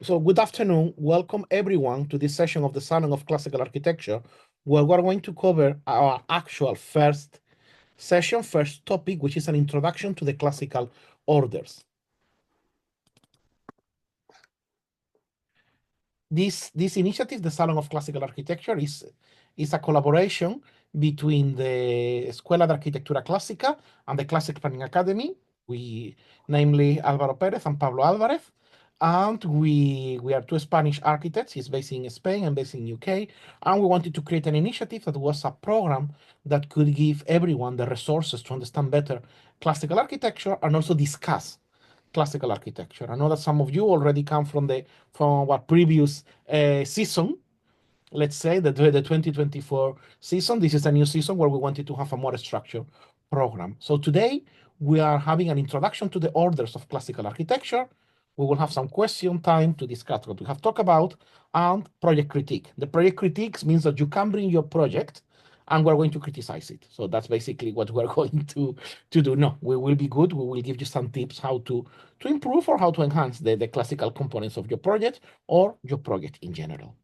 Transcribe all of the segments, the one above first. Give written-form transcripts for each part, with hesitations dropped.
So good afternoon. Welcome everyone to this session of the Salon of Classical Architecture, where we're going to cover our actual first session, first topic, which is an introduction to the classical orders. This initiative, the Salon of Classical Architecture, is a collaboration between the Escuela de Arquitectura Clásica and the Classic Planning Academy, namely Álvaro Pérez and Pablo Álvarez. And we are two Spanish architects. He's based in Spain and based in UK. And we wanted to create an initiative that was a program that could give everyone the resources to understand better classical architecture and also discuss classical architecture. I know that some of you already come from our previous season, let's say the 2024 season. This is a new season where we wanted to have a more structured program. So today we are having an introduction to the orders of classical architecture. We will have some question time to discuss what we have talked about and project critique. The project critiques means that you can bring your project and we're going to criticize it. So that's basically what we're going to do. No, we will be good. We will give you some tips how to improve or how to enhance the classical components of your project or your project in general.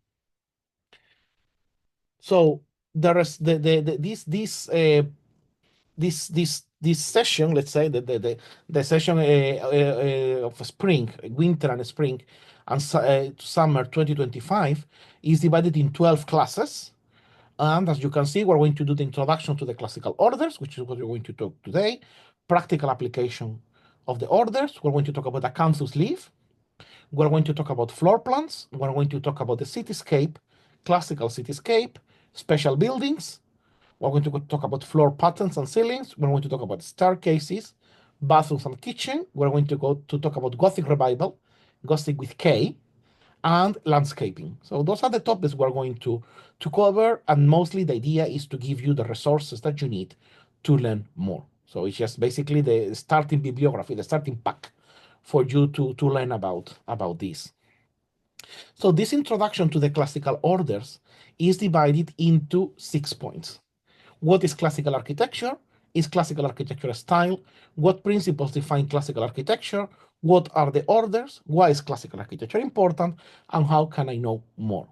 So there is this session, let's say the session of spring, winter and spring, and summer 2025 is divided in 12 classes. And as you can see, we're going to do the introduction to the classical orders, which is what we're going to talk today, practical application of the orders. We're going to talk about the campus leaf. We're going to talk about floor plans. We're going to talk about the cityscape, classical cityscape, special buildings. We're going to talk about floor patterns and ceilings. We're going to talk about staircases, bathrooms and kitchen. We're going to go to talk about Gothic revival, Gothic with K, and landscaping. So those are the topics we're going to cover, and mostly the idea is to give you the resources that you need to learn more. So it's just basically the starting bibliography, the starting pack for you to learn about this. So this introduction to the classical orders is divided into 6 points. What is classical architecture? Is classical architecture a style? What principles define classical architecture? What are the orders? Why is classical architecture important? And how can I know more?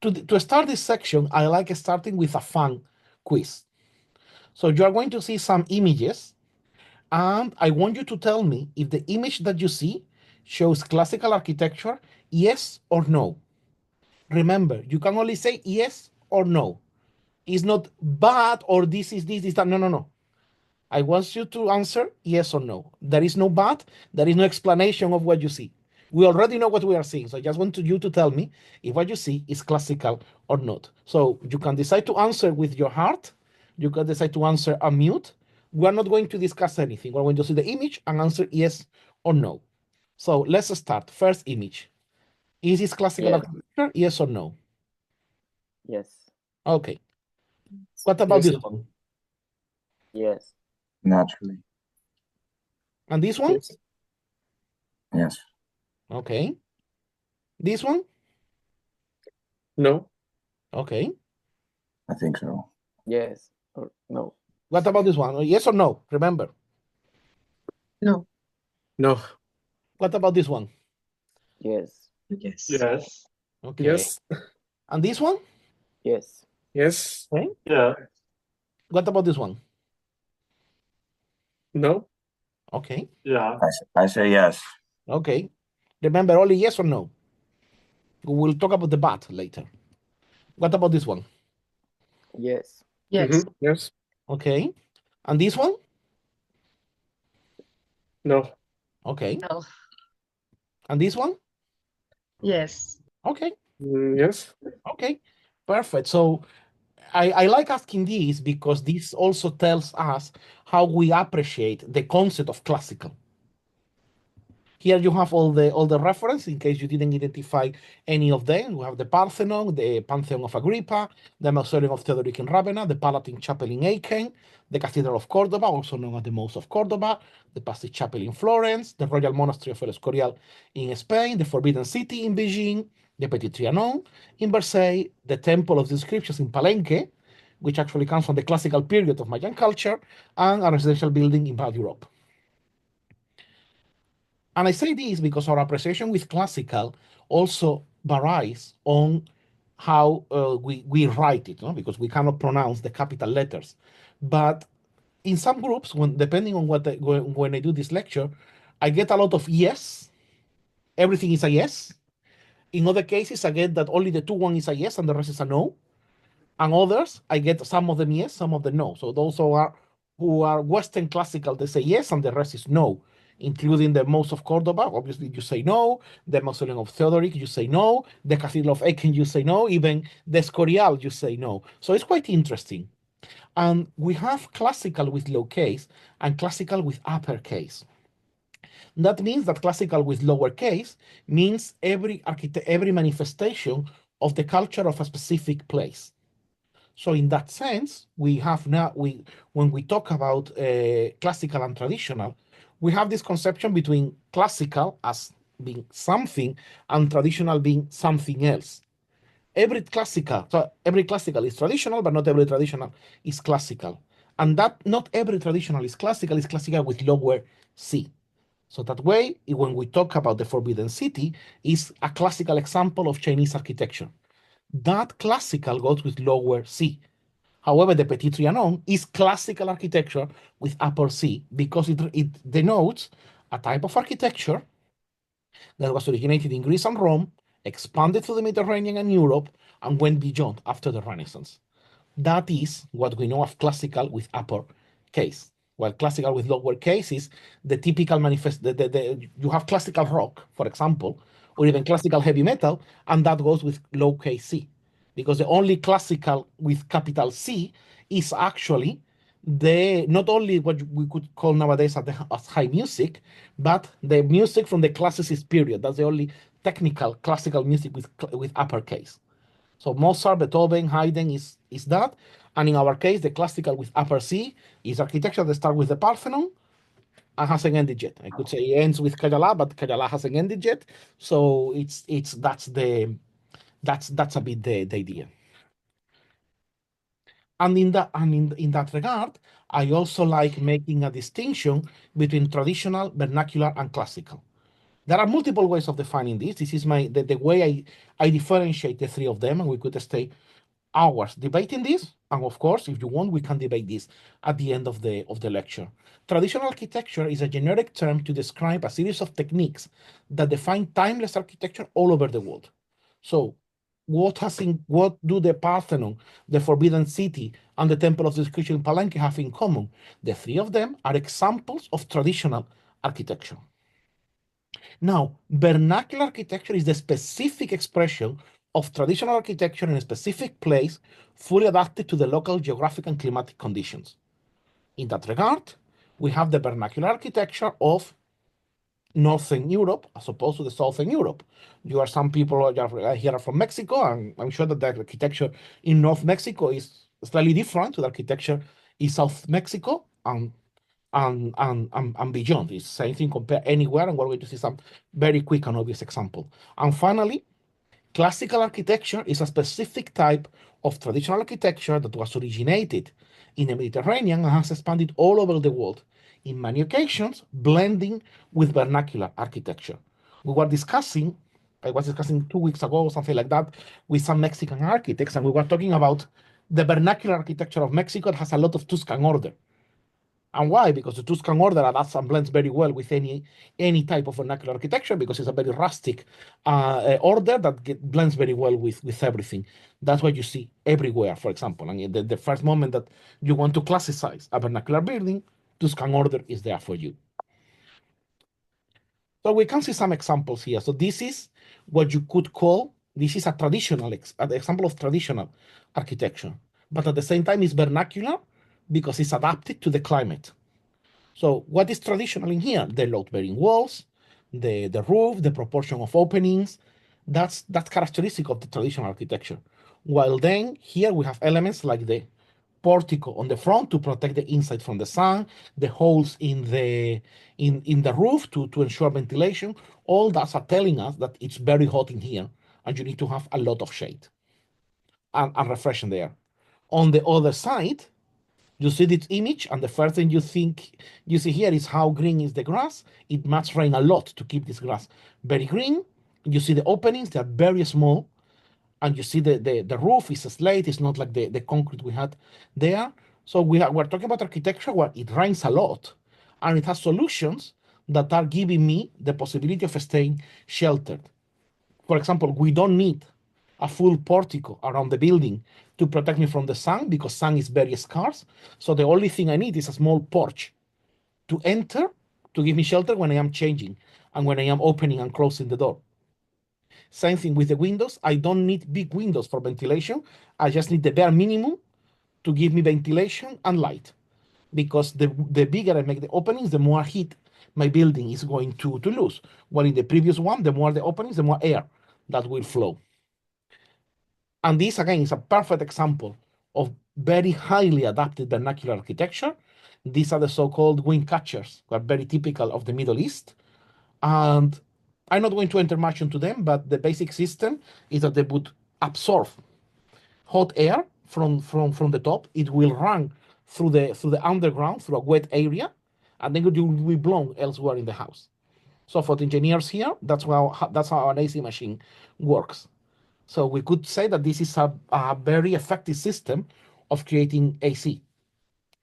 To start this section, I like starting with a fun quiz. So you are going to see some images, and I want you to tell me if the image that you see shows classical architecture, yes or no. Remember, you can only say yes or no. It's not bad or this is that. No. I want you to answer yes or no. There is no but, there is no explanation of what you see. We already know what we are seeing, so I just want you to tell me if what you see is classical or not. So you can decide to answer with your heart, you can decide to answer unmute. We're not going to discuss anything. We're going to see the image and answer yes or no. So let's start. First image. Is this classical architecture? Yes or no? Yes. Okay. What about this one? Yes. Naturally. And this one? Yes. Okay. This one? No. Okay. I think so. Yes or no. What about this one? Yes or no? Remember. No. No. What about this one? Yes. Yes. Yes. Okay. Yes. And this one? Yes. Yes. Okay. Yeah. What about this one? No. Okay. Yeah. I say yes. Okay. Remember, only yes or no. We will talk about the but later. What about this one? Yes. Yes. Yes. Okay. And this one? No. Okay. No. And this one? Yes. Okay. Yes. Okay. Perfect. So I like asking this because this also tells us how we appreciate the concept of classical. Here you have all the reference in case you didn't identify any of them. We have the Parthenon, the Pantheon of Agrippa, the Mausoleum of Theodoric in Ravenna, the Palatine Chapel in Aachen, the Cathedral of Cordoba, also known as the Most of Cordoba, the Passage Chapel in Florence, the Royal Monastery of El Escorial in Spain, the Forbidden City in Beijing, the Petit Trianon in Versailles, the Temple of the Inscriptions in Palenque, which actually comes from the classical period of Mayan culture, and a residential building in Val Europe. And I say this because our appreciation with classical also varies on how we write it, no? Because we cannot pronounce the capital letters. But in some groups, depending on when I do this lecture, I get a lot of yes. Everything is a yes. In other cases, I get that only the 2-1 is a yes and the rest is a no. And others, I get some of them yes, some of them no. So those who are Western classical, they say yes, and the rest is no, including the Most of Cordoba. Obviously, you say no. The Mausoleum of Theodoric, you say no. The Cathedral of Aachen, you say no. Even the Escorial, you say no. So it's quite interesting. And we have classical with lowercase and classical with uppercase. That means that classical with lowercase means every manifestation of the culture of a specific place. So in that sense, we have now, when we talk about classical and traditional, we have this conception between classical as being something and traditional being something else. Every classical is traditional, but not every traditional is classical. And that not every traditional is classical with lower C. So that way, when we talk about the Forbidden City, is a classical example of Chinese architecture. That classical goes with lower C. However, the Petit Trianon is classical architecture with upper C because it denotes a type of architecture that was originated in Greece and Rome, expanded to the Mediterranean and Europe, and went beyond after the Renaissance. That is what we know of classical with upper case. While classical with lower case is the typical you have classical rock, for example, or even classical heavy metal, and that goes with lowercase c. Because the only classical with capital C is actually not only what we could call nowadays as high music, but the music from the classicist period. That's the only technical classical music with uppercase. So Mozart, Beethoven, Haydn is that. And in our case, the classical with upper C is architecture that starts with the Parthenon and hasn't ended yet. I could say it ends with Kajala, but Kajala hasn't ended yet. So that's a bit the idea. And in that regard, I also like making a distinction between traditional, vernacular, and classical. There are multiple ways of defining this. This is the way I differentiate the three of them, and we could stay hours debating this. And of course, if you want, we can debate this at the end of the lecture. Traditional architecture is a generic term to describe a series of techniques that define timeless architecture all over the world. So what do the Parthenon, the Forbidden City, and the Temple of the Scripture in Palenque have in common? The three of them are examples of traditional architecture. Now, vernacular architecture is the specific expression of traditional architecture in a specific place, fully adapted to the local geographic and climatic conditions. In that regard, we have the vernacular architecture of Northern Europe as opposed to the Southern Europe. Some people here are from Mexico, and I'm sure that the architecture in North Mexico is slightly different to the architecture in South Mexico and beyond. It's same thing compare anywhere, and we're going to see some very quick and obvious example. And finally, classical architecture is a specific type of traditional architecture that was originated in the Mediterranean and has expanded all over the world, in many occasions blending with vernacular architecture. I was discussing 2 weeks ago or something like that with some Mexican architects, and we were talking about the vernacular architecture of Mexico that has a lot of Tuscan order. And why? Because the Tuscan order adapts and blends very well with any type of vernacular architecture, because it's a very rustic order that blends very well with everything. That's what you see everywhere, for example. And the first moment that you want to classify a vernacular building, Tuscan order is there for you. So we can see some examples here. So this is what you could call, this is an example of traditional architecture. But at the same time, it's vernacular because it's adapted to the climate. So what is traditional in here? The load-bearing walls, the roof, the proportion of openings. That's characteristic of the traditional architecture. While then here we have elements like the portico on the front to protect the inside from the sun, the holes in the roof to ensure ventilation. All that are telling us that it's very hot in here and you need to have a lot of shade and refreshing there. On the other side, You see this image, and the first thing you see here is how green is the grass. It must rain a lot to keep this grass very green. You see the openings, they are very small, and you see the roof is a slate, it's not like the concrete we had there. So we're talking about architecture where it rains a lot, and it has solutions that are giving me the possibility of staying sheltered. For example, we don't need a full portico around the building to protect me from the sun because sun is very scarce. So the only thing I need is a small porch to enter to give me shelter when I am changing and when I am opening and closing the door. Same thing with the windows. I don't need big windows for ventilation. I just need the bare minimum to give me ventilation and light. Because the bigger I make the openings, the more heat my building is going to lose. While in the previous one, the more the openings, the more air that will flow. And this, again, is a perfect example of very highly adapted vernacular architecture. These are the so-called wind catchers, that are very typical of the Middle East. And I'm not going to enter much into them, but the basic system is that they would absorb hot air from the top. It will run through the underground, through a wet area, and then it will be blown elsewhere in the house. So for the engineers here, that's how an AC machine works. So we could say that this is a very effective system of creating AC.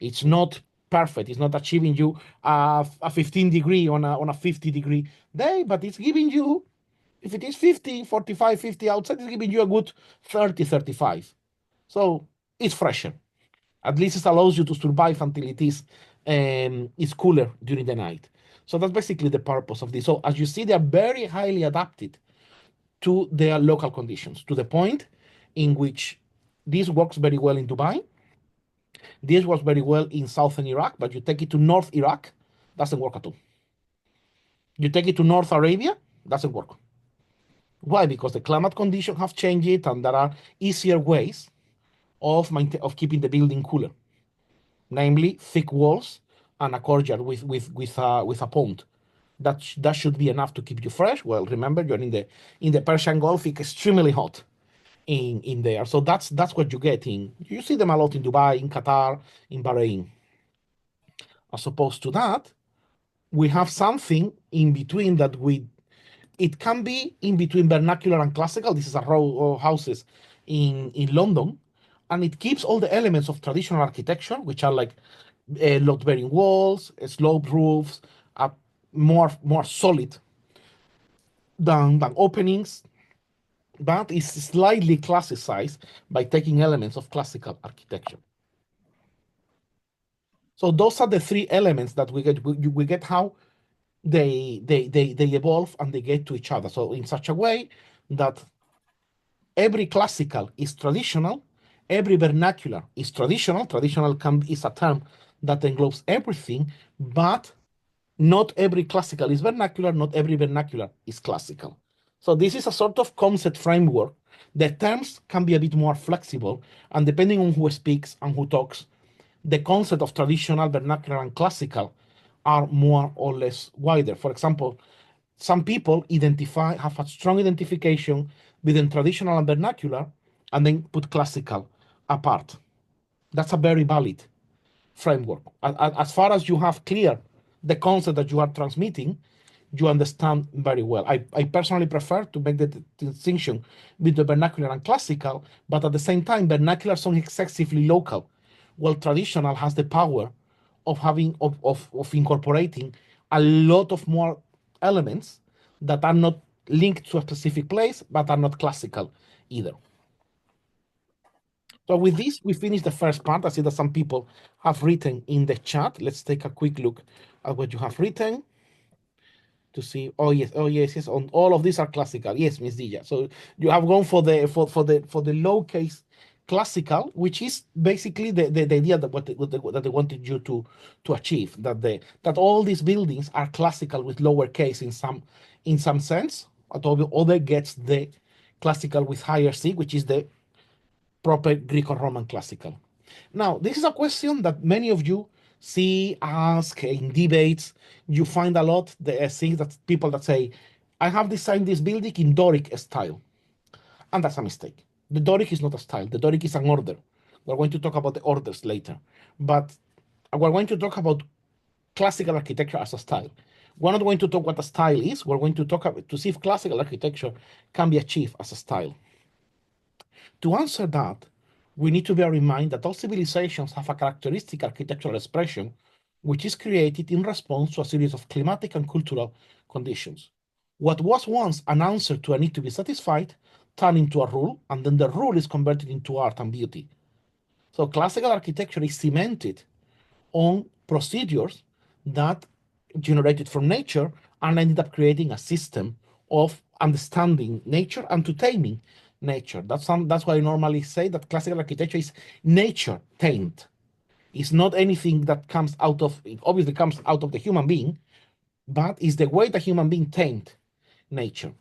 It's not perfect. It's not achieving you a 15 degree on a 50 degree day, but it's giving you, if it is 50, 45, 50 outside, it's giving you a good 30, 35. So it's fresher. At least it allows you to survive until it's cooler during the night. So that's basically the purpose of this. So as you see, they are very highly adapted to their local conditions, to the point in which this works very well in Dubai. This works very well in southern Iraq, but you take it to North Iraq, doesn't work at all. You take it to North Arabia, doesn't work. Why? Because the climate conditions have changed, and there are easier ways of keeping the building cooler, namely thick walls and a courtyard with a pond. That should be enough to keep you fresh. Well, remember, you're in the Persian Gulf, it's extremely hot in there. So that's what you get you see them a lot in Dubai, in Qatar, in Bahrain. As opposed to that, we have something in between it can be in between vernacular and classical. This is a row of houses in London, and it keeps all the elements of traditional architecture, which are like load-bearing walls, sloped roofs, more solid than openings, but is slightly classicized by taking elements of classical architecture. So those are the three elements that we get how they evolve and they get to each other. So in such a way that every classical is traditional, every vernacular is traditional. Traditional is a term that englobes everything, but not every classical is vernacular, not every vernacular is classical. So this is a sort of concept framework. The terms can be a bit more flexible, and depending on who speaks and who talks, the concept of traditional, vernacular, and classical are more or less wider. For example, some people have a strong identification between traditional and vernacular, and then put classical apart. That's a very valid framework. As far as you have clear the concept that you are transmitting, you understand very well. I personally prefer to make the distinction between the vernacular and classical, but at the same time, vernacular sounds excessively local, while traditional has the power of incorporating a lot of more elements that are not linked to a specific place, but are not classical either. So with this, we finish the first part. I see that some people have written in the chat. Let's take a quick look at what you have written to see. Oh yes. On all of these are classical. Yes, Miss Dija. So you have gone for the lowercase classical, which is basically the idea that they wanted you to achieve, that all these buildings are classical with lowercase in some sense. Other gets the classical with higher C, which is the proper Greco-Roman classical. Now, this is a question that many of you ask in debates. You find a lot things that people that say, I have designed this building in Doric style. And that's a mistake. The Doric is not a style. The Doric is an order. We're going to talk about the orders later, but we're going to talk about classical architecture as a style. We're not going to talk what a style is. We're going to talk about, to see if classical architecture can be achieved as a style. To answer that, we need to bear in mind that all civilizations have a characteristic architectural expression which is created in response to a series of climatic and cultural conditions. What was once an answer to a need to be satisfied turned into a rule, and then the rule is converted into art and beauty. So classical architecture is cemented on procedures that generated from nature and ended up creating a system of understanding nature and to taming nature. That's why I normally say that classical architecture is nature tamed. It's not anything that comes out of, it obviously comes out of the human being, but it's the way the human being tamed nature.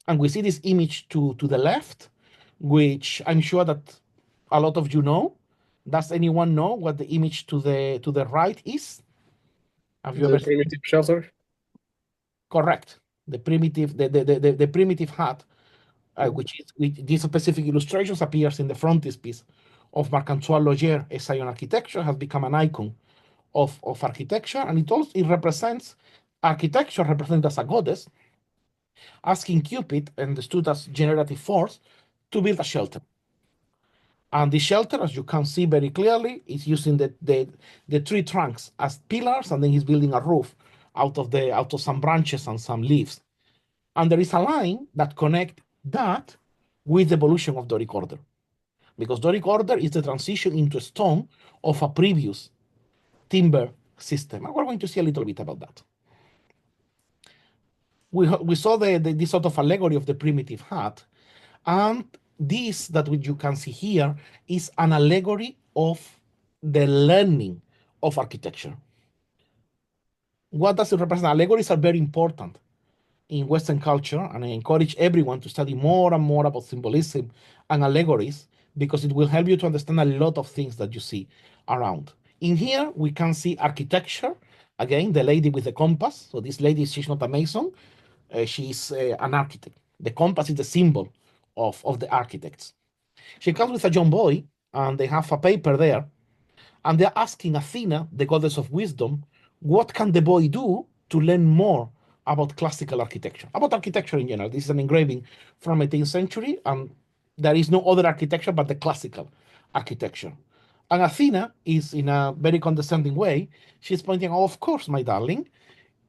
And we see this image to the left, which I'm sure that a lot of you know. Does anyone know what the image to the right is? Have you The ever primitive shelter. correct? The primitive hut, which these specific illustrations appears in the frontispiece of Marc-Antoine Loger, a Zion architecture, has become an icon of architecture, and it represents architecture represented as a goddess asking Cupid, understood as generative force, to build a shelter. And the shelter, as you can see very clearly, is using the tree trunks as pillars, and then he's building a roof out of some branches and some leaves. And there is a line that connects that with the evolution of Doric order, because Doric order is the transition into stone of a previous timber system. And we're going to see a little bit about that. We saw this sort of allegory of the primitive hut, and this that you can see here is an allegory of the learning of architecture. What does it represent? Allegories are very important in Western culture, and I encourage everyone to study more and more about symbolism and allegories, because it will help you to understand a lot of things that you see around. In here, we can see architecture. Again, the lady with the compass. So this lady, she's not a mason. She's an architect. The compass is the symbol of the architects. She comes with a young boy, and they have a paper there, and they're asking Athena, the goddess of wisdom, what can the boy do to learn more about classical architecture, about architecture in general. This is an engraving from 18th century, and there is no other architecture but the classical architecture. And Athena is, in a very condescending way, she's pointing out, of course, my darling,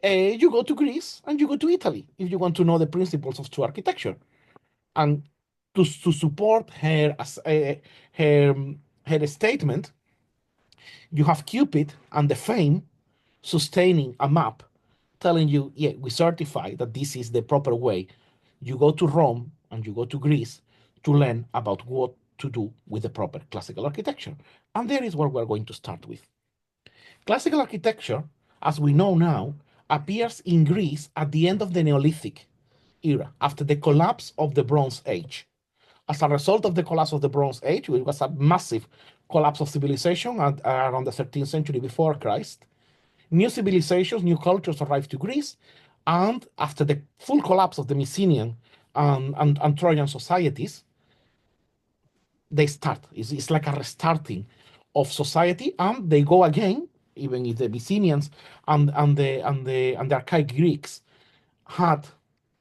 you go to Greece and you go to Italy if you want to know the principles of true architecture. And to support her statement, you have Cupid and the Fame sustaining a map telling you, yeah, we certify that this is the proper way. You go to Rome and you go to Greece to learn about what to do with the proper classical architecture. And there is where we're going to start with. Classical architecture, as we know now, appears in Greece at the end of the Neolithic era, after the collapse of the Bronze Age. As a result of the collapse of the Bronze Age, it was a massive collapse of civilization around the 13th century before Christ. New civilizations, new cultures arrived to Greece, and after the full collapse of the Mycenaean and Trojan societies, they start. It's like a restarting of society, and they go again. Even if the Mycenaeans and the archaic Greeks had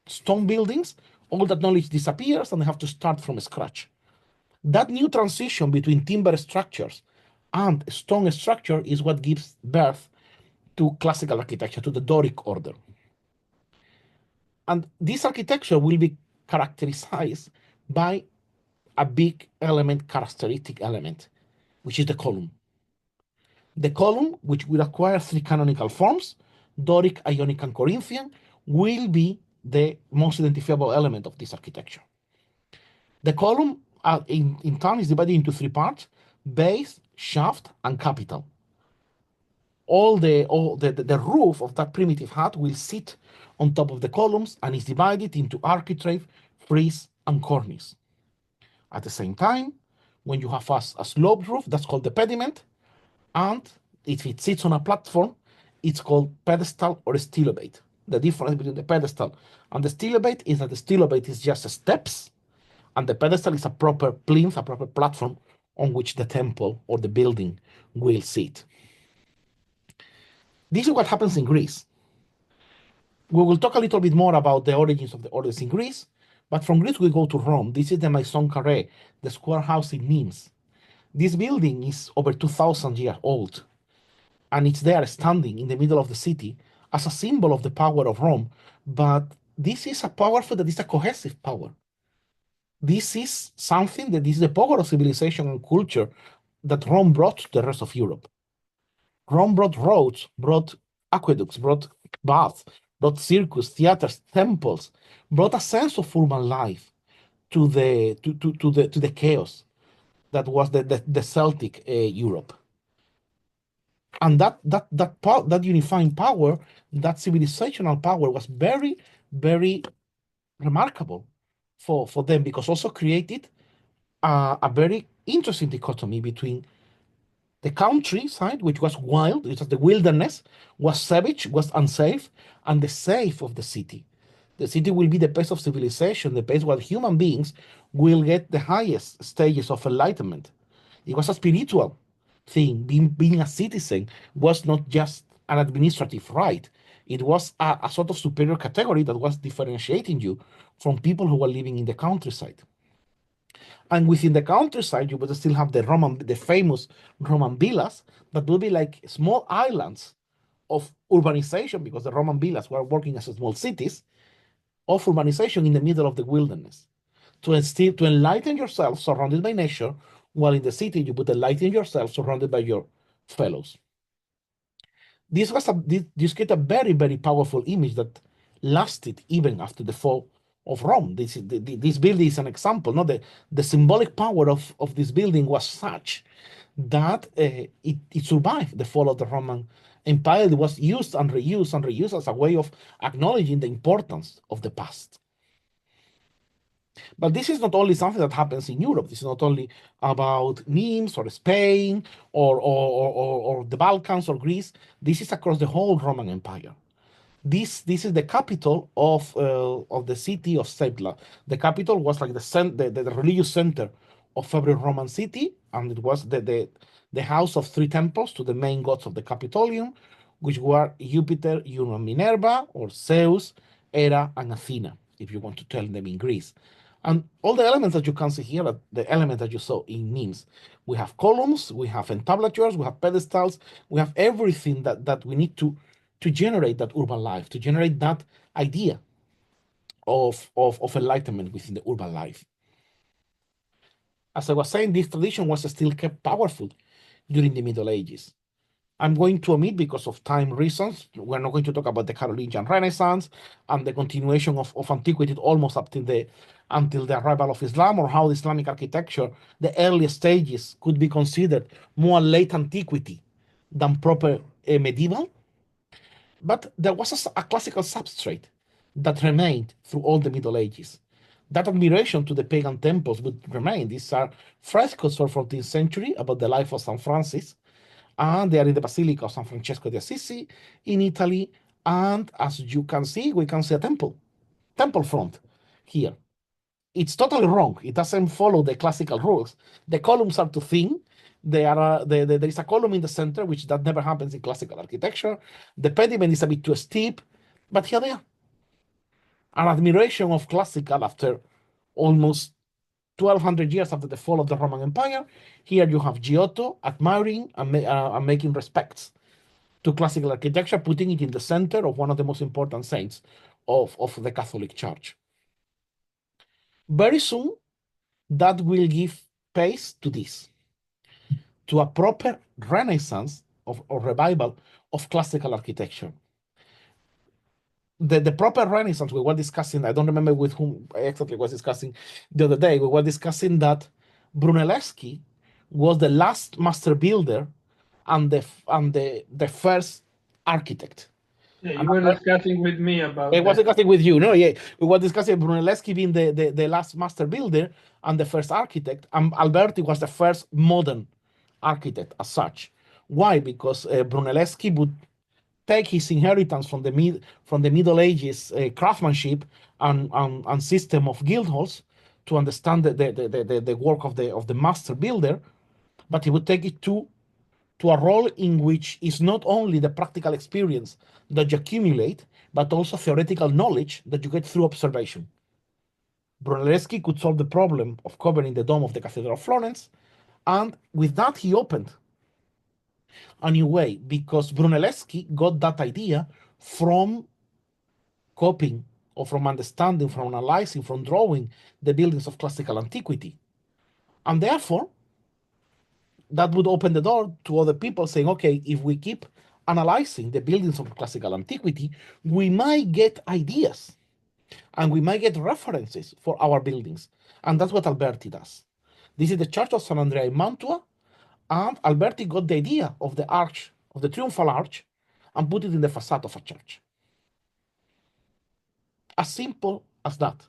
stone buildings, all that knowledge disappears, and they have to start from scratch. That new transition between timber structures and stone structure is what gives birth to classical architecture, to the Doric order. And this architecture will be characterized by a big element, characteristic element, which is the column. The column, which will acquire three canonical forms, Doric, Ionic, and Corinthian, will be the most identifiable element of this architecture. The column, in turn, is divided into three parts: base, shaft, and capital. All the roof of that primitive hut will sit on top of the columns and is divided into architrave, frieze, and cornice. At the same time, when you have a sloped roof, that's called the pediment, and if it sits on a platform, it's called pedestal or stilobate. The difference between the pedestal and the stilobate is that the stilobate is just steps, and the pedestal is a proper plinth, a proper platform on which the temple or the building will sit. This is what happens in Greece. We will talk a little bit more about the origins of the orders in Greece, but from Greece we go to Rome. This is the Maison Carrée, the square house in Nimes. This building is over 2,000 years old, and it's there standing in the middle of the city as a symbol of the power of Rome. But this is a powerful, that is a cohesive power. This is something that is the power of civilization and culture that Rome brought to the rest of Europe. Rome brought roads, brought aqueducts, brought baths, brought circus, theaters, temples, brought a sense of urban life to the chaos that was the Celtic Europe. And that unifying power, that civilizational power, was very, very remarkable for them, because also created a very interesting dichotomy between the countryside, which was wild, which was the wilderness, was savage, was unsafe, and the safe of the city. The city will be the base of civilization, the place where human beings will get the highest stages of enlightenment. It was a spiritual thing. Being a citizen was not just an administrative right. It was a sort of superior category that was differentiating you from people who were living in the countryside. And within the countryside, you would still have the famous Roman villas that will be like small islands of urbanization, because the Roman villas were working as small cities of urbanization in the middle of the wilderness. To enlighten yourself surrounded by nature, while in the city you would enlighten yourself surrounded by your fellows. This created a very, very powerful image that lasted even after the fall of Rome. This building is an example. No, the symbolic power of this building was such that it survived the fall of the Roman Empire. It was used and reused and reused as a way of acknowledging the importance of the past. But this is not only something that happens in Europe. This is not only about Nimes or Spain or the Balkans or Greece. This is across the whole Roman Empire. This is the capital of the city of Sepla. The capital was like the religious center of every Roman city, and it was the house of three temples to the main gods of the Capitolium, which were Jupiter, Juno, and Minerva, or Zeus, Hera, and Athena, if you want to tell them in Greece. And all the elements that you can see here are the elements that you saw in Nimes. We have columns, we have entablatures, we have pedestals, we have everything that we need to generate that urban life, to generate that idea of enlightenment within the urban life. As I was saying, this tradition was still kept powerful during the Middle Ages. I'm going to omit, because of time reasons, we're not going to talk about the Carolingian Renaissance and the continuation of antiquity almost up till the arrival of Islam, or how the Islamic architecture, the early stages, could be considered more late antiquity than proper medieval. But there was a classical substrate that remained through all the Middle Ages. That admiration to the pagan temples would remain. These are frescoes from 14th century about the life of St. Francis, and they are in the Basilica of San Francesco di Assisi in Italy. And as you can see, we can see a temple front here. It's totally wrong. It doesn't follow the classical rules. The columns are too thin. There is a column in the center, which that never happens in classical architecture. The pediment is a bit too steep, but here they are. An admiration of classical after almost 1,200 years after the fall of the Roman Empire. Here you have Giotto admiring and making respects to classical architecture, putting it in the center of one of the most important saints of the Catholic Church. Very soon, that will give pace to this, to a proper renaissance or revival of classical architecture. The proper renaissance we were discussing, I don't remember with whom I exactly was discussing the other day, we were discussing that Brunelleschi was the last master builder and the first architect. Yeah, you were discussing with me about I was that. discussing with you, no? Yeah, we were discussing Brunelleschi being the last master builder and the first architect, and Alberti was the first modern architect as such. Why? Because Brunelleschi would take his inheritance from the Middle Ages craftsmanship and system of guild halls to understand the work of the master builder, but he would take it to a role in which is not only the practical experience that you accumulate, but also theoretical knowledge that you get through observation. Brunelleschi could solve the problem of covering the dome of the Cathedral of Florence, and with that he opened a new way, because Brunelleschi got that idea from copying or from understanding, from analyzing, from drawing the buildings of classical antiquity. And therefore, that would open the door to other people saying, okay, if we keep analyzing the buildings of classical antiquity, we might get ideas and we might get references for our buildings. And that's what Alberti does. This is the Church of San Andrea in Mantua, and Alberti got the idea of the arch, of the triumphal arch, and put it in the facade of a church. As simple as that.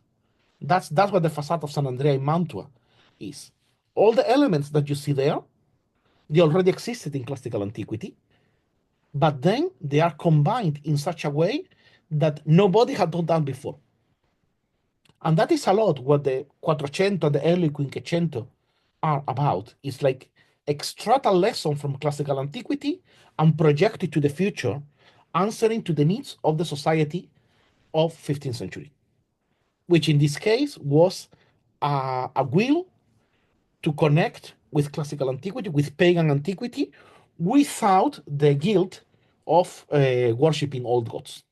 That's what the facade of San Andrea in Mantua is. All the elements that you see there, they already existed in classical antiquity, but then they are combined in such a way that nobody had done before. And that is a lot what the Quattrocento and the early Quinquecento are about. It's like extract a lesson from classical antiquity and project it to the future, answering to the needs of the society of 15th century, which in this case was a will to connect with classical antiquity, with pagan antiquity, without the guilt of worshipping old gods.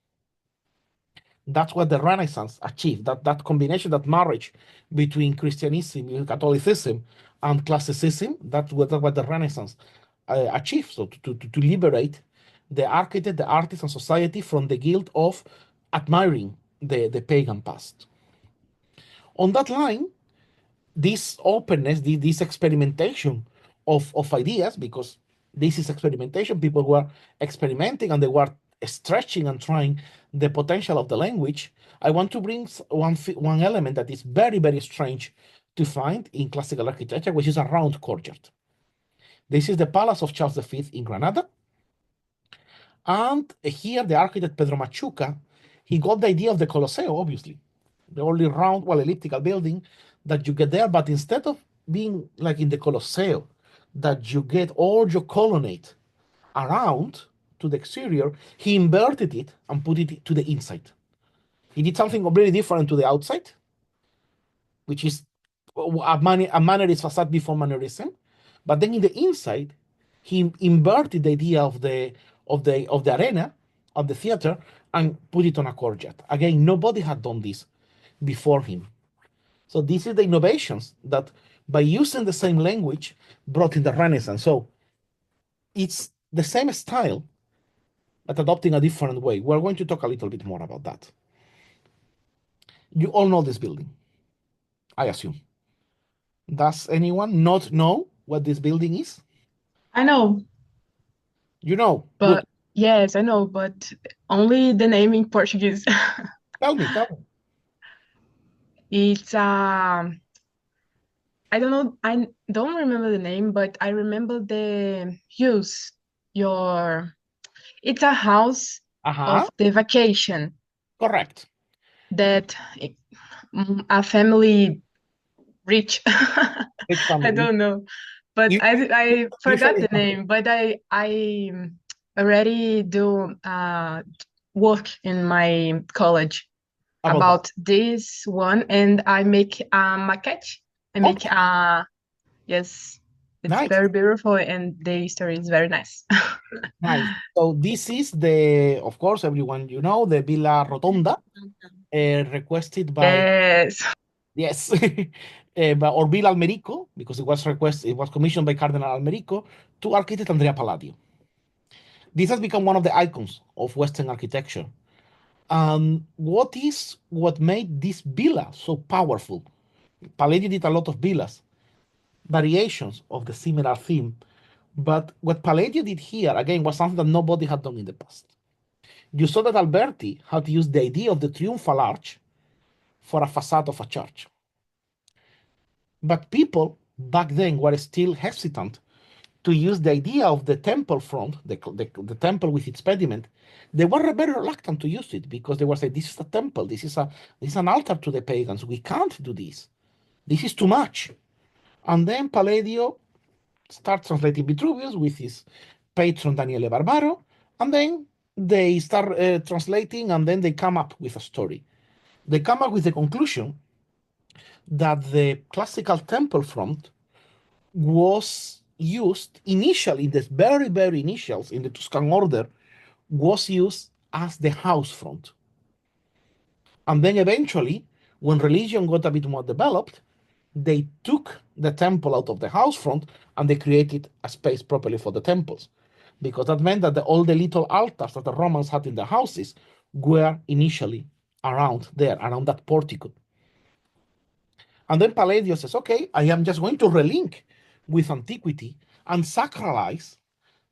That's what the Renaissance achieved, that combination, that marriage between Christianism, Catholicism, and classicism. That's what the Renaissance achieved. So to liberate the architect, the artist, and society from the guilt of admiring the pagan past. On that line, this openness, this experimentation of ideas, because this is experimentation, people were experimenting and they were stretching and trying the potential of the language. I want to bring one element that is very, very strange to find in classical architecture, which is a round courtyard. This is the Palace of Charles V in Granada. And here the architect Pedro Machuca, he got the idea of the Colosseo, obviously. The only round, elliptical building that you get there, but instead of being like in the Colosseo, that you get all your colonnade around to the exterior, he inverted it and put it to the inside. He did something completely different to the outside, which is a mannerist facade before mannerism. But then in the inside, he inverted the idea of the arena, of the theater, and put it on a courtyard. Again, nobody had done this before him. So this is the innovations that, by using the same language, brought in the Renaissance. So it's the same style, but adopting a different way. We're going to talk a little bit more about that. You all know this building, I assume. Does anyone not know what this building is? I know, You know, but good. yes, I know, but only the name in Portuguese. Tell me. It's I don't know, I don't remember the name, but I remember the use. It's a house of the vacation Correct. that a family rich. Which family? I don't know, but I forgot the name, but I already do work in my college about this one, and I make a maquette. I make yes, it's Nice. very beautiful, and the story is very nice. Nice. So this is of course, everyone, you know, the Villa Rotonda, requested by Yes. or Villa Almerico, because it was commissioned by Cardinal Almerico to architect Andrea Palladio. This has become one of the icons of Western architecture. What made this villa so powerful? Palladio did a lot of villas, variations of the similar theme, but what Palladio did here, again, was something that nobody had done in the past. You saw that Alberti had used the idea of the triumphal arch for a facade of a church. But people back then were still hesitant to use the idea of the temple front, the temple with its pediment. They were very reluctant to use it because they were saying, this is a temple, this is an altar to the pagans. We can't do this. This is too much. And then Palladio start translating Vitruvius with his patron Daniele Barbaro, and then they start translating, and then they come up with a story. They come up with the conclusion that the classical temple front was used initially, in the very, very initials, in the Tuscan order, was used as the house front. And then eventually, when religion got a bit more developed, they took the temple out of the house front and they created a space properly for the temples. Because that meant that all the little altars that the Romans had in their houses were initially around there, around that portico. And then Palladio says, okay, I am just going to relink with antiquity and sacralize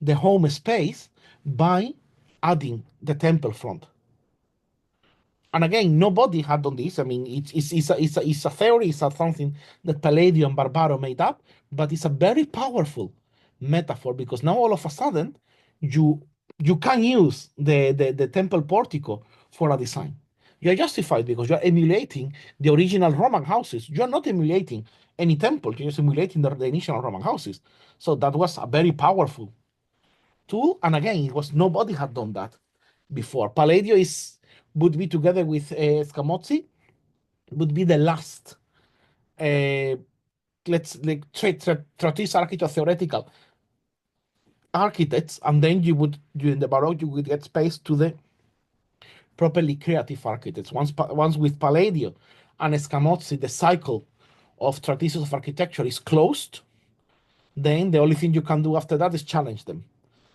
the home space by adding the temple front. And again, nobody had done this. I mean, it's a theory, it's something that Palladio and Barbaro made up, but it's a very powerful metaphor because now all of a sudden you can use the temple portico for a design. You're justified because you're emulating the original Roman houses. You're not emulating any temple, you're just emulating the initial Roman houses. So that was a very powerful tool. And again, it was nobody had done that before. Palladio would be together with Scamozzi, would be the last treatise architecto-theoretical architects, and then during the Baroque, you would get space to the properly creative architects. Once with Palladio and Scamozzi, the cycle of treatises of architecture is closed, then the only thing you can do after that is challenge them.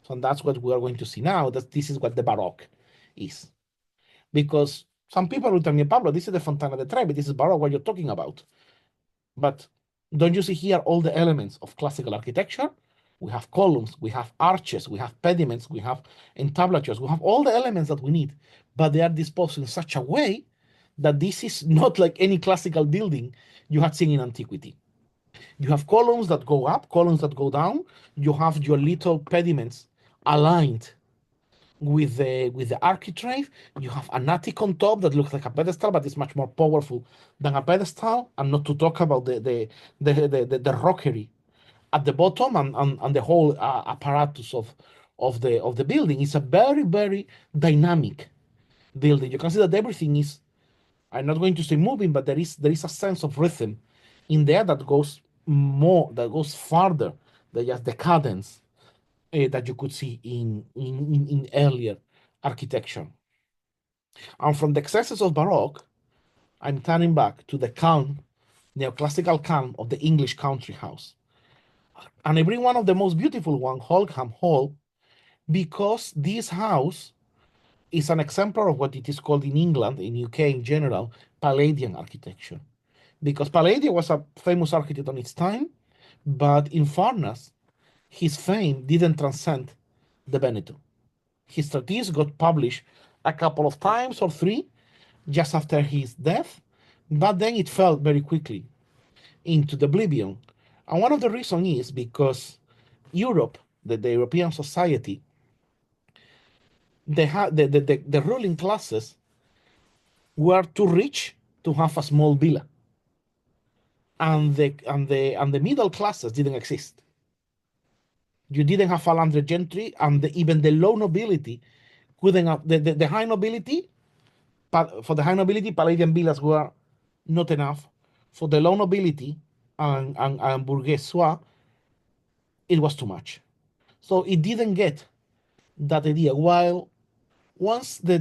So that's what we are going to see now, that this is what the Baroque is. Because some people will tell me, Pablo, this is the Fontana di Trevi, this is Baroque, what you're talking about. But don't you see here all the elements of classical architecture? We have columns, we have arches, we have pediments, we have entablatures, we have all the elements that we need, but they are disposed in such a way that this is not like any classical building you had seen in antiquity. You have columns that go up, columns that go down, you have your little pediments aligned with the architrave. You have an attic on top that looks like a pedestal, but it's much more powerful than a pedestal, and not to talk about the rockery at the bottom and the whole apparatus of the building. It's a very, very dynamic building. You can see that everything is, I'm not going to say moving, but there is a sense of rhythm in there that goes farther than just the cadence that you could see in earlier architecture. And from the excesses of Baroque, I'm turning back to the calm, neoclassical calm of the English country house. And I bring one of the most beautiful one, Holkham Hall, because this house is an exemplar of what it is called in England, in UK in general, Palladian architecture. Because Palladio was a famous architect on its time, but in fairness, his fame didn't transcend the Veneto. His treatise got published a couple of times or three just after his death, but then it fell very quickly into the oblivion. And one of the reasons is because Europe, the European society, the ruling classes were too rich to have a small villa, and the middle classes didn't exist. You didn't have a landed gentry, and even the low nobility couldn't have the high nobility. For the high nobility, Palladian villas were not enough. For the low nobility and bourgeoisie, it was too much. So it didn't get that idea. While once the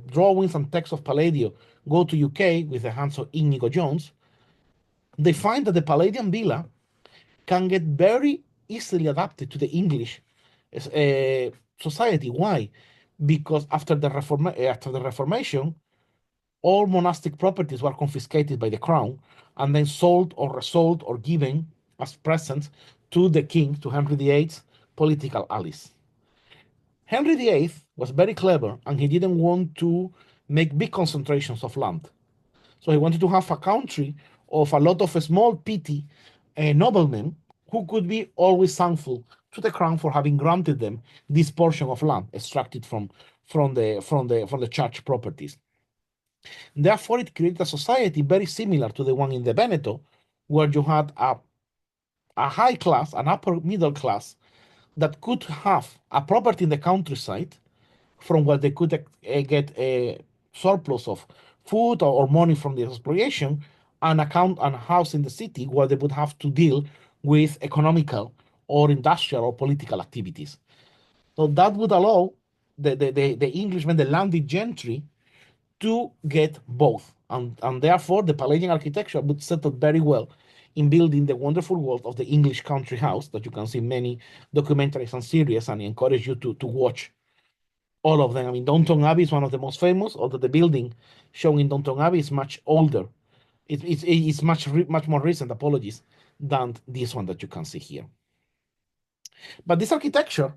drawings and text of Palladio go to UK with the hands of Inigo Jones, they find that the Palladian villa can get very easily adapted to the English society. Why? Because after the Reformation, all monastic properties were confiscated by the crown and then sold or resold or given as presents to the king, to Henry VIII's political allies. Henry VIII was very clever, and he didn't want to make big concentrations of land. So he wanted to have a country of a lot of small, petty noblemen who could be always thankful to the crown for having granted them this portion of land extracted from the church properties. Therefore, it created a society very similar to the one in the Veneto, where you had a a high class, an upper middle class that could have a property in the countryside from what they could get a surplus of food or money from the exploitation, and a house in the city where they would have to deal with economical or industrial or political activities. So that would allow the Englishmen, the landed gentry, to get both. And therefore, the Palladian architecture would settle very well in building the wonderful world of the English country house that you can see many documentaries and series, and I encourage you to watch all of them. I mean, Downton Abbey is one of the most famous, although the building shown in Downton Abbey is much older. It's much more recent, apologies, than this one that you can see here. But this architecture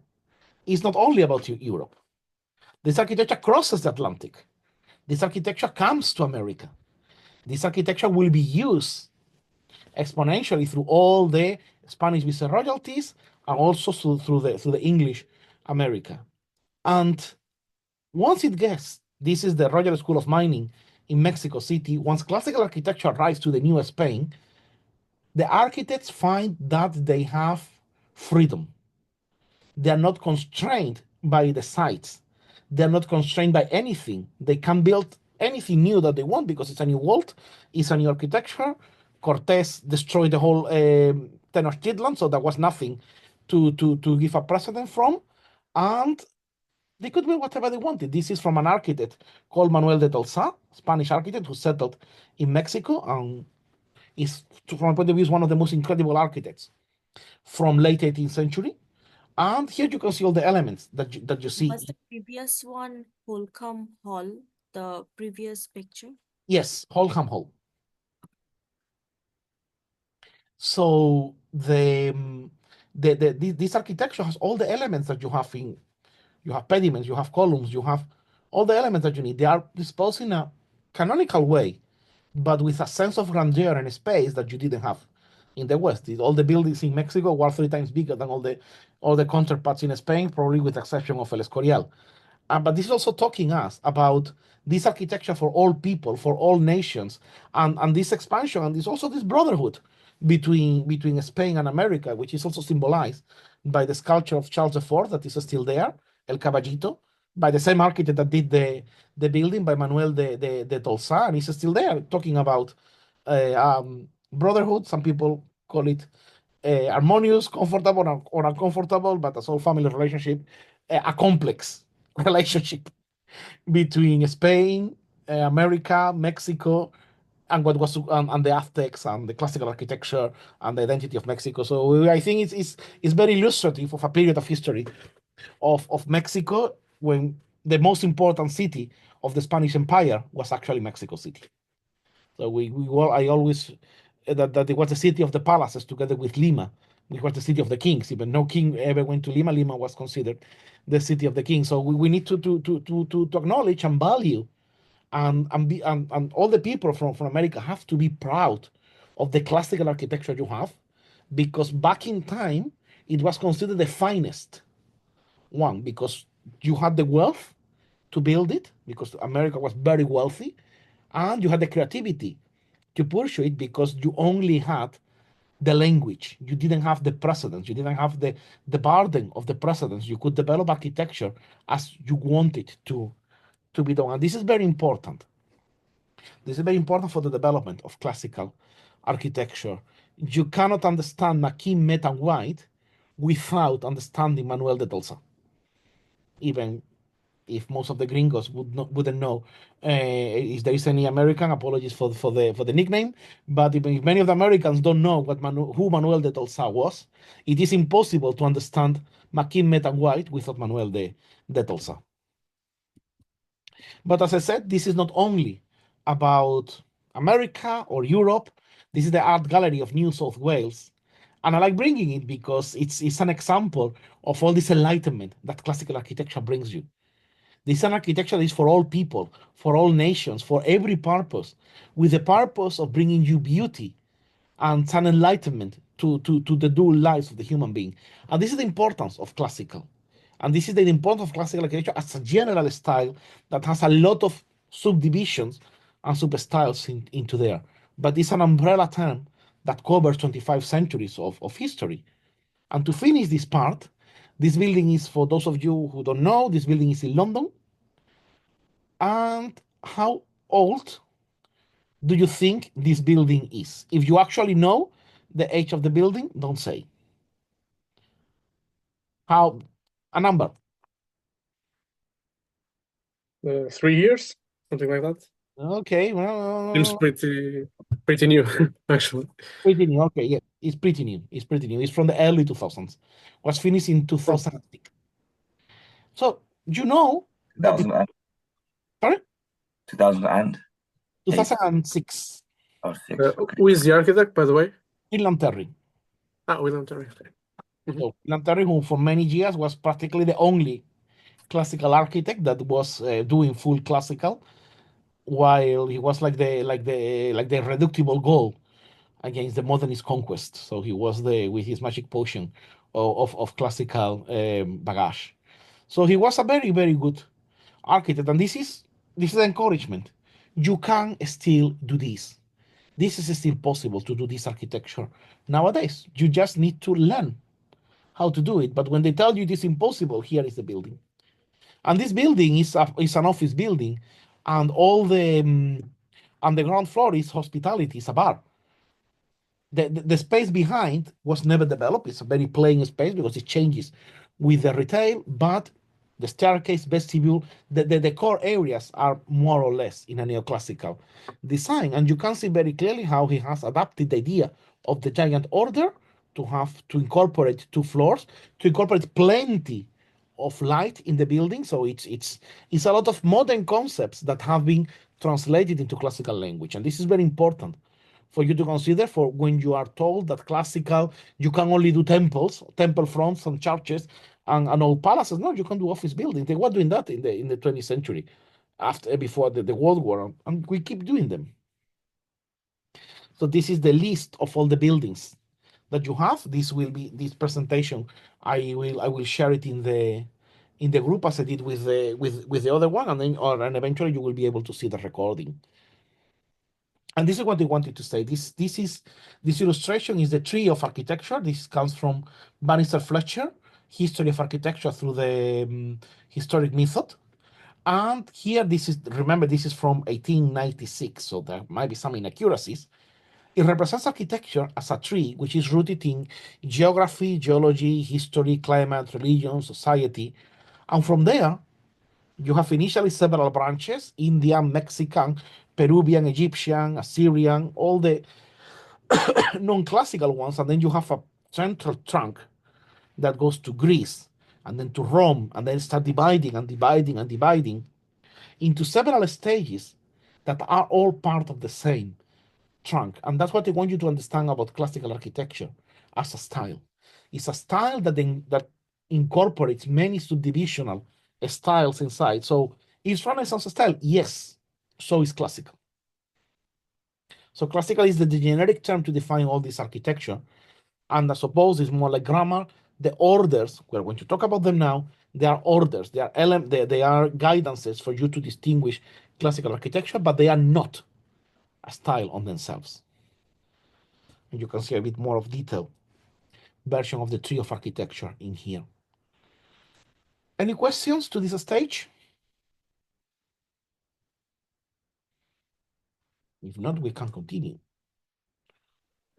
is not only about Europe. This architecture crosses the Atlantic. This architecture comes to America. This architecture will be used exponentially through all the Spanish viceroyalties and also through the English America. And once it gets, this is the Royal School of Mining in Mexico City. Once classical architecture arrives to the New Spain, the architects find that they have freedom. They are not constrained by the sites. They're not constrained by anything. They can build anything new that they want because it's a new world, it's a new architecture. Cortes destroyed the whole Tenochtitlan, so there was nothing to give a precedent from, and they could build whatever they wanted. This is from an architect called Manuel de Tolsa, Spanish architect who settled in Mexico, and is, from my point of view, is one of the most incredible architects from late 18th century. And here you can see all the elements that you see. Was the previous one Holcomb Hall, the previous picture? Yes, Holcomb Hall. So this architecture has all the elements that you have in. You have pediments, you have columns, you have all the elements that you need. They are disposed in a canonical way, but with a sense of grandeur and space that you didn't have in the West. All the buildings in Mexico were 3 times bigger than all the counterparts in Spain, probably with the exception of El Escorial. But this is also talking us about this architecture for all people, for all nations, and this expansion, and this also this brotherhood between Spain and America, which is also symbolized by the sculpture of Charles IV that is still there, El Caballito, by the same architect that did the building, by Manuel de Tolsa, and it's still there, talking about brotherhood. Some people call it harmonious, comfortable, or uncomfortable, but as all family relationship, a complex relationship between Spain, America, Mexico, and what was and the Aztecs and the classical architecture and the identity of Mexico. So I think it's very illustrative of a period of history of Mexico when the most important city of the Spanish Empire was actually Mexico City. So I always that it was the city of the palaces together with Lima, which was the city of the kings. Even no king ever went to Lima. Lima was considered the city of the kings. So we need to acknowledge and value, and all the people from America have to be proud of the classical architecture you have, because back in time it was considered the finest one, because you had the wealth to build it, because America was very wealthy, and you had the creativity to pursue it because you only had the language. You didn't have the precedents. You didn't have the burden of the precedents. You could develop architecture as you wanted to be done. And this is very important. This is very important for the development of classical architecture. You cannot understand McKim, Met, and White without understanding Manuel de Tolsa. Even if most of the gringos wouldn't know if there is any American, apologies for the nickname, but if many of the Americans don't know who Manuel de Tolsa was, it is impossible to understand McKim, Met, and White without Manuel de Tolsa. But as I said, this is not only about America or Europe. This is the art gallery of New South Wales, and I like bringing it because it's an example of all this enlightenment that classical architecture brings you. This is an architecture that is for all people, for all nations, for every purpose, with the purpose of bringing you beauty and an enlightenment to the dual lives of the human being. And this is the importance of classical. And this is the importance of classical architecture as a general style that has a lot of subdivisions and sub-styles into there. But it's an umbrella term that covers 25 centuries of history. And to finish this part, this building is, for those of you who don't know, this building is in London. And how old do you think this building is? If you actually know the age of the building, don't say. How, a number. 3 years, something like that. Okay, well, Seems pretty new, actually. pretty new. Okay, yeah, it's pretty new. It's pretty new. It's from the early 2000s. Was finished in 2006. So you know that 2000 and, sorry, 2000 and 2006. or 6. Okay. Who is the architect, by the way? William Terry. William Terry. So William Terry, who for many years was practically the only classical architect that was doing full classical, while he was like the reductible goal against the modernist conquest. So he was the with his magic potion of classical baggage. So he was a very, very good architect, and this is encouragement. You can still do this. This is still possible to do this architecture nowadays. You just need to learn how to do it. But when they tell you it is impossible, here is the building. And this building is an office building, and all the on the ground floor is hospitality, it's a bar. The space behind was never developed. It's a very plain space because it changes with the retail, but the staircase, vestibule, the core areas are more or less in a neoclassical design. And you can see very clearly how he has adapted the idea of the giant order to incorporate 2 floors, to incorporate plenty of light in the building. So it's a lot of modern concepts that have been translated into classical language. And this is very important for you to consider for when you are told that classical, you can only do temples, temple fronts and churches and old palaces. No, you can do office buildings. They were doing that in the 20th century, before the World War, and we keep doing them. So this is the list of all the buildings that you have. This will be this presentation. I will share it in the group as I did with the other one, and then and eventually you will be able to see the recording. And this is what I wanted to say. This illustration is the tree of architecture. This comes from Bannister Fletcher, History of Architecture through the Historic Method. And here, remember, this is from 1896, so there might be some inaccuracies. It represents architecture as a tree, which is rooted in geography, geology, history, climate, religion, society. And from there, you have initially several branches: Indian, Mexican, Peruvian, Egyptian, Assyrian, all the non-classical ones. And then you have a central trunk that goes to Greece and then to Rome, and then start dividing and dividing and dividing into several stages that are all part of the same trunk. And that's what I want you to understand about classical architecture as a style. It's a style that incorporates many subdivisional styles inside. So is Renaissance style? Yes. So is classical. So classical is the generic term to define all this architecture. And I suppose it's more like grammar. The orders, we're going to talk about them now, they are orders, they are guidances for you to distinguish classical architecture, but they are not a style on themselves. And you can see a bit more of detail version of the tree of architecture in here. Any questions to this stage? If not, we can continue.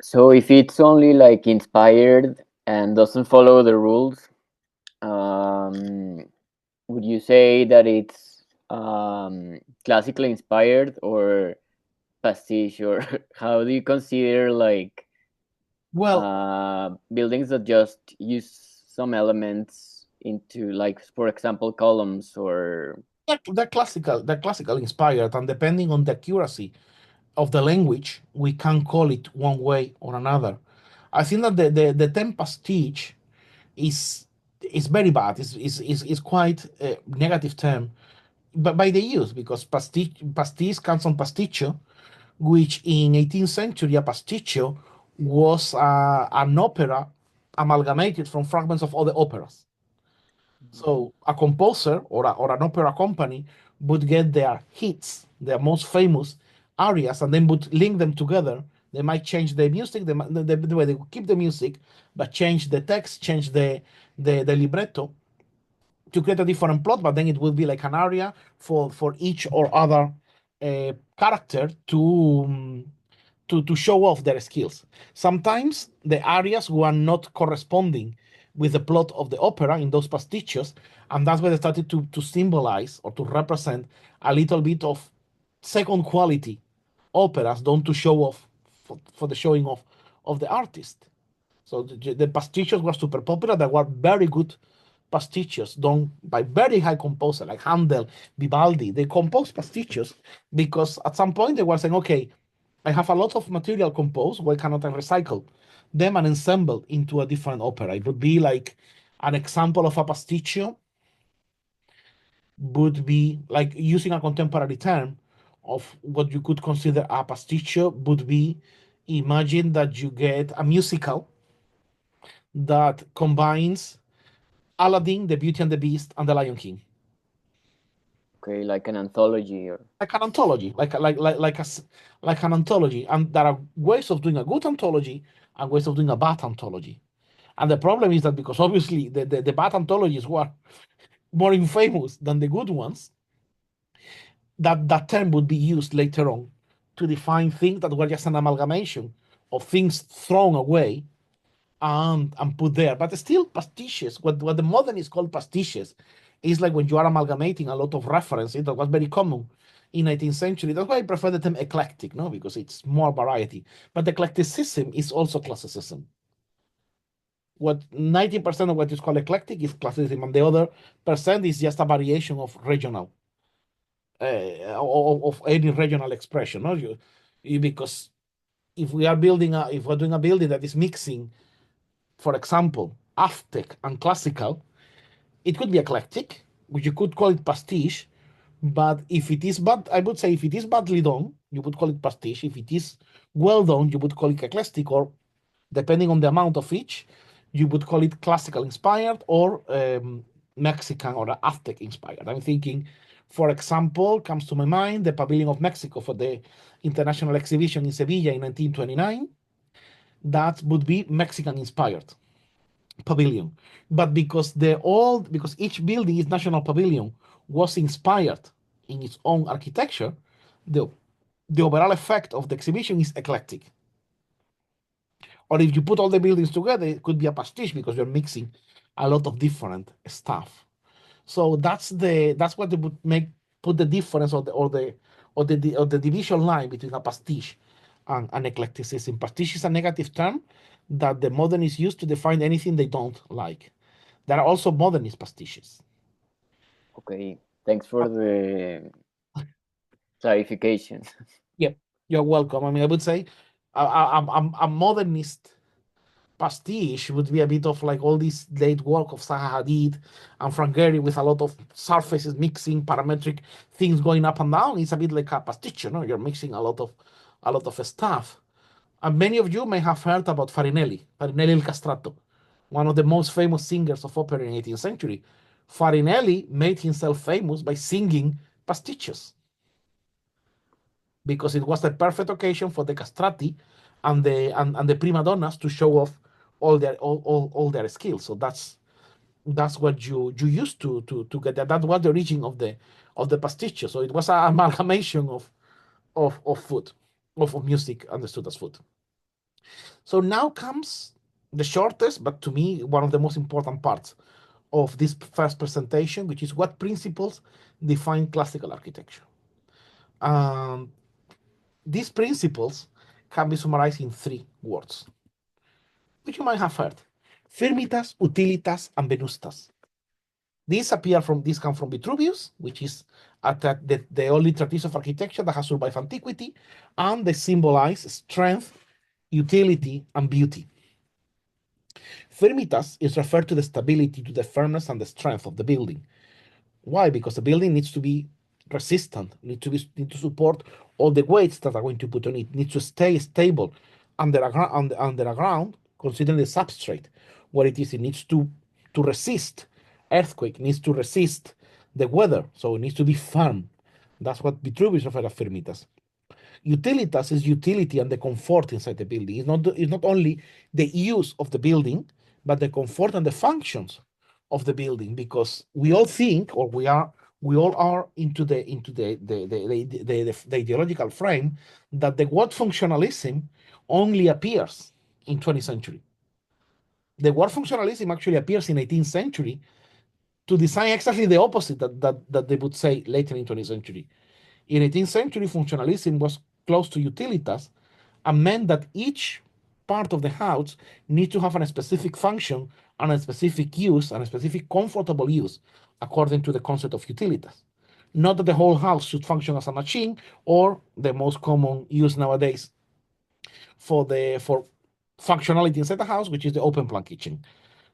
So if it's only like inspired and doesn't follow the rules, would you say that it's classically inspired or pastiche, or how do you consider like buildings that just use some elements into, like, for example, columns? Or they're classical inspired, and depending on the accuracy of the language, we can call it one way or another. I think that the term pastiche is very bad. It's quite a negative term, but by the use, because pastiche comes from pasticcio, which in 18th century a pasticcio was an opera amalgamated from fragments of other operas. So a composer or an opera company would get their hits, their most famous arias, and then would link them together They might change the music, the way they keep the music, but change the text, change the libretto to create a different plot, but then it will be like an area for each or other character to show off their skills. Sometimes the areas were not corresponding with the plot of the opera in those pastiches, and that's why they started to symbolize or to represent a little bit of second quality operas done to show off for the showing off of the artist. So the pastiches were super popular. There were very good pastiches done by very high composers like Handel, Vivaldi. They composed pastiches because at some point they were saying, okay, I have a lot of material composed. Why cannot I recycle them and assemble into a different opera? It would be like an example of a pasticcio would be like using a contemporary term of what you could consider a pasticcio would be, imagine that you get a musical that combines Aladdin, The Beauty and the Beast, and The Lion King. Okay, like an anthology or Like an anthology, like an anthology. And there are ways of doing a good anthology and ways of doing a bad anthology. And the problem is that because obviously the bad anthologies were more infamous than the good ones, that term would be used later on to define things that were just an amalgamation of things thrown away and put there. But still pastiches, what the modern is called pastiches, is like when you are amalgamating a lot of references that was very common in 19th century. That's why I prefer the term eclectic, no, because it's more variety. But eclecticism is also classicism. What 90% of what is called eclectic is classicism, and the other percent is just a variation of regional, of any regional expression. No, because if we're doing a building that is mixing, for example, Aztec and classical, it could be eclectic, which you could call it pastiche. But if it is bad, I would say if it is badly done, you would call it pastiche. If it is well done, you would call it eclectic, or depending on the amount of each, you would call it classical inspired or Mexican or Aztec inspired. I'm thinking, for example, comes to my mind the Pavilion of Mexico for the International Exhibition in Sevilla in 1929. That would be Mexican inspired pavilion. But because each building, each national pavilion, was inspired in its own architecture, the overall effect of the exhibition is eclectic. Or if you put all the buildings together, it could be a pastiche because you're mixing a lot of different stuff. So that's what they would put the difference or the division line between a pastiche and eclecticism. Pastiche is a negative term that the modernists use to define anything they don't like. There are also modernist pastiches. okay. Thanks for the clarification. Yep, you're welcome. I mean, I would say a modernist pastiche would be a bit of like all this late work of Zaha Hadid and Frank Gehry with a lot of surfaces mixing, parametric things going up and down. It's a bit like a pastiche, no? You're mixing a lot of stuff. And many of you may have heard about Farinelli il Castrato, one of the most famous singers of opera in the 18th century. Farinelli made himself famous by singing pastiches because it was the perfect occasion for the castrati and the prima donnas to show off all their skills. So that's what you used to get that. That was the origin of the pastiche. So it was an amalgamation of food, of music understood as food. So now comes the shortest, but to me one of the most important parts of this first presentation, which is what principles define classical architecture. These principles can be summarized in 3 words, which you might have heard: firmitas, utilitas, and venustas. These come from Vitruvius, which is the only treatise of architecture that has survived antiquity, and they symbolize strength, utility, and beauty. Firmitas is referred to the stability, to the firmness, and the strength of the building. Why? Because the building needs to be resistant, need to support all the weights that are going to put on it, needs to stay stable under a ground, considering the substrate where it is. It needs to resist earthquake, needs to resist the weather, so it needs to be firm. That's what Vitruvius referred to firmitas. Utilitas is utility and the comfort inside the building. It's not only the use of the building, but the comfort and the functions of the building, because we all think, or we all are into the ideological frame that the word functionalism only appears in 20th century. The word functionalism actually appears in 18th century to design exactly the opposite that they would say later in 20th century. In 18th century, functionalism was close to utilitas and meant that each part of the house needs to have a specific function and a specific use and a specific comfortable use according to the concept of utilitas. Not that the whole house should function as a machine, or the most common use nowadays for functionality inside the house, which is the open plan kitchen.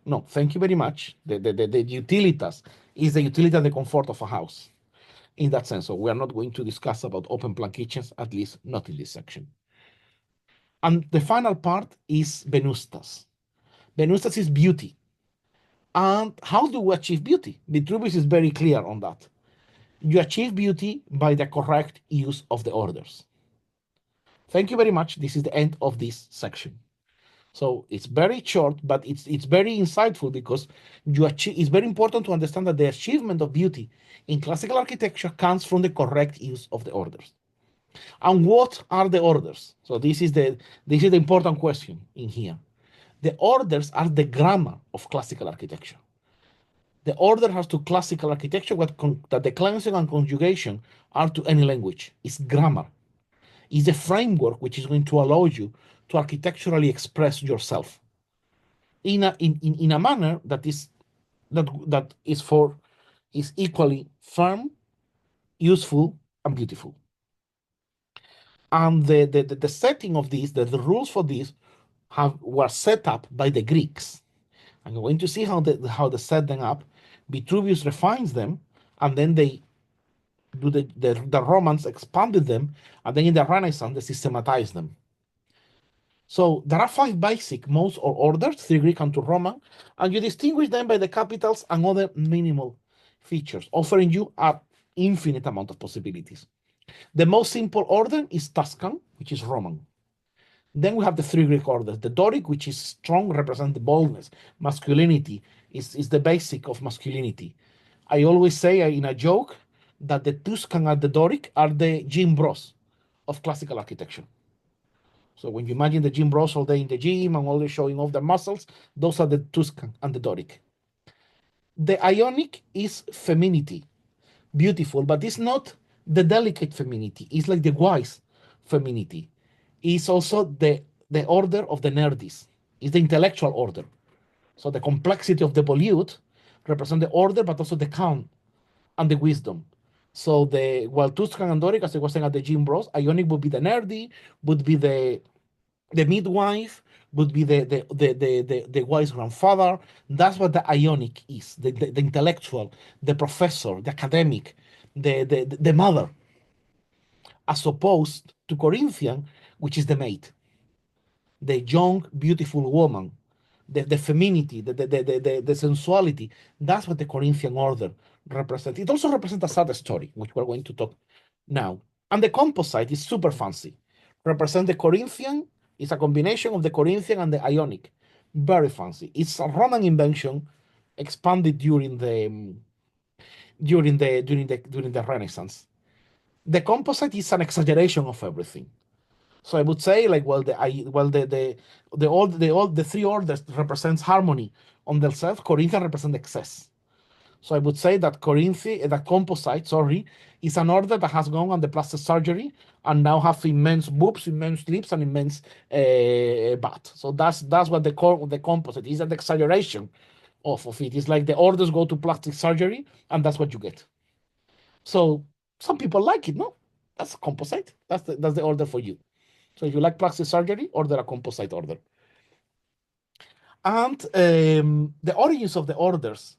No, thank you very much. The utilitas is the utility and the comfort of a house in that sense. So we are not going to discuss about open plan kitchens, at least not in this section. And the final part is Venustas. Venustas is beauty. And how do we achieve beauty? Vitruvius is very clear on that. You achieve beauty by the correct use of the orders. Thank you very much. This is the end of this section. So it's very short, but it's very insightful, because it's very important to understand that the achievement of beauty in classical architecture comes from the correct use of the orders. And what are the orders? So this is the important question in here. The orders are the grammar of classical architecture. The order has to classical architecture that the cleansing and conjugation are to any language. It's grammar. It's a framework which is going to allow you to architecturally express yourself in a manner that is equally firm, useful, and beautiful. And the setting of this, the rules for this were set up by the Greeks. And we're going to see how they set them up. Vitruvius refines them, and then they do the Romans expanded them, and then in the Renaissance they systematized them. So there are 5 basic modes or orders, 3 Greek and 2 Roman, and you distinguish them by the capitals and other minimal features, offering you an infinite amount of possibilities. The most simple order is Tuscan, which is Roman. Then we have the 3 Greek orders. The Doric, which is strong, represents the boldness, masculinity, is the basic of masculinity. I always say in a joke that the Tuscan and the Doric are the gym bros of classical architecture. So when you imagine the gym bros all day in the gym and always showing off their muscles, those are the Tuscan and the Doric. The Ionic is femininity, beautiful, but it's not the delicate femininity. It's like the wise femininity. It's also the order of the nerdis. It's the intellectual order. So the complexity of the volute represents the order, but also the calm and the wisdom. So while Tuscan and Doric, as I was saying at the gym bros, Ionic would be the nerdy, would be the midwife, would be the wise grandfather. That's what the Ionic is, the intellectual, the professor, the academic, the mother, as opposed to Corinthian, which is the maid, the young, beautiful woman, the femininity, the sensuality. That's what the Corinthian order represents. It also represents a sad story, which we're going to talk now. And the composite is super fancy. Represent the Corinthian. It's a combination of the Corinthian and the Ionic. Very fancy. It's a Roman invention, expanded during the Renaissance. The composite is an exaggeration of everything. So I would say, like, the 3 orders represents harmony on themselves. Corinthian represents excess. So I would say that composite, is an order that has gone on the plastic surgery and now have immense boobs, immense lips, and immense butt. So that's what the composite is, an exaggeration of it. It's like the orders go to plastic surgery, and that's what you get. So some people like it, no? That's a composite. That's the order for you. So if you like plastic surgery, order a composite order. And the origins of the orders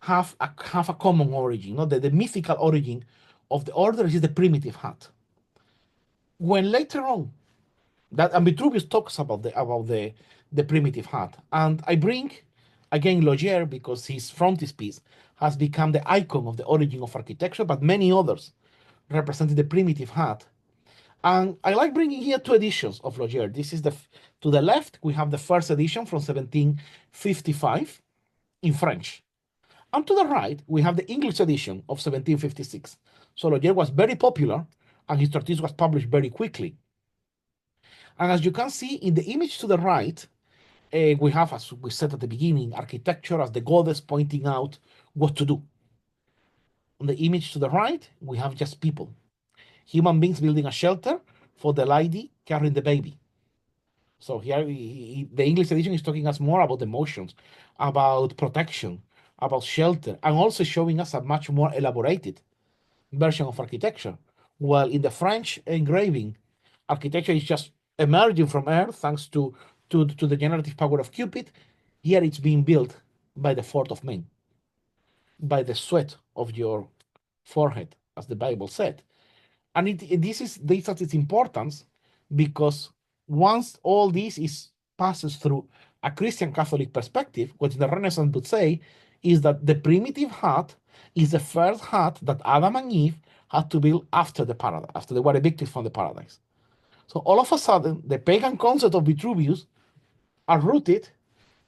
have a common origin. No? The mythical origin of the order is the primitive hut. When later on, and Vitruvius talks about the primitive hut, and I bring again Logier because his frontispiece has become the icon of the origin of architecture, but many others represented the primitive hut. And I like bringing here two editions of Logier. This is to the left, we have the first edition from 1755 in French. And to the right, we have the English edition of 1756. So Logier was very popular, and his treatise was published very quickly. And as you can see in the image to the right, we have, as we said at the beginning, architecture as the goddess pointing out what to do. On the image to the right, we have just people, human beings building a shelter for the lady carrying the baby. So here, the English edition is talking us more about emotions, about protection, about shelter, and also showing us a much more elaborated version of architecture. While in the French engraving, architecture is just emerging from earth thanks to the generative power of Cupid. Here it's being built by the effort of men, by the sweat of your forehead, as the Bible said. And this has its importance because once all this passes through a Christian Catholic perspective, what the Renaissance would say is that the primitive hut is the first hut that Adam and Eve had to build after the paradise, after they were evicted from the paradise. So all of a sudden, the pagan concept of Vitruvius are rooted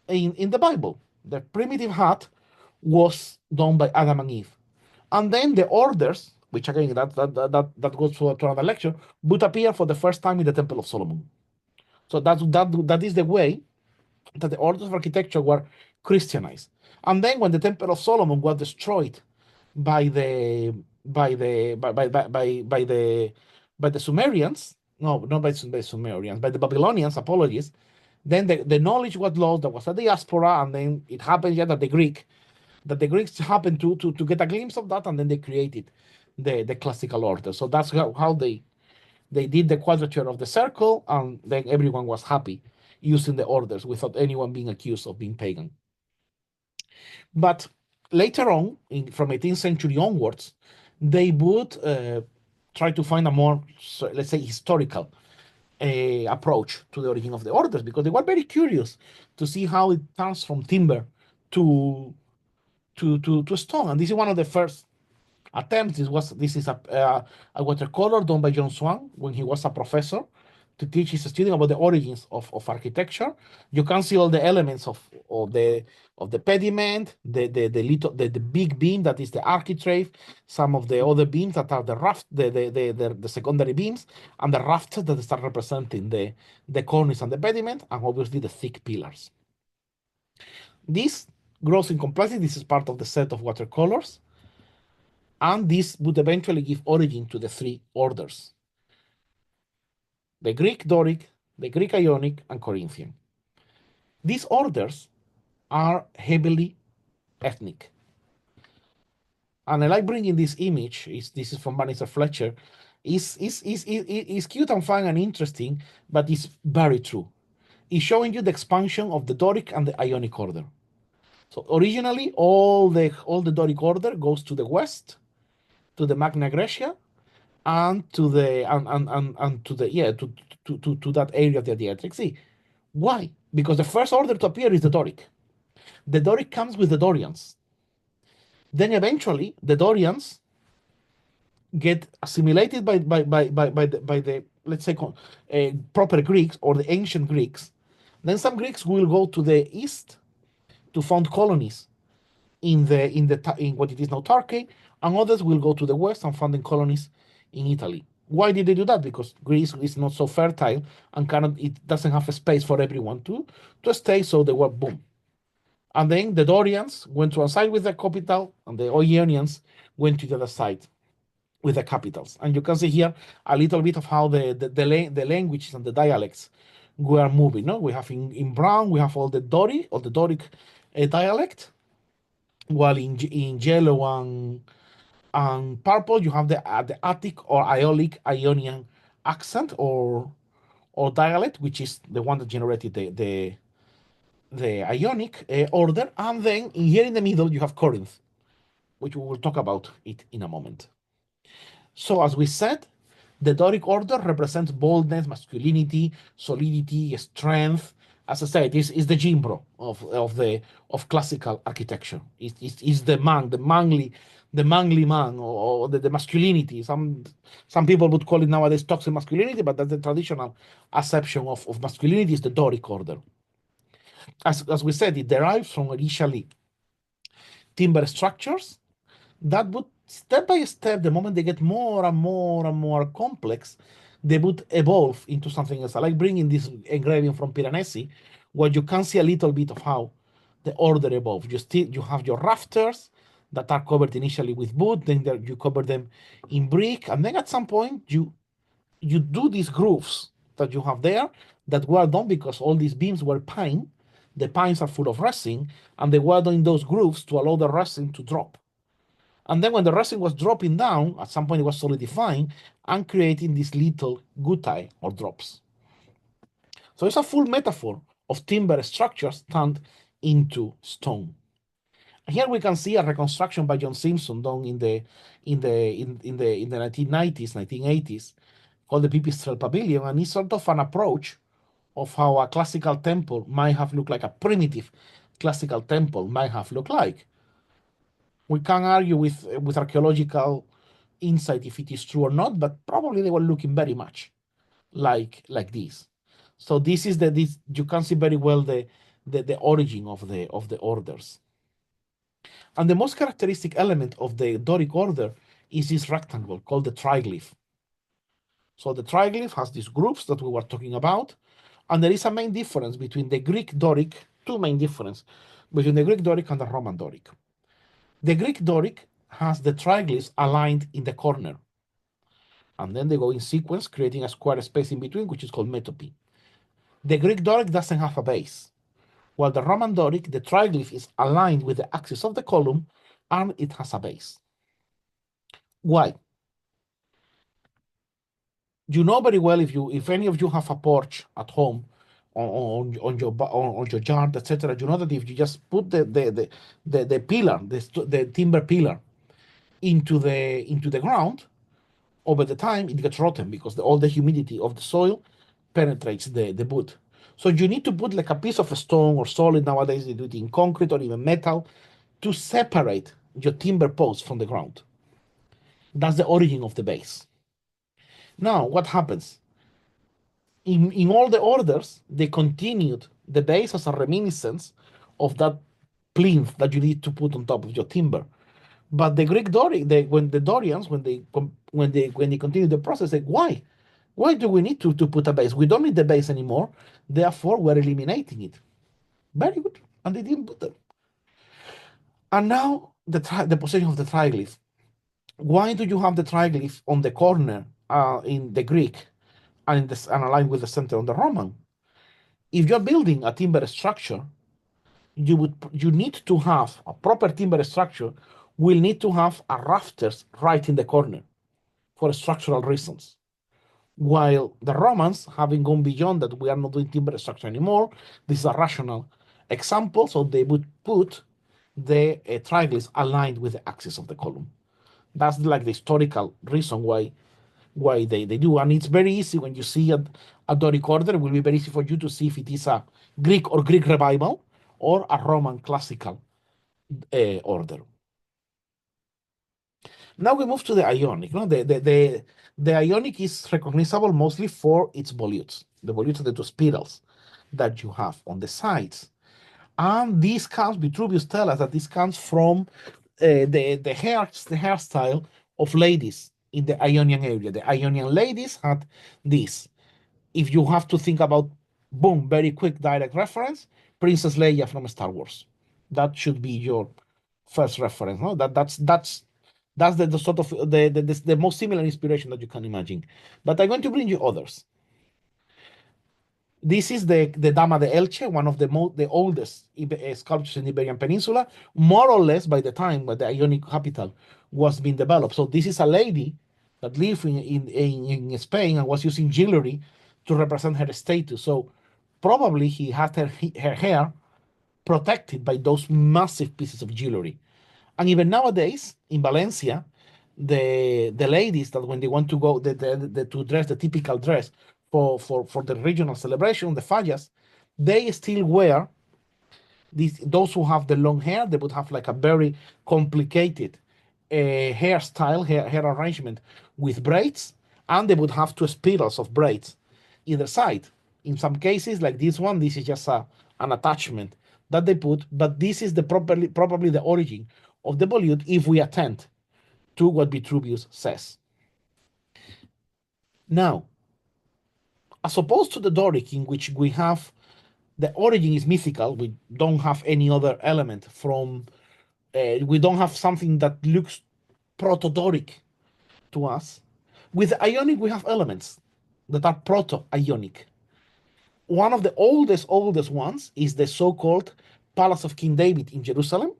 in the Bible. The primitive hut was done by Adam and Eve. And then the orders, which again, that goes to another lecture, would appear for the first time in the Temple of Solomon. So that is the way that the orders of architecture were Christianized. And then when the Temple of Solomon was destroyed by the Sumerians, no, not by the Sumerians, by the Babylonians, apologies, then the knowledge was lost. There was a diaspora, and then it happened that the Greeks happened to get a glimpse of that, and then they created the classical order. So that's how they did the quadrature of the circle, and then everyone was happy using the orders without anyone being accused of being pagan. But later on, from 18th century onwards, they would try to find a more, let's say, historical approach to the origin of the orders, because they were very curious to see how it turns from timber to stone. And this is one of the first attempts. This is a watercolor done by John Swan when he was a professor to teach his students about the origins of architecture. You can see all the elements of the pediment, the big beam that is the architrave, some of the other beams that are the raft, the secondary beams, and the rafters that start representing the cornice and the pediment, and obviously the thick pillars. This grows in complexity. This is part of the set of watercolors. And this would eventually give origin to the three orders: the Greek Doric, the Greek Ionic, and Corinthian. These orders are heavily ethnic. And I like bringing this image, this is from Bannister Fletcher, is cute and fun and interesting, but it's very true. It's showing you the expansion of the Doric and the Ionic order. So originally, all the Doric order goes to the west, to the Magna Graecia, and to the to that area of the Adriatic Sea. Why? Because the first order to appear is the Doric. The Doric comes with the Dorians. Then eventually the Dorians get assimilated by the let's say proper Greeks or the ancient Greeks. Then some Greeks will go to the east to found colonies in what it is now Turkey, and others will go to the west and founding colonies in Italy. Why did they do that? Because Greece is not so fertile and it doesn't have a space for everyone to stay, so they were boom. And then the Dorians went to one side with the capital, and the Ionians went to the other side with the capitals. And you can see here a little bit of how the languages and the dialects were moving. No? We have in brown, we have all the Doric dialect, while in yellow and purple, you have the Attic or Aeolic Ionian accent or dialect, which is the one that generated the Ionic order. And then here in the middle, you have Corinth, which we will talk about it in a moment. So as we said, the Doric order represents boldness, masculinity, solidity, strength, as I said, is the Jimbro of classical architecture. Is the man, the manly man, or the masculinity. Some people would call it nowadays toxic masculinity, but that's the traditional acception of masculinity is the Doric order. As we said, it derives from initially timber structures that would step by step, the moment they get more and more and more complex, they would evolve into something else. I like bringing this engraving from Piranesi, where you can see a little bit of how the order evolves. You have your rafters that are covered initially with wood, then you cover them in brick, and then at some point you do these grooves that you have there that were done because all these beams were pine. The pines are full of resin, and they were done in those grooves to allow the resin to drop. And then when the resin was dropping down, at some point it was solidifying and creating these little guttae or drops. So it's a full metaphor of timber structures turned into stone. Here we can see a reconstruction by John Simpson done in the 1990s, 1980s, called the Pipistrel Pavilion, and it's sort of an approach of how a classical temple might have looked like, a primitive classical temple might have looked like. We can argue with archaeological insight if it is true or not, but probably they were looking very much like this. So this you can see very well the origin of the orders. And the most characteristic element of the Doric order is this rectangle called the triglyph. So the triglyph has these groups that we were talking about, and there is a main difference between the Greek Doric, two main differences between the Greek Doric and the Roman Doric. The Greek Doric has the triglyphs aligned in the corner, and then they go in sequence, creating a square space in between, which is called metope. The Greek Doric doesn't have a base, while the Roman Doric, the triglyph is aligned with the axis of the column, and it has a base. Why? You know very well, if any of you have a porch at home, on your yard, etc., you know that if you just put the pillar, the timber pillar, into the ground, over the time it gets rotten because all the humidity of the soil penetrates the wood. So you need to put like a piece of stone or solid, nowadays they do it in concrete or even metal, to separate your timber post from the ground. That's the origin of the base. Now, what happens? In all the orders, they continued the base as a reminiscence of that plinth that you need to put on top of your timber. But the Greek Doric, when the Dorians, when they continue the process, they why? Why do we need to put a base? We don't need the base anymore. Therefore, we're eliminating it. Very good. And they didn't put them. And now the position of the triglyph. Why do you have the triglyph on the corner in the Greek and aligned with the center on the Roman? If you're building a timber structure, you need to have a proper timber structure. Will need to have a rafters right in the corner for structural reasons. While the Romans, having gone beyond that, we are not doing timber structure anymore. This is a rational example. So they would put the triglyphs aligned with the axis of the column. That's like the historical reason why they do. And it's very easy when you see a Doric order, it will be very easy for you to see if it is a Greek or Greek revival or a Roman classical order. Now we move to the Ionic. No? The Ionic is recognizable mostly for its volutes. The volutes are the two spirals that you have on the sides. And this comes, Vitruvius tells us that this comes from the hairstyle of ladies in the Ionian area. The Ionian ladies had this. If you have to think about, boom, very quick direct reference, Princess Leia from Star Wars. That should be your first reference. No, that's the sort of the most similar inspiration that you can imagine. But I'm going to bring you others. This is the Dama de Elche, one of the oldest sculptures in the Iberian Peninsula, more or less by the time when the Ionic capital was being developed. So this is a lady that lived in Spain and was using jewelry to represent her status. So probably he had her hair protected by those massive pieces of jewelry. And even nowadays in Valencia, the ladies that when they want to go to dress the typical dress for the regional celebration, the fallas, they still wear those who have the long hair, they would have like a very complicated hairstyle, hair arrangement with braids, and they would have two spirals of braids either side. In some cases, like this one, this is just an attachment that they put, but this is the probably the origin of the volute if we attend to what Vitruvius says. Now, as opposed to the Doric, in which we have the origin is mythical, we don't have any other element from, we don't have something that looks proto-Doric to us. With Ionic, we have elements that are proto-Ionic. One of the oldest ones is the so-called Palace of King David in Jerusalem,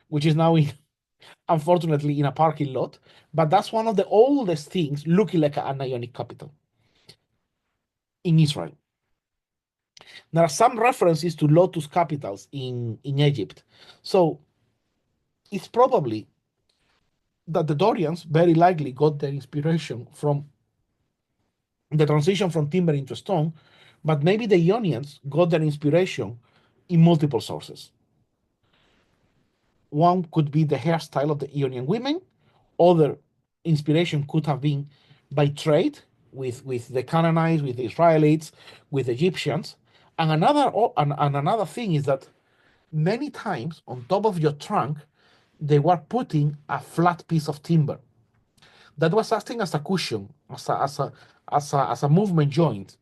which is now unfortunately in a parking lot, but that's one of the oldest things looking like an Ionic capital in Israel. There are some references to lotus capitals in Egypt. So it's probably that the Dorians very likely got their inspiration from the transition from timber into stone, but maybe the Ionians got their inspiration in multiple sources. One could be the hairstyle of the Ionian women. Other inspiration could have been by trade with the Canaanites, with the Israelites, with Egyptians. And another thing is that many times on top of your trunk, they were putting a flat piece of timber that was acting as a cushion, as a movement joint.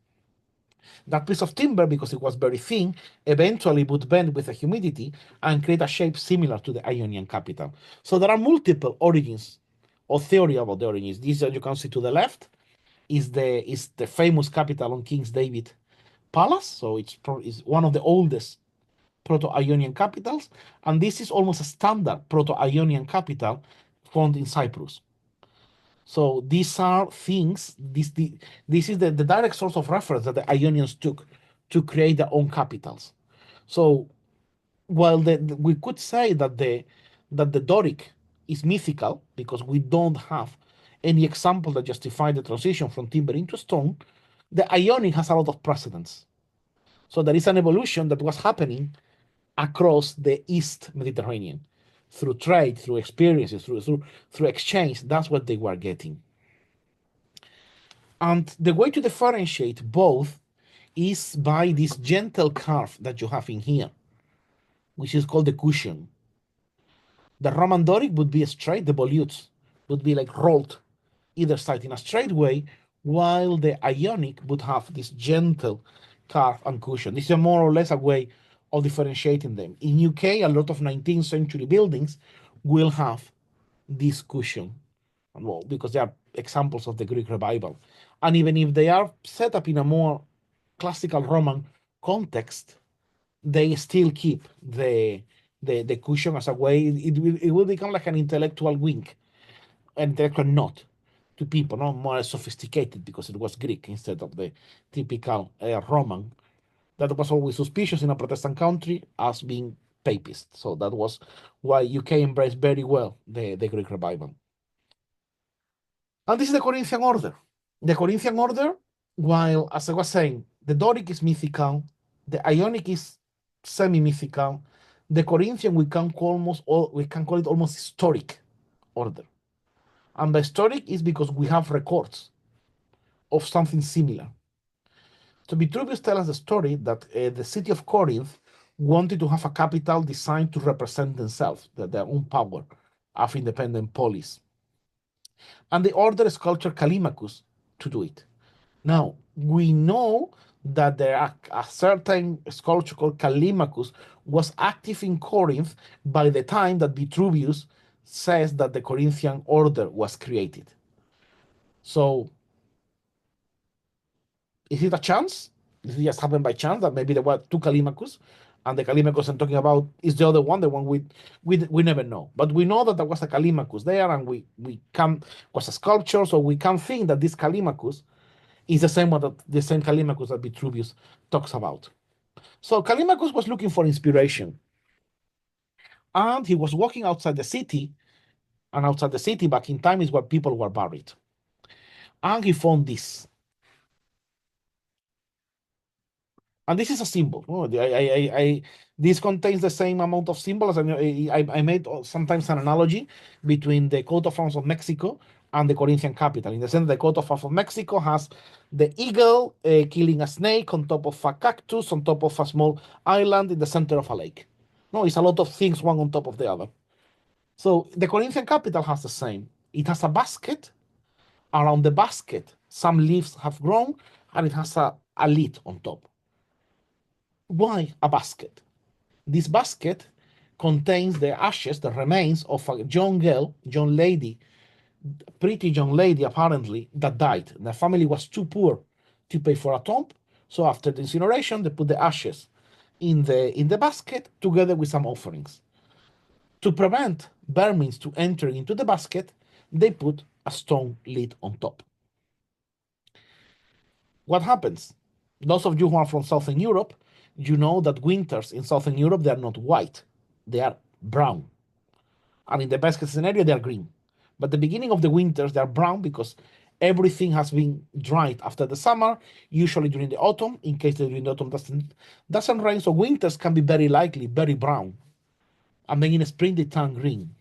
That piece of timber, because it was very thin, eventually would bend with the humidity and create a shape similar to the Ionian capital. So there are multiple origins or theory about the origins. This that you can see to the left is the famous capital on King's David Palace. So it's one of the oldest Proto-Ionian capitals, and this is almost a standard Proto-Ionian capital found in Cyprus. So these are things, this is the direct source of reference that the Ionians took to create their own capitals. So while we could say that the Doric is mythical because we don't have any example that justify the transition from timber into stone, the Ionic has a lot of precedents. So there is an evolution that was happening across the East Mediterranean through trade, through experiences, through exchange. That's what they were getting. And the way to differentiate both is by this gentle curve that you have in here, which is called the cushion. The Roman Doric would be straight, the volutes would be like rolled either side in a straight way, while the Ionic would have this gentle curve and cushion. This is more or less a way of differentiating them. In UK, a lot of 19th century buildings will have this cushion, well, because they are examples of the Greek revival. And even if they are set up in a more classical Roman context, they still keep the cushion as a way. It will become like an intellectual wink, an intellectual nod to people, no more sophisticated because it was Greek instead of the typical Roman that was always suspicious in a Protestant country as being papist. So that was why UK embraced very well the Greek revival. And this is the Corinthian order. The Corinthian order, while, as I was saying, the Doric is mythical, the Ionic is semi-mythical, the Corinthian we can call it almost historic order. And by historic is because we have records of something similar. So Vitruvius tells us the story that the city of Corinth wanted to have a capital designed to represent themselves, their own power of independent polis. And they ordered sculptor Callimachus to do it. Now, we know that there are a certain sculptor called Callimachus was active in Corinth by the time that Vitruvius says that the Corinthian order was created. So, is it a chance? Did it just happen by chance that maybe there were two Callimachus, and the Callimachus I'm talking about is the other one, the one we never know. But we know that there was a Callimachus there, and we can was a sculpture, so we can think that this Callimachus is the same Callimachus that Vitruvius talks about. So Callimachus was looking for inspiration, and he was walking outside the city, and outside the city back in time is where people were buried, and he found this. And this is a symbol. This contains the same amount of symbols. I made sometimes an analogy between the coat of arms of Mexico and the Corinthian capital. In the sense, the coat of arms of Mexico has the eagle killing a snake on top of a cactus, on top of a small island in the center of a lake. No, it's a lot of things one on top of the other. So the Corinthian capital has the same. It has a basket. Around the basket, some leaves have grown, and it has a lid on top. Why a basket? This basket contains the ashes, the remains of a young girl, young lady, pretty young lady apparently, that died. The family was too poor to pay for a tomb, so after the incineration, they put the ashes in the basket together with some offerings. To prevent vermin to enter into the basket, they put a stone lid on top. What happens? Those of you who are from Southern Europe, you know that winters in Southern Europe, they are not white, they are brown. And in the best case scenario, they are green. But the beginning of the winters, they are brown because everything has been dried after the summer, usually during the autumn, in case during the autumn doesn't rain. So winters can be very likely very brown. And then in spring, they turn green.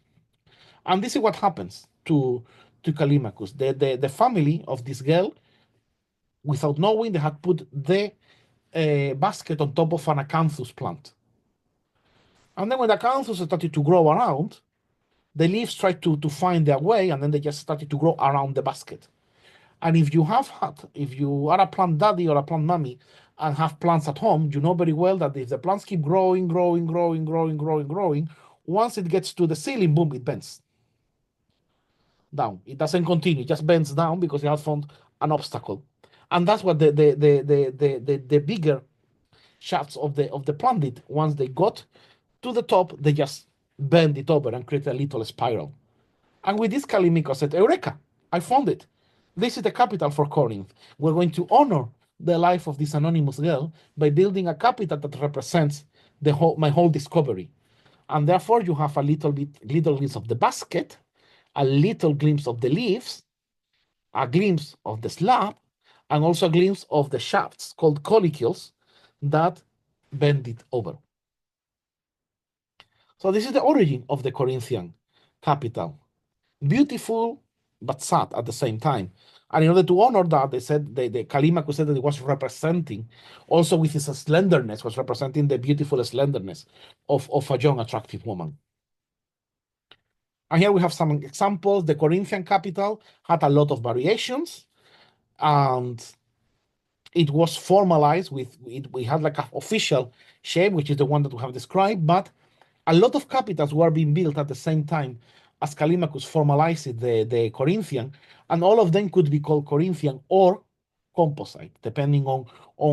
And this is what happens to Callimachus. The family of this girl, without knowing, they had put the basket on top of an acanthus plant. And then when the acanthus started to grow around, the leaves tried to find their way, and then they just started to grow around the basket. And if you are a plant daddy or a plant mommy and have plants at home, you know very well that if the plants keep growing, once it gets to the ceiling, boom, it bends down. It doesn't continue, it just bends down because it has found an obstacle. And that's what the bigger shafts of the plant did. Once they got to the top, they just bend it over and create a little spiral. And with this, Callimachus said, Eureka, I found it. This is the capital for Corinth. We're going to honor the life of this anonymous girl by building a capital that represents my whole discovery. And therefore, you have a little glimpse of the basket, a little glimpse of the leaves, a glimpse of the slab, and also a glimpse of the shafts called collicules that bend it over. So this is the origin of the Corinthian capital. Beautiful, but sad at the same time. And in order to honor that, they said, the Callimachus said that it was representing, also with his slenderness, was representing the beautiful slenderness of a young, attractive woman. And here we have some examples. The Corinthian capital had a lot of variations, and it was formalized with it. We had like an official shape, which is the one that we have described, but a lot of capitals were being built at the same time as Callimachus formalized the Corinthian, and all of them could be called Corinthian or composite, depending on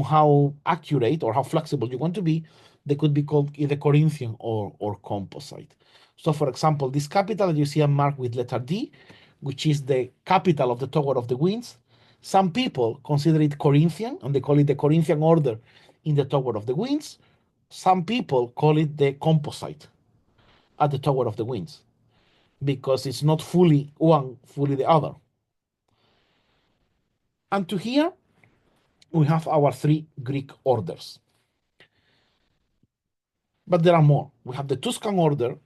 how accurate or how flexible you want to be. They could be called either Corinthian or composite. So, for example, this capital that you see marked with letter D, which is the capital of the Tower of the Winds, some people consider it Corinthian, and they call it the Corinthian order in the Tower of the Winds. Some people call it the composite at the Tower of the Winds, because it's not fully one, fully the other. And to here, we have our three Greek orders. But there are more. We have the Tuscan order,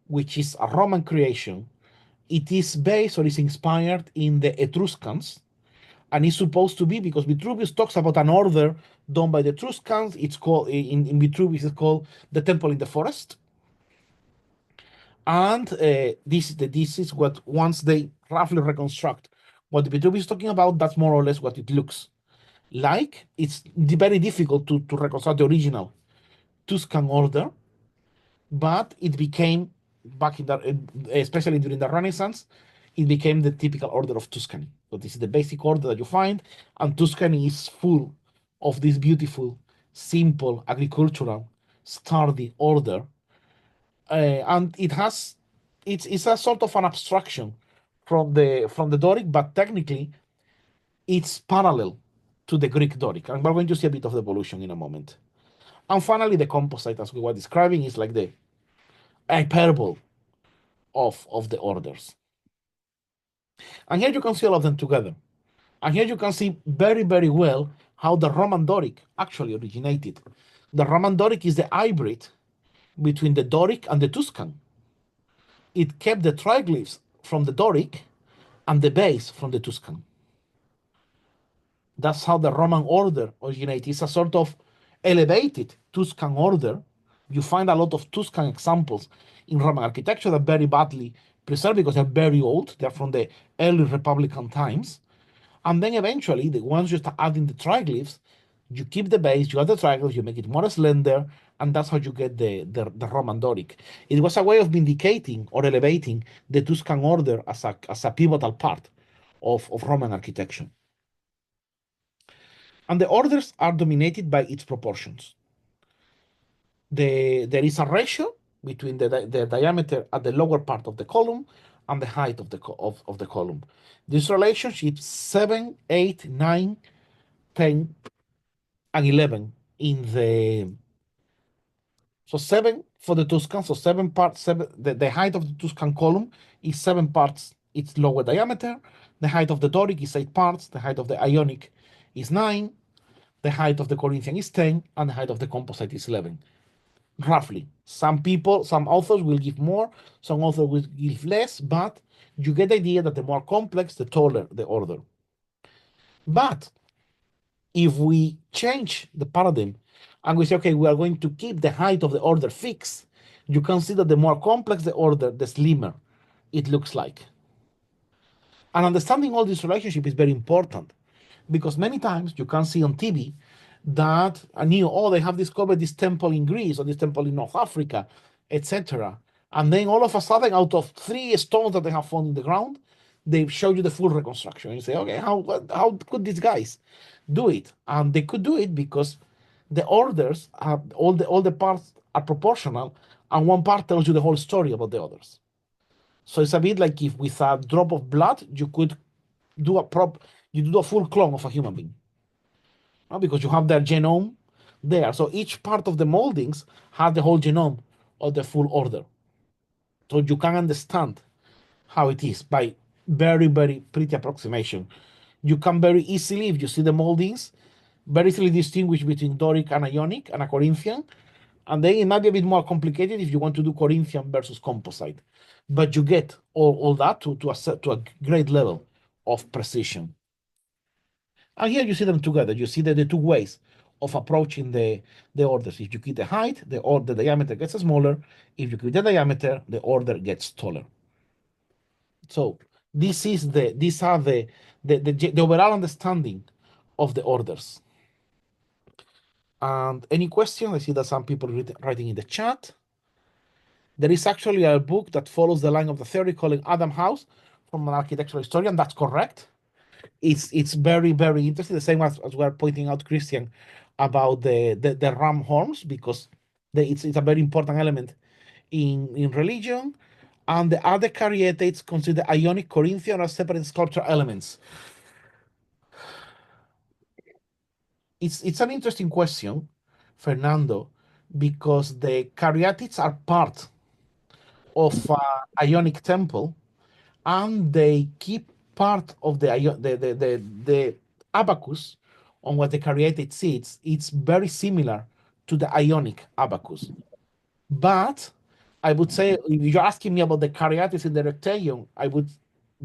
which is a Roman creation. It is based or is inspired in the Etruscans, and is supposed to be, because Vitruvius talks about an order done by the Etruscans. It's called, in Vitruvius, it's called the Temple in the Forest. And this is what, once they roughly reconstruct what Vitruvius is talking about, that's more or less what it looks like. It's very difficult to reconstruct the original Tuscan order, but it became, back in the, especially during the Renaissance, it became the typical order of Tuscany. So this is the basic order that you find, and Tuscany is full of this beautiful, simple, agricultural, sturdy order. And it's a sort of an abstraction from the Doric, but technically it's parallel to the Greek Doric, and we're going to see a bit of evolution in a moment. And finally, the composite, as we were describing, is like the hyperbole of the orders. And here you can see all of them together. And here you can see very, very well how the Roman Doric actually originated. The Roman Doric is the hybrid between the Doric and the Tuscan. It kept the triglyphs from the Doric and the base from the Tuscan. That's how the Roman order originated. It's a sort of elevated Tuscan order. You find a lot of Tuscan examples in Roman architecture that are very badly preserved because they're very old. They're from the early Republican times. And then eventually, once you start adding the triglyphs, you keep the base, you add the triglyphs, you make it more slender, and that's how you get the Roman Doric. It was a way of vindicating or elevating the Tuscan order as a pivotal part of Roman architecture. And the orders are dominated by its proportions. There is a ratio between the diameter at the lower part of the column and the height of the column. This relationship 7, 8, 9, 10, and 11 so 7 for the Tuscan, so 7 parts, the height of the Tuscan column is 7 parts its lower diameter, the height of the Doric is 8 parts, the height of the Ionic is 9, the height of the Corinthian is 10, and the height of the composite is 11. Roughly. Some authors will give more, some authors will give less, but you get the idea that the more complex, the taller the order. But if we change the paradigm and we say, okay, we are going to keep the height of the order fixed, you can see that the more complex the order, the slimmer it looks like. And understanding all this relationship is very important because many times you can see on TV that they have discovered this temple in Greece or this temple in North Africa, etc. And then all of a sudden, out of 3 stones that they have found in the ground, they show you the full reconstruction. And you say, okay, how could these guys do it? And they could do it because the orders are all the parts are proportional, and one part tells you the whole story about the others. So it's a bit like if with a drop of blood you could do a full clone of a human being, because you have their genome there. So each part of the moldings has the whole genome of the full order. So you can understand how it is by very, very pretty approximation. You can very easily, if you see the moldings, very easily distinguish between Doric and Ionic and a Corinthian. And then it might be a bit more complicated if you want to do Corinthian versus composite. But you get all that to a great level of precision. And here you see them together. You see the 2 ways of approaching the orders. If you keep the height, the diameter gets smaller. If you keep the diameter, the order gets taller. So these are the overall understanding of the orders. And any questions? I see that some people writing in the chat. There is actually a book that follows the line of the theory called Adam House from an architectural historian. That's correct. It's very, very interesting. The same as we are pointing out, Christian, about the ram horns, because it's a very important element in religion. And the other caryatids consider Ionic, Corinthian as separate sculpture elements. It's an interesting question, Fernando, because the caryatids are part of Ionic temple, and they keep part of the abacus on what the caryatid sits. It's very similar to the Ionic abacus. But I would say, if you're asking me about the caryatids in the rectangle, I would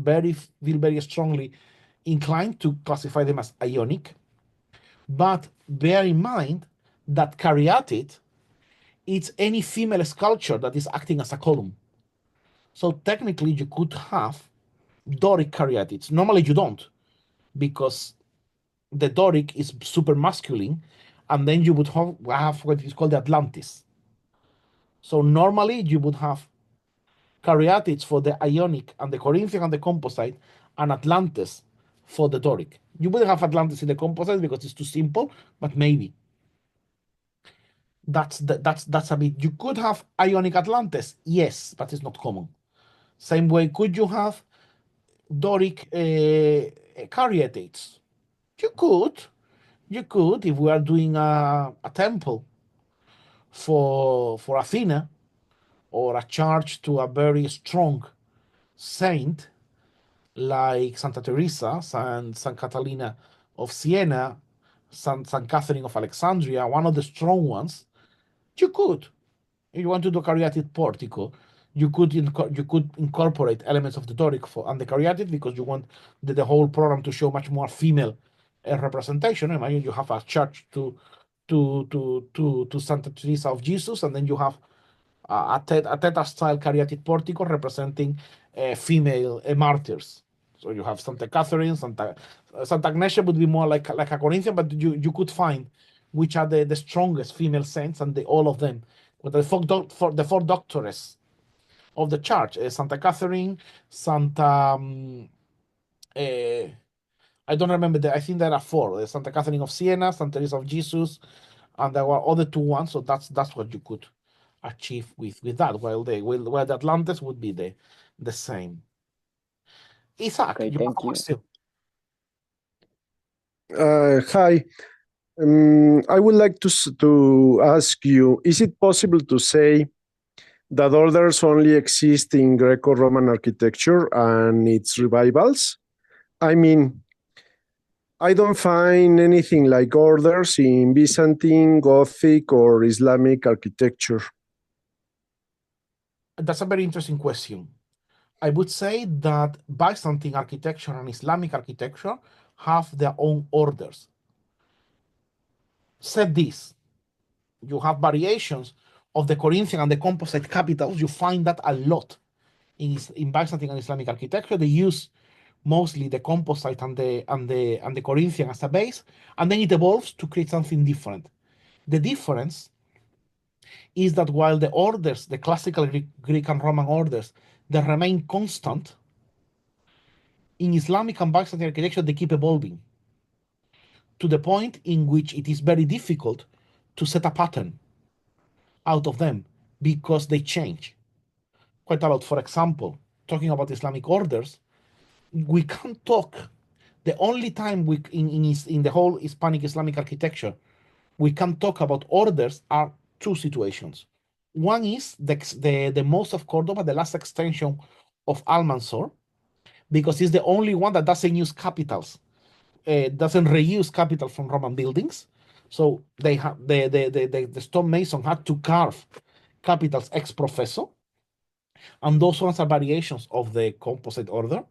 feel very strongly inclined to classify them as Ionic. But bear in mind that caryatid, it's any female sculpture that is acting as a column. So technically you could have Doric caryatids. Normally you don't, because the Doric is super masculine, and then you would have what is called the Atlantis. So normally you would have caryatids for the Ionic and the Corinthian and the composite, and Atlantis for the Doric. You wouldn't have Atlantis in the composite because it's too simple, but maybe. That's a bit. You could have Ionic Atlantis, yes, but it's not common. Same way, could you have Doric caryatids? You could, if we are doing a temple for Athena, or a church to a very strong saint like Santa Teresa and San Catalina of Siena St. Catherine of Alexandria, one of the strong ones, you could. If you want to do caryatid portico, you could incorporate elements of the Doric and the caryatid because you want the whole program to show much more female representation. Imagine you have a church to Santa Teresa of Jesus, and then you have a theta style caryatid portico representing female martyrs. So you have Santa Catherine, Santa Agnesia would be more like a Corinthian, but you could find which are the strongest female saints, and all of them. But the four doctores of the church, Santa Catherine, Santa. I don't remember. I think there are four: Santa Catherine of Siena, Santa Teresa of Jesus, and there were other two ones. So that's what you could achieve with that. While the Atlantes would be the same. Isaac, Okay, you have a thank you. question? Hi. I would like to ask you, is it possible to say that orders only exist in Greco-Roman architecture and its revivals? I mean, I don't find anything like orders in Byzantine, Gothic, or Islamic architecture. That's a very interesting question. I would say that Byzantine architecture and Islamic architecture have their own orders. Said this, you have variations of the Corinthian and the composite capitals. You find that a lot in Byzantine and Islamic architecture. They use mostly the composite and the Corinthian as a base, and then it evolves to create something different. The difference is that while the orders, the classical Greek and Roman orders, they remain constant, in Islamic and Byzantine architecture, they keep evolving to the point in which it is very difficult to set a pattern out of them because they change quite a lot. For example, talking about Islamic orders, we can't talk. The only time in the whole Hispanic Islamic architecture we can talk about orders are two situations. One is the most of Cordoba, the last extension of Almanzor, because it's the only one that doesn't use capitals, doesn't reuse capital from Roman buildings. So they have the stonemason had to carve capitals ex professo, and those ones are variations of the composite order.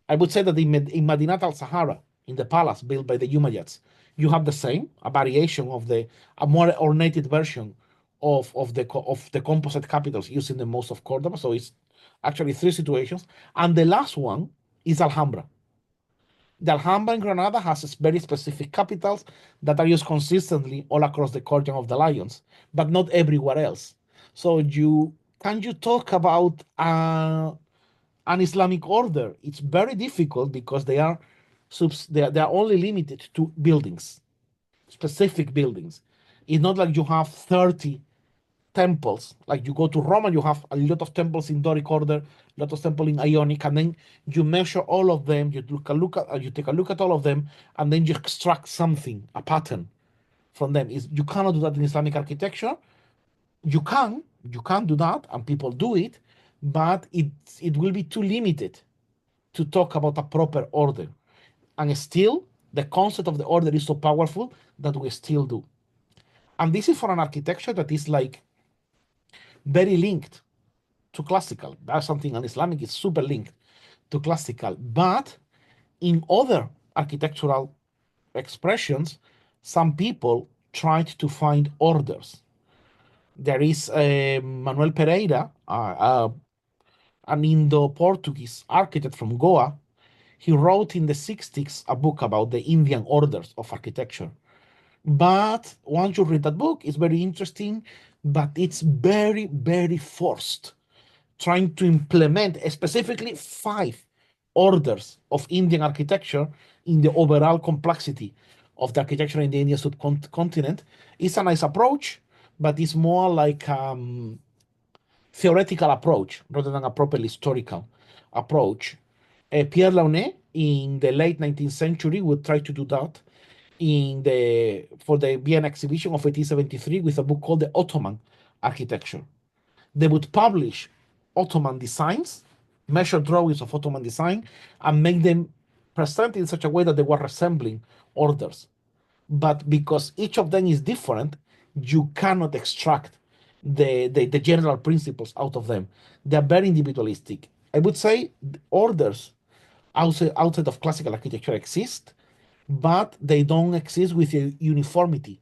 I would say that in Madinat al-Sahara, in the palace built by the Umayyads, you have the same, a variation of a more ornated version of the composite capitals used in the most of Cordoba. So it's actually three situations. And the last one is Alhambra. The Alhambra in Granada has very specific capitals that are used consistently all across the Courtyard of the Lions, but not everywhere else. So can you talk about an Islamic order? It's very difficult because they are only limited to buildings, specific buildings. It's not like you have 30 temples. Like you go to Rome and you have a lot of temples in Doric order, a lot of temples in Ionic, and then you measure all of them, you take a look at all of them, and then you extract something, a pattern from them. You cannot do that in Islamic architecture. You can do that, and people do it, but it will be too limited to talk about a proper order. And still, the concept of the order is so powerful that we still do. And this is for an architecture that is like very linked to classical. That's something an Islamic is super linked to classical. But in other architectural expressions, some people tried to find orders. There is Manuel Pereira, an Indo-Portuguese architect from Goa. He wrote in the 60s a book about the Indian orders of architecture. But once you read that book, it's very interesting, but it's very, very forced, trying to implement specifically 5 orders of Indian architecture in the overall complexity of the architecture in the Indian subcontinent. It's a nice approach, but it's more like theoretical approach rather than a properly historical approach. Pierre Launay in the late 19th century would try to do that for the Vienna exhibition of 1873 with a book called The Ottoman Architecture. They would publish Ottoman designs, measured drawings of Ottoman design, and make them present in such a way that they were resembling orders. but because each of them is different, you cannot extract the general principles out of them. They're very individualistic. I would say orders outside of classical architecture exist, but they don't exist with the uniformity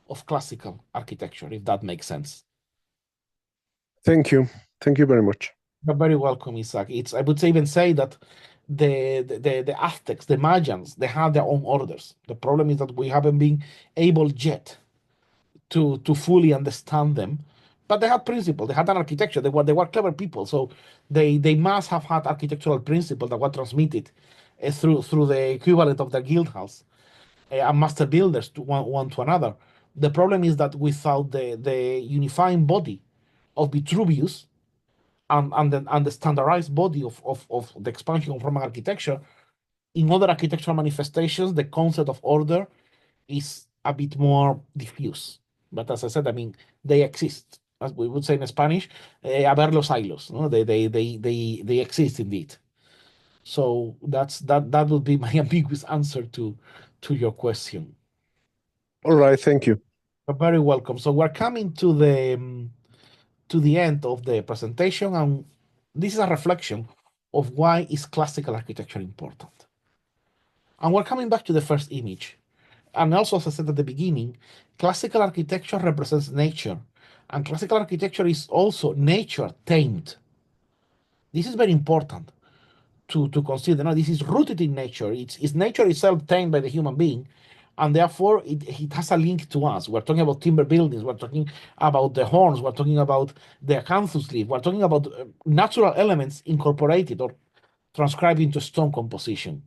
of classical architecture, if that makes sense. Thank you. Thank you very much. You're very welcome, Isaac. I would even say that the Aztecs, the Mayans, they have their own orders. The problem is that we haven't been able yet to fully understand them. But they had principles. They had an architecture. They were clever people. So they must have had architectural principles that were transmitted through the equivalent of the guild house and master builders to one to another. The problem is that without the unifying body of Vitruvius and the standardized body of the expansion of Roman architecture, in other architectural manifestations, the concept of order is a bit more diffuse. But as I said, I mean, they exist. As we would say in Spanish, haber los hilos. No? They exist indeed. So that would be my ambiguous answer to your question. All right, thank you. You're very welcome. So we're coming to the end of the presentation, and this is a reflection of why is classical architecture important. And we're coming back to the first image. And also, as I said at the beginning, classical architecture represents nature, and classical architecture is also nature tamed. This is very important to consider. Now, this is rooted in nature. It's nature itself tamed by the human being, and therefore it has a link to us. We're talking about timber buildings. We're talking about the horns. We're talking about the acanthus leaf. We're talking about natural elements incorporated or transcribed into stone composition.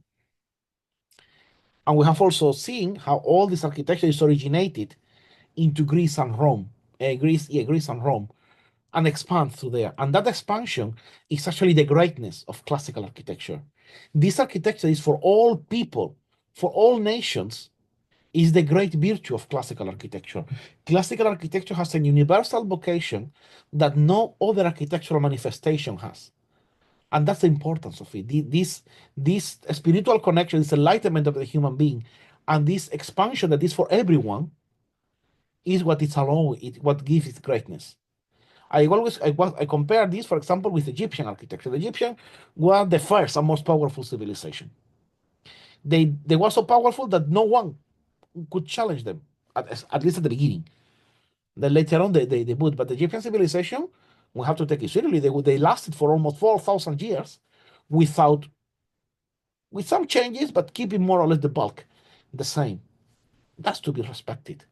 And we have also seen how all this architecture is originated into Greece and Rome, Greece and Rome, and expand through there. And that expansion is actually the greatness of classical architecture. This architecture is for all people, for all nations, is the great virtue of classical architecture. Classical architecture has a universal vocation that no other architectural manifestation has. And that's the importance of it. This spiritual connection, this enlightenment of the human being, and this expansion that is for everyone is what it's allowed, what gives it greatness. I compare this, for example, with Egyptian architecture. The Egyptian were the first and most powerful civilization. They were so powerful that no one could challenge them, at least at the beginning. Then later on, they would. But the Egyptian civilization, we have to take it seriously. They lasted for almost 4,000 years with some changes, but keeping more or less the bulk the same. That's to be respected.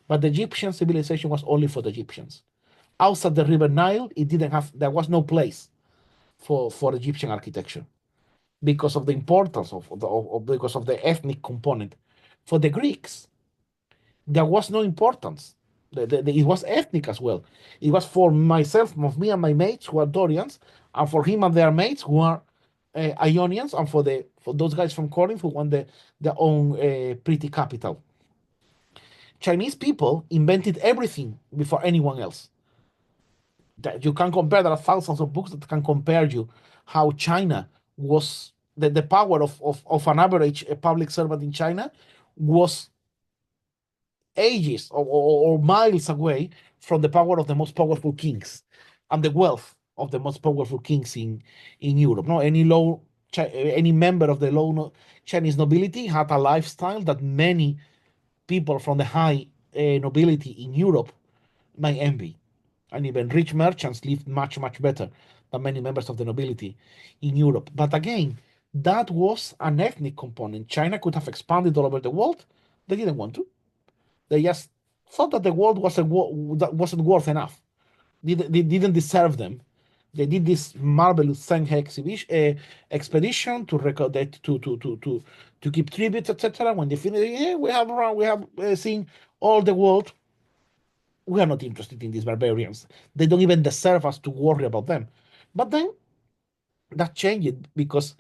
But the Egyptian civilization was only for the Egyptians. Outside the River Nile, there was no place for Egyptian architecture because of the importance because of the ethnic component. For the Greeks, there was no importance. It was ethnic as well. It was for me and my mates who are Dorians, and for him and their mates who are Ionians, and for those guys from Corinth who want their own pretty capital. Chinese people invented everything before anyone else. That you can compare. There are thousands of books that can compare you how China was the power of an average public servant in China was ages or miles away from the power of the most powerful kings and the wealth of the most powerful kings in Europe. No, any member of the low Chinese nobility had a lifestyle that many people from the high nobility in Europe might envy. And even rich merchants lived much, much better than many members of the nobility in Europe. But again, that was an ethnic component. China could have expanded all over the world. They didn't want to. They just thought that the world wasn't worth enough. They didn't deserve them. They did this marvelous Shanghai expedition to record that to keep tributes, etc. When they finished, we have seen all the world. We are not interested in these barbarians. They don't even deserve us to worry about them. But then that changed because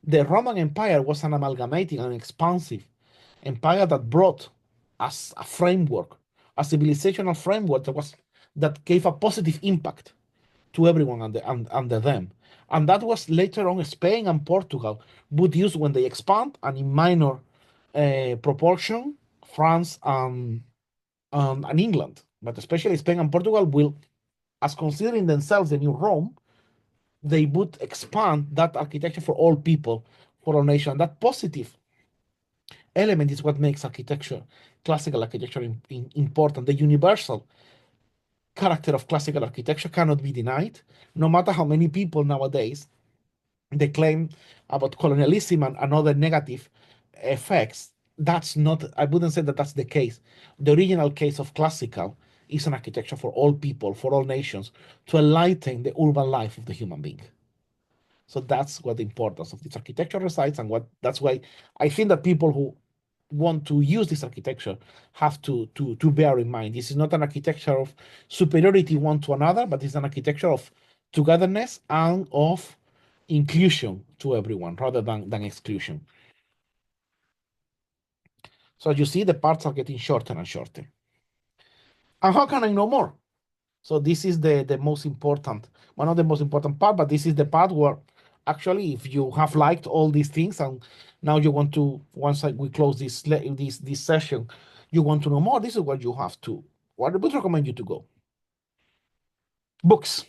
the Roman Empire was an amalgamating and expansive empire that brought us a framework, a civilizational framework that gave a positive impact to everyone under them. And that was later on Spain and Portugal would use when they expand and in minor proportion France and England, but especially Spain and Portugal will, as considering themselves the new Rome, they would expand that architecture for all people, for all nations. That positive element is what makes architecture, classical architecture, important. The universal character of classical architecture cannot be denied, no matter how many people nowadays they claim about colonialism and other negative effects. That's not, I wouldn't say that that's the case. The original case of classical is an architecture for all people, for all nations, to enlighten the urban life of the human being. So that's what the importance of this architecture resides, and that's why I think that people who want to use this architecture have to bear in mind this is not an architecture of superiority one to another, but it's an architecture of togetherness and of inclusion to everyone rather than exclusion. So you see, the parts are getting shorter and shorter. And how can I know more? So this is the most important, one of the most important part, but this is the part where actually, if you have liked all these things and now you want to, once we close this session, you want to know more, this is what you have to, what I would recommend you to go. Books.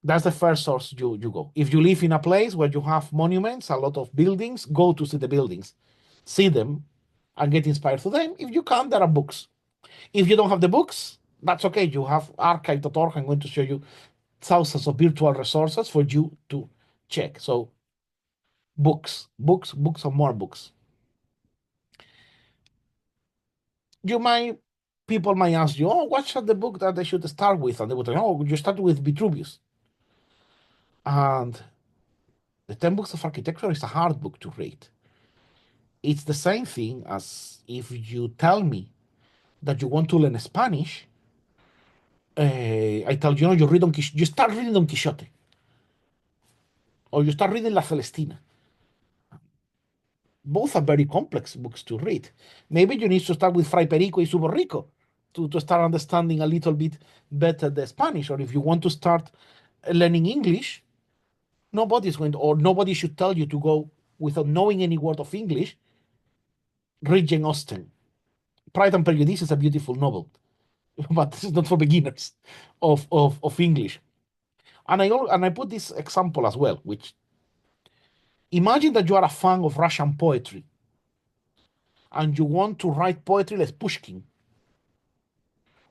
That's the first source you go. If you live in a place where you have monuments, a lot of buildings, go to see the buildings, see them, and get inspired through them. If you can't, there are books. If you don't have the books, that's okay. You have archive.org. I'm going to show you thousands of virtual resources for you to check. So books, and more books. People might ask you, oh, what's the book that they should start with? And they would say, oh, you start with Vitruvius. And the 10 Books of Architecture is a hard book to read. It's the same thing as if you tell me that you want to learn Spanish, I tell you, no, you start reading Don Quixote, or you start reading La Celestina. Both are very complex books to read. Maybe you need to start with Fray Perico y Su Borrico to start understanding a little bit better the Spanish. Or if you want to start learning English, nobody should tell you to go without knowing any word of English. Read Jane Austen. Pride and Prejudice is a beautiful novel, but this is not for beginners of English. And I put this example as well, which, imagine that you are a fan of Russian poetry and you want to write poetry like Pushkin.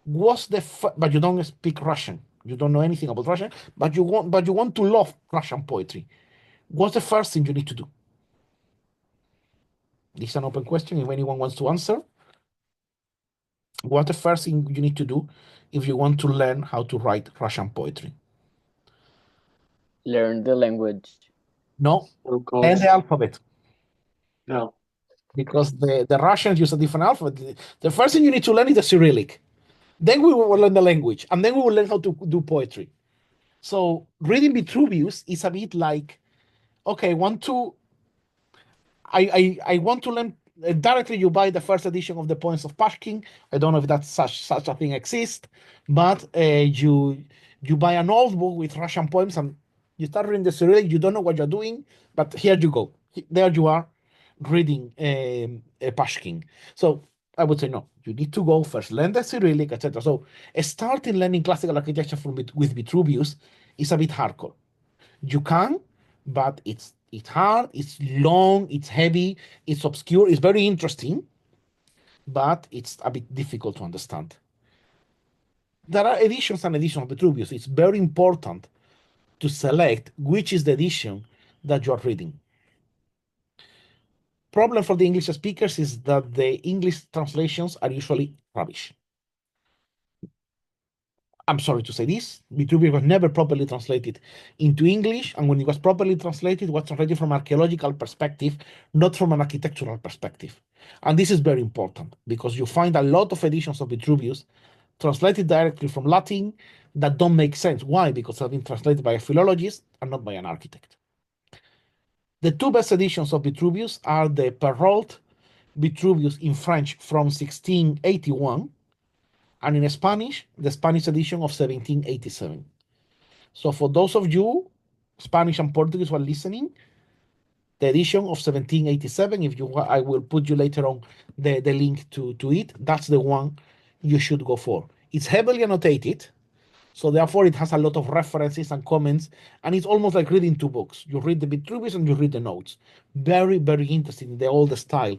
But you don't speak Russian. You don't know anything about Russian, but you want to love Russian poetry. What's the first thing you need to do? This is an open question if anyone wants to answer. What's the first thing you need to do if you want to learn how to write Russian poetry? Learn the language. No, learn the alphabet. No. Because the Russians use a different alphabet. The first thing you need to learn is the Cyrillic. Then we will learn the language, and then we will learn how to do poetry. So reading Vitruvius is a bit like, okay, I want to learn directly. You buy the first edition of the poems of Pushkin. I don't know if that such a thing exists, but you buy an old book with Russian poems and you start reading the Cyrillic. You don't know what you're doing, but here you go. There you are reading Pushkin. So I would say no. You need to go first, learn the Cyrillic, etc. So starting learning classical architecture with Vitruvius is a bit hardcore. You can, but it's hard, it's long, it's heavy, it's obscure, it's very interesting, but it's a bit difficult to understand. There are editions and editions of Vitruvius. It's very important to select which is the edition that you are reading. Problem for the English speakers is that the English translations are usually rubbish. I'm sorry to say this, Vitruvius was never properly translated into English, and when it was properly translated, it was translated from an archaeological perspective, not from an architectural perspective. And this is very important, because you find a lot of editions of Vitruvius translated directly from Latin that don't make sense. Why? Because they've been translated by a philologist and not by an architect. The two best editions of Vitruvius are the Perrault Vitruvius in French from 1681, and in Spanish, the Spanish edition of 1787. So for those of you, Spanish and Portuguese, who are listening, The edition of 1787, if you, I will put you later on the link to it. That's the one you should go for. It's heavily annotated, so therefore it has a lot of references and comments, and it's almost like reading two books. You read the Vitruvius and you read the notes. Very, very interesting, the old style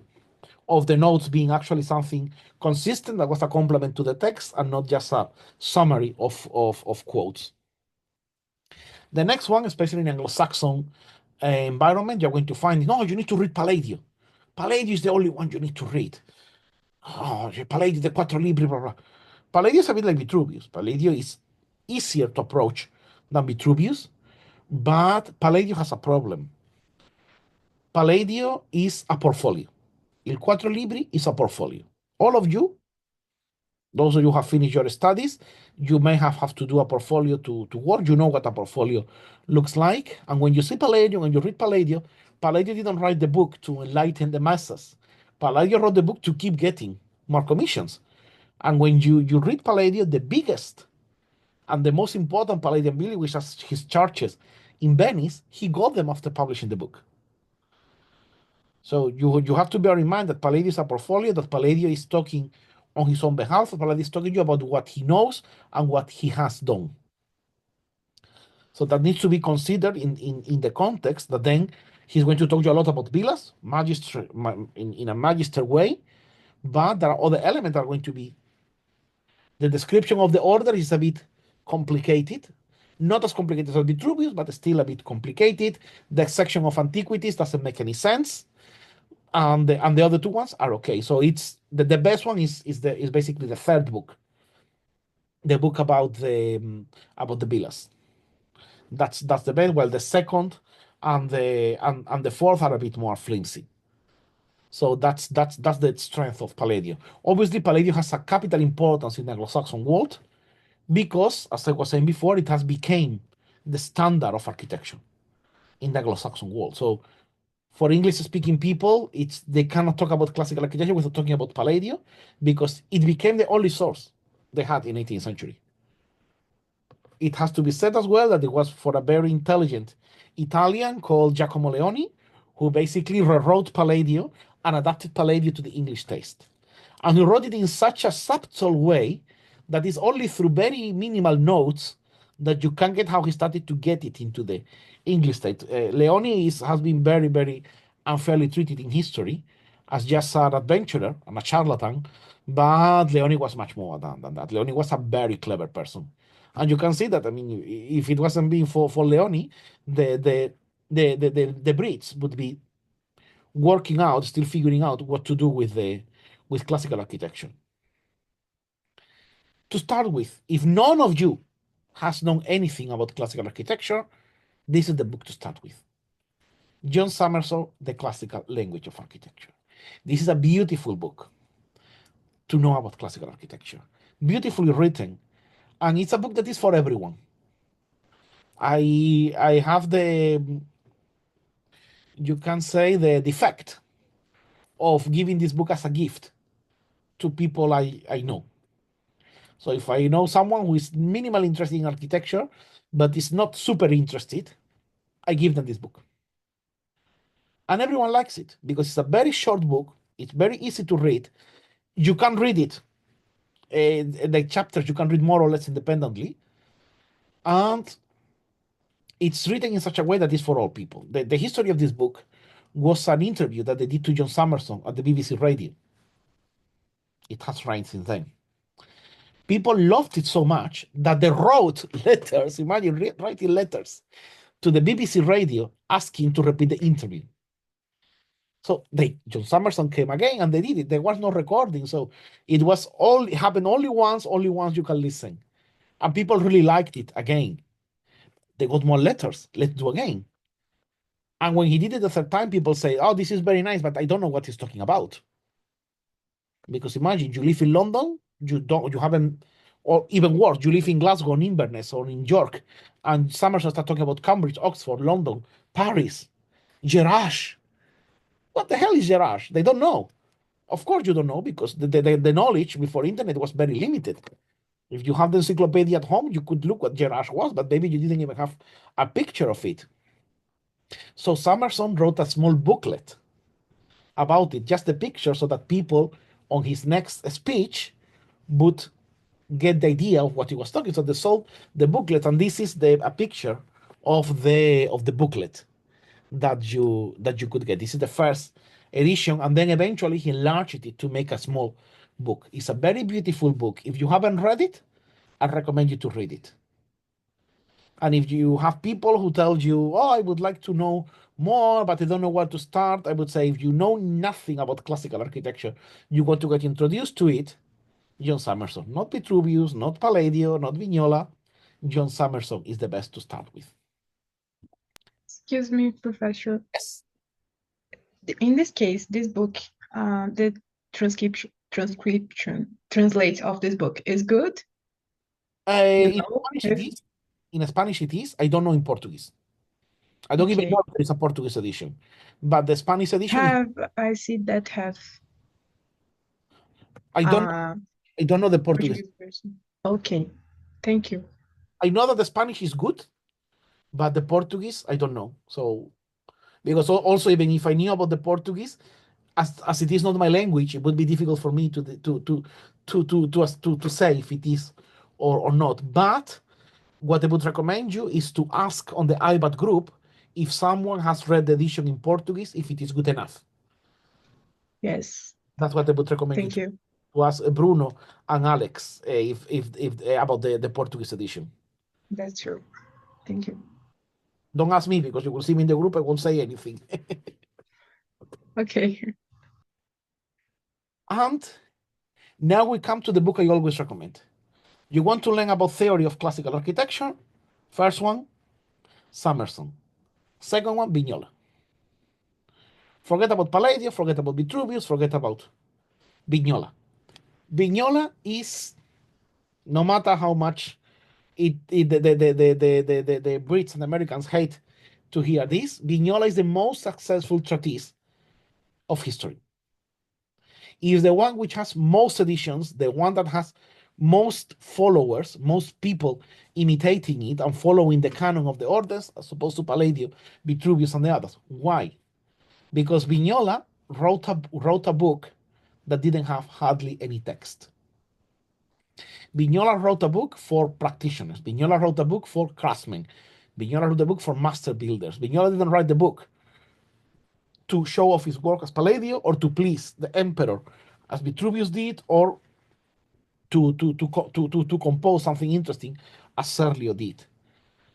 of the notes being actually something consistent that was a complement to the text and not just a summary of quotes. The next one, especially in Anglo-Saxon environment, you're going to find, no, you need to read Palladio. Palladio is the only one you need to read. Oh, Palladio, the Quattro Libri, blah, blah. Palladio is a bit like Vitruvius. Palladio is easier to approach than Vitruvius, but Palladio has a problem. Palladio is a portfolio. Il Quattro Libri is a portfolio. All of you, those of you who have finished your studies, you may have to do a portfolio to work. You know what a portfolio looks like. And when you see Palladio and you read Palladio, Palladio didn't write the book to enlighten the masses. Palladio wrote the book to keep getting more commissions. And when you read Palladio, the biggest and the most important Palladian building, which has his churches in Venice, he got them after publishing the book. So you have to bear in mind that Palladio is a portfolio, that Palladio is talking on his own behalf. Palladio is talking to you about what he knows and what he has done. So that needs to be considered in the context that then he's going to talk to you a lot about villas, in a magister way, but there are other elements that are going to be. The description of the order is a bit complicated, not as complicated as Vitruvius, but still a bit complicated. The section of antiquities doesn't make any sense. And the other two ones are okay. So it's the best one is basically the third book, the book about the villas. That's the best. Well, the second and the fourth are a bit more flimsy. So that's the strength of Palladio. Obviously, Palladio has a capital importance in the Anglo-Saxon world because, as I was saying before, it has become the standard of architecture in the Anglo-Saxon world. So for English-speaking people, they cannot talk about classical architecture without talking about Palladio because it became the only source they had in 18th century. It has to be said as well that it was for a very intelligent Italian called Giacomo Leoni, who basically rewrote Palladio and adapted Palladio to the English taste. And he wrote it in such a subtle way that it's only through very minimal notes that you can get how he started to get it into the English state. Leoni has been very, very unfairly treated in history as just an adventurer and a charlatan, but Leoni was much more than that. Leoni was a very clever person. And you can see that, I mean, if it wasn't been for Leoni, the Brits would be working out, still figuring out what to do with classical architecture. To start with, if none of you has known anything about classical architecture, this is the book to start with. John Summerson, The Classical Language of Architecture. This is a beautiful book to know about classical architecture. Beautifully written, and it's a book that is for everyone. I have you can say the defect of giving this book as a gift to people I know. So if I know someone who is minimally interested in architecture, but is not super interested, I give them this book. And everyone likes it because it's a very short book. It's very easy to read. You can read it. The chapters you can read more or less independently. And it's written in such a way that it's for all people. The history of this book was an interview that they did to John Summerson at the BBC Radio. It has run since then. People loved it so much that they wrote letters, imagine writing letters to the BBC Radio asking to repeat the interview. So John Summerson came again and they did it. There was no recording. So it happened only once you can listen. And people really liked it again. They got more letters. Let's do again. And when he did it the third time, people say, oh, this is very nice, but I don't know what he's talking about. Because imagine you live in London, you haven't, or even worse, you live in Glasgow, in Inverness, or in York, and Summerson starts talking about Cambridge, Oxford, London, Paris, Gerrage. What the hell is Gerrage? They don't know. Of course you don't know, because the knowledge before internet was very limited. If you have the encyclopedia at home, you could look what Gerrage was, but maybe you didn't even have a picture of it. So Summerson wrote a small booklet about it, just the picture, so that people on his next speech would get the idea of what he was talking. So they sold the booklet, and this is a picture of the booklet that you could get. This is the first edition, and then eventually he enlarged it to make a small book. It's a very beautiful book. If you haven't read it, I recommend you to read it. And if you have people who tell you, oh, I would like to know more, but I don't know where to start, I would say, if you know nothing about classical architecture, you want to get introduced to it, John Summerson. Not Vitruvius, not Palladio, not Vignola. John Summerson is the best to start with. Excuse me, Professor. Yes. In this case, this book, the translate of this book is good. In Spanish it is. I don't know in Portuguese. I don't even know if there is a Portuguese edition, but the Spanish edition. I see that have. I don't know the Portuguese version. Okay, thank you. I know that the Spanish is good, but the Portuguese I don't know. So because also, even if I knew about the Portuguese, as it is not my language, it would be difficult for me to say if it is or not. But what I would recommend you is to ask on the IBAT group if someone has read the edition in Portuguese, if it is good enough. Yes. That's what I would recommend. Thank you. To ask Bruno and Alex if about the Portuguese edition. That's true. Thank you. Don't ask me, because you will see me in the group. I won't say anything. Okay. And now we come to the book I always recommend. You want to learn about theory of classical architecture? First one, Summerson. Second one, Vignola. Forget about Palladio, forget about Vitruvius, forget about Vignola. Vignola is, no matter how much the Brits and Americans hate to hear this, Vignola is the most successful treatise of history. It is the one which has most editions, the one that has most followers, most people imitating it and following the canon of the orders, as opposed to Palladio, Vitruvius, and the others. Why? Because Vignola wrote a book that didn't have hardly any text. Vignola wrote a book for practitioners. Vignola wrote a book for craftsmen. Vignola wrote a book for master builders. Vignola didn't write the book to show off his work as Palladio or to please the emperor as Vitruvius did, or to compose something interesting as Serlio did.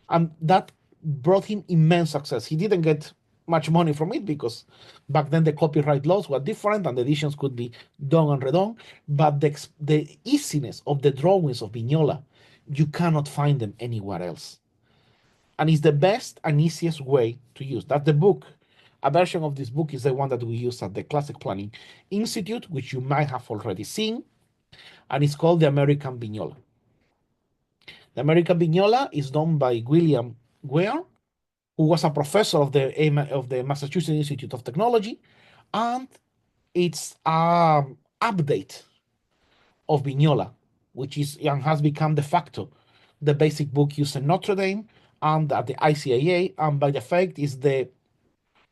And that brought him immense success. He didn't get much money from it because back then the copyright laws were different and the editions could be done and redone. But the easiness of the drawings of Vignola, you cannot find them anywhere else. And it's the best and easiest way to use. That's the book. A version of this book is the one that we use at the Classic Planning Institute, which you might have already seen, and it's called the American Vignola. The American Vignola is done by William Ware, who was a professor of the Massachusetts Institute of Technology, and it's an update of Vignola, which is and has become de facto the basic book used in Notre Dame and at the ICAA, and by effect is the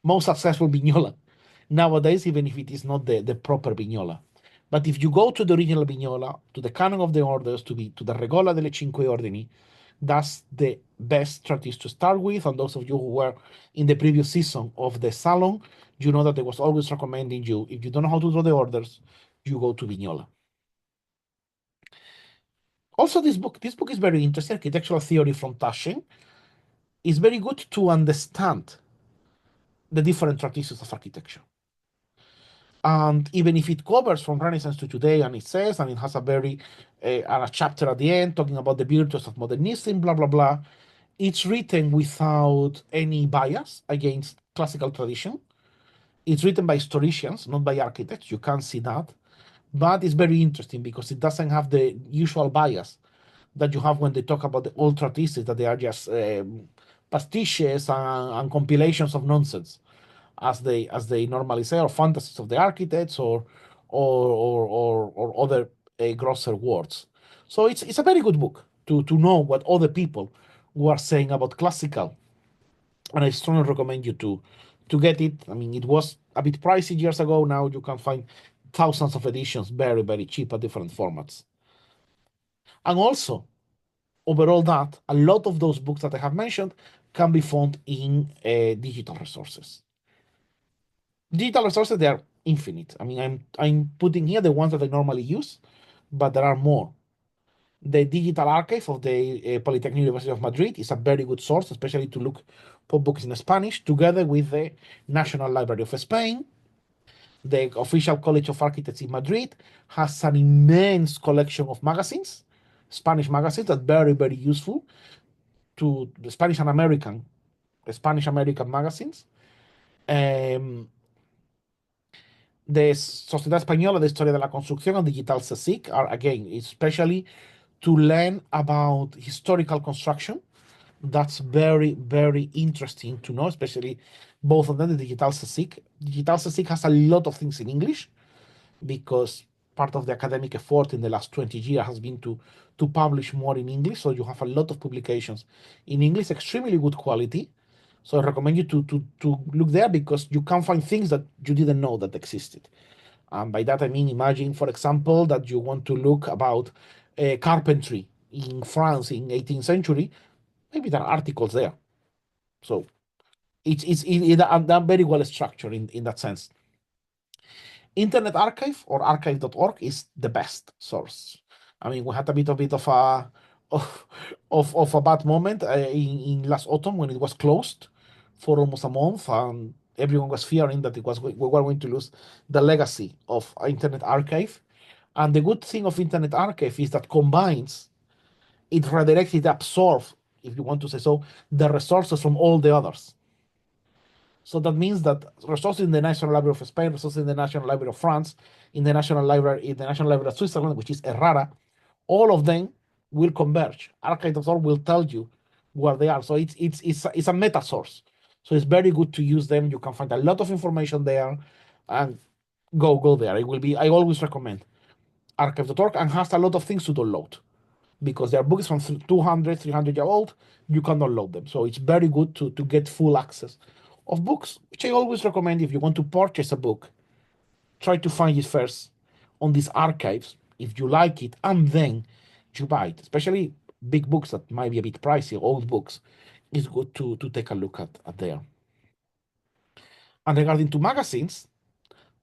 most successful Vignola nowadays, even if it is not the proper Vignola. But if you go to the original Vignola, to the canon of the orders, to the Regola delle Cinque Ordini, that's the best treatise to start with. And those of you who were in the previous season of the Salon, you know that I was always recommending you, if you don't know how to draw the orders, you go to Vignola. Also, this book is very interesting. Architectural Theory from Taschen is very good to understand the different treatises of architecture. And even if it covers from Renaissance to today, and it says, and it has a chapter at the end talking about the virtues of modernism, blah, blah, blah, it's written without any bias against classical tradition. It's written by historians, not by architects. You can't see that. But it's very interesting because it doesn't have the usual bias that you have when they talk about the old treatises, that they are just pastiches and compilations of nonsense, as they normally say, or fantasies of the architects, or other grosser words. So it's a very good book to know what other people were saying about classical and I strongly recommend you to get it. I mean, it was a bit pricey years ago. Now you can find thousands of editions very, very cheap at different formats. And also, overall that, a lot of those books that I have mentioned can be found in digital resources. Digital resources, they are infinite. I mean, I'm putting here the ones that I normally use, but there are more. The digital archive of the Polytechnic University of Madrid is a very good source, especially to look for books in Spanish, together with the National Library of Spain. The official College of Architects in Madrid has an immense collection of magazines, Spanish magazines, that are very, very useful to the Spanish American magazines. The Sociedad Española de Historia de la Construcción and Digital CSIC are, again, especially to learn about historical construction. That's very, very interesting to know, especially both of them, the Digital CSIC. Digital CSIC has a lot of things in English because part of the academic effort in the last 20 years has been to publish more in English. So you have a lot of publications in English, extremely good quality. So I recommend you to look there because you can find things that you didn't know that existed. And by that I mean, imagine, for example, that you want to look about carpentry in France in 18th century. Maybe there are articles there. So they're very well structured in that sense. Internet Archive or archive.org is the best source. I mean, we had a bit of a bad moment in last autumn when it was closed for almost a month, and everyone was fearing that we were going to lose the legacy of Internet Archive. And the good thing of Internet Archive is that combines, it redirects, it absorbs, if you want to say so, the resources from all the others. So that means that resources in the National Library of Spain, resources in the National Library of France, in the National Library of Switzerland, which is errata, all of them will converge. Archive.org will tell you where they are. So it's a meta source. So it's very good to use them. You can find a lot of information there, and go there. I always recommend archive.org, and has a lot of things to download because there are books from 200, 300 years old. You can download them. So it's very good to get full access of books, which I always recommend. If you want to purchase a book, try to find it first on these archives if you like it, and then you buy it. Especially big books that might be a bit pricey, old books, it's good to take a look at there. And regarding to magazines,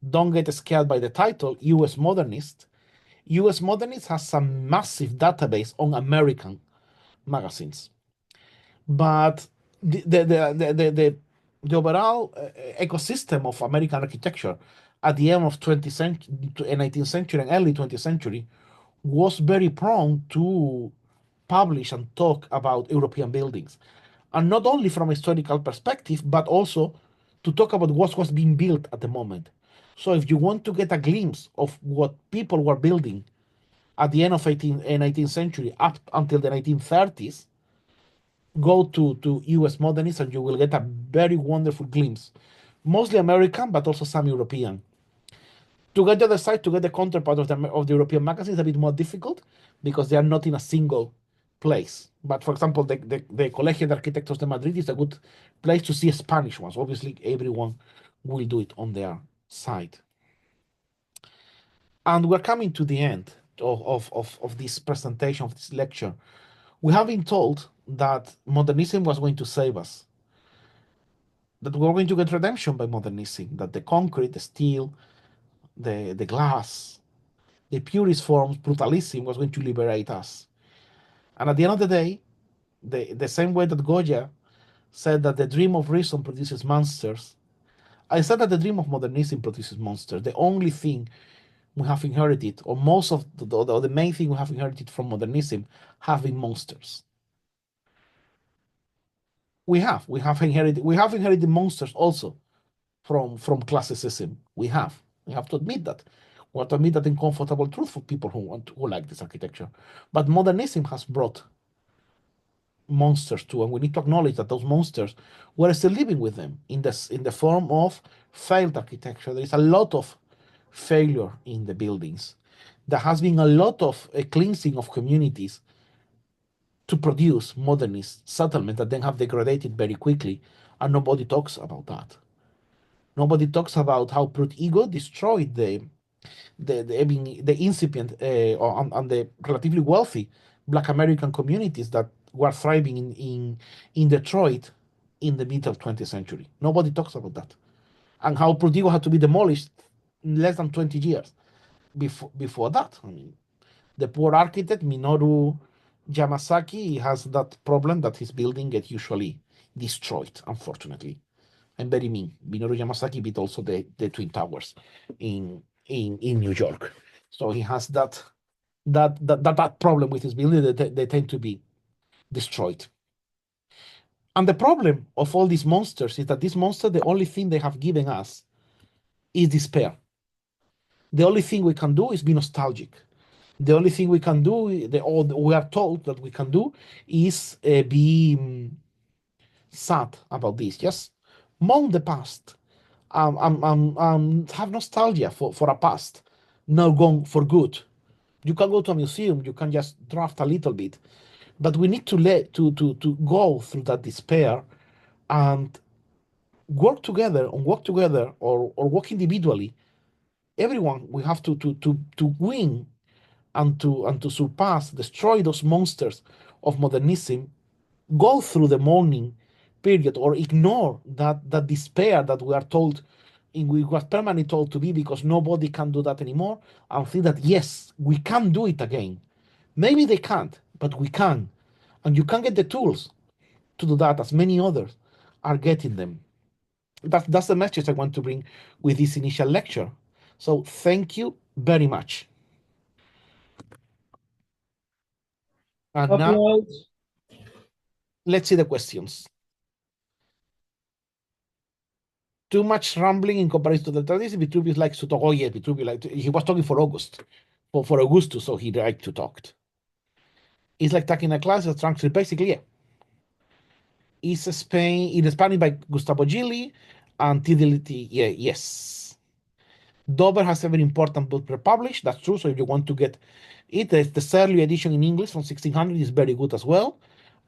don't get scared by the title, US Modernist. US Modernist has a massive database on American magazines, but the overall ecosystem of American architecture at the end of 19th century and early 20th century was very prone to publish and talk about European buildings, and not only from a historical perspective, but also to talk about what was being built at the moment. So if you want to get a glimpse of what people were building at the end of 19th century up until the 1930s, go to US Modernists and you will get a very wonderful glimpse, mostly American, but also some European. To get the other side, to get the counterpart of the European magazine is a bit more difficult because they are not in a single place. But for example, the Colegio de Arquitectos de Madrid is a good place to see Spanish ones. Obviously, everyone will do it on their side. And we're coming to the end of this presentation, of this lecture. We have been told that modernism was going to save us, that we're going to get redemption by modernism, that the concrete, the steel, the glass, the purest forms, brutalism, was going to liberate us. And at the end of the day, the same way that Goya said that the dream of reason produces monsters, I said that the dream of modernism produces monsters. The only thing we have inherited, or most of the main thing we have inherited from modernism, have been monsters. We have inherited monsters also from classicism. We have to admit that. We have to admit that uncomfortable truth for people who like this architecture. But modernism has brought monsters too, and we need to acknowledge that those monsters, we're still living with them in the form of failed architecture. There is a lot of failure in the buildings. There has been a lot of cleansing of communities to produce modernist settlements that then have degraded very quickly and nobody talks about that. Nobody talks about how Brute Ego destroyed the incipient and the relatively wealthy Black American communities that were thriving in Detroit in the mid of 20th century. Nobody talks about that, and how Brute Ego had to be demolished in less than 20 years before that. I mean, the poor architect Minoru Yamasaki has that problem that his building gets usually destroyed, unfortunately. I'm very mean. Minoru Yamasaki beat also the Twin Towers in New York. So he has that problem with his building that they tend to be destroyed. And the problem of all these monsters is that these monsters, the only thing they have given us is despair. The only thing we can do is be nostalgic. The only thing we can do, we are told that we can do, is be sad about this. Just mourn the past. Have nostalgia for a past, not gone for good. You can go to a museum, you can just draft a little bit, but we need to go through that despair and work together or work individually. Everyone, we have to win and to surpass, destroy those monsters of modernism, go through the mourning period or ignore that despair that we are told we was permanently told to be, because nobody can do that anymore, and think that yes, we can do it again. Maybe they can't, but we can, and you can get the tools to do that, as many others are getting them. That's the message I want to bring with this initial lecture. So thank you very much. And now Applause. let's see the questions. Too much rambling in comparison to the tradition. Vitruvius likes to talk. Oh yeah, Vitruvius he was talking for August, for Augustus, so he liked to talk. It's like taking a class of transcript, basically. Yeah. It's Spain in Spanish by Gustavo Gili and Tidility. Yeah, yes. Dover has a very important book republished. That's true. So if you want to get it, the Surly edition in English from 1600 is very good as well.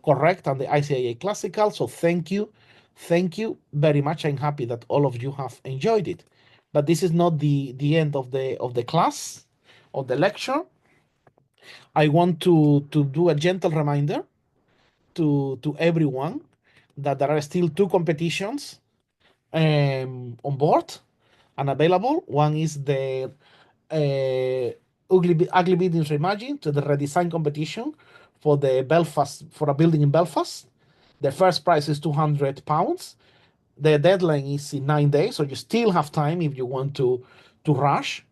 Correct, and the ICIA Classical. So thank you very much. I'm happy that all of you have enjoyed it. But this is not the end of the class, of the lecture. I want to do a gentle reminder to everyone that there are still 2 competitions on board and available. One is the Ugly Buildings Reimagined, to the redesign competition for the Belfast, for a building in Belfast. The first prize is £200. The deadline is in 9 days, so you still have time if you want to rush.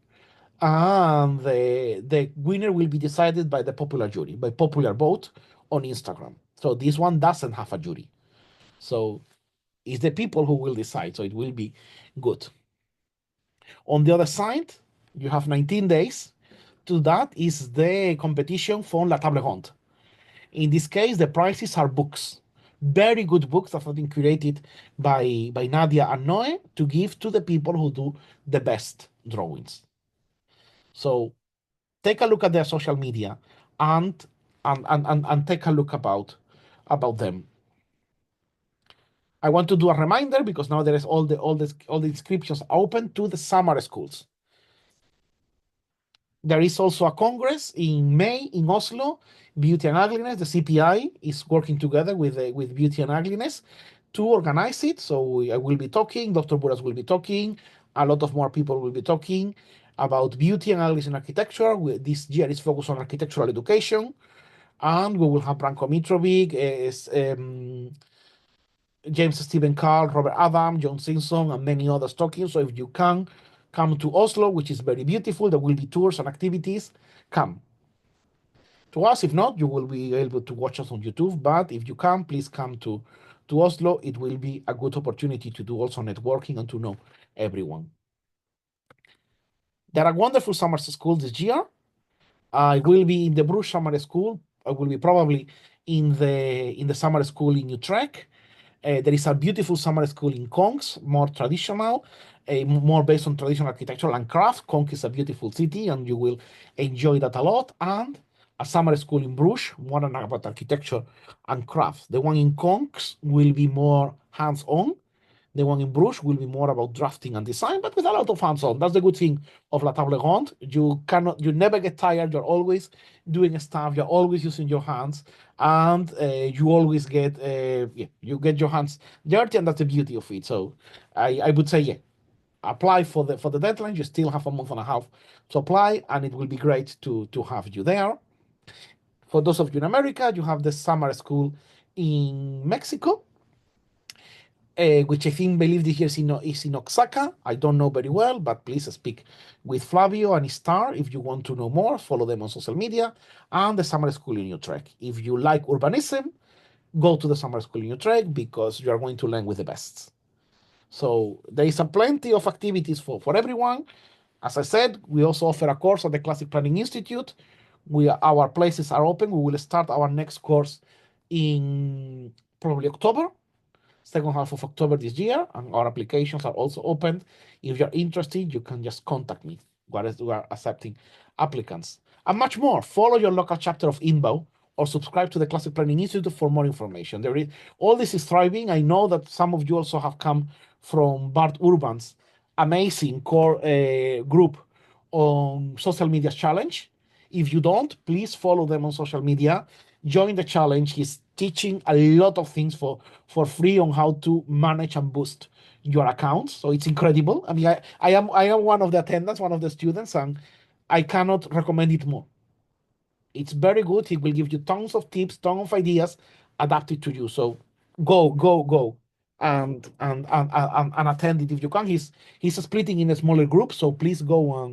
And the winner will be decided by the popular jury, by popular vote on Instagram. So this one doesn't have a jury. So it's the people who will decide, so it will be good. On the other side, you have 19 days. To that is the competition for La Table Ronde. In this case, the prizes are books. Very good books that have been created by Nadia and Noe to give to the people who do the best drawings. So take a look at their social media and take a look about them. I want to do a reminder, because now there is all the inscriptions open to the summer schools. There is also a congress in May in Oslo, Beauty and Ugliness. The CPI is working together with Beauty and Ugliness to organize it. So I will be talking, Dr. Buras will be talking, a lot of more people will be talking about beauty and ugliness in architecture. This year is focused on architectural education, and we will have Branko Mitrovic, James Stephen Carl, Robert Adam, John Simpson, and many others talking. So if you can come to Oslo, which is very beautiful, there will be tours and activities. Come to us. If not, you will be able to watch us on YouTube. But if you can, please come to Oslo. It will be a good opportunity to do also networking and to know everyone. There are wonderful summer schools this year. I will be in the Bruges Summer School. I will be probably in the summer school in Utrecht. There is a beautiful summer school in Kongs, more traditional, more based on traditional architecture and craft. Kongs is a beautiful city, and you will enjoy that a lot. And a summer school in Bruges, more about architecture and crafts. The one in Conques will be more hands-on. The one in Bruges will be more about drafting and design, but with a lot of hands-on. That's the good thing of La Table Ronde. You never get tired. You're always doing stuff. You're always using your hands, and you always get you get your hands dirty, and that's the beauty of it. So I would say apply for the deadline. You still have a month and a half to apply, and it will be great to have you there. For those of you in America, you have the summer school in Mexico, which I believe this year is in Oaxaca. I don't know very well, but please speak with Flavio and Star if you want to know more. Follow them on social media. And the summer school in Utrecht. If you like urbanism, go to the summer school in Utrecht because you are going to learn with the best. So there is plenty of activities for everyone. As I said, we also offer a course at the Classic Planning Institute. Our places are open. We will start our next course in probably October, second half of October this year, and our applications are also open. If you're interested, you can just contact me. We are accepting applicants. And much more. Follow your local chapter of INBO or subscribe to the Classic Planning Institute for more information. All this is thriving. I know that some of you also have come from Bart Urban's amazing core group on social media challenge. If you don't, please follow them on social media. Join the challenge. He's teaching a lot of things for free on how to manage and boost your accounts. So it's incredible. I mean, I am one of the attendants, one of the students, and I cannot recommend it more. It's very good. He will give you tons of tips, tons of ideas adapted to you. So go and attend it if you can. He's splitting in a smaller group, so please go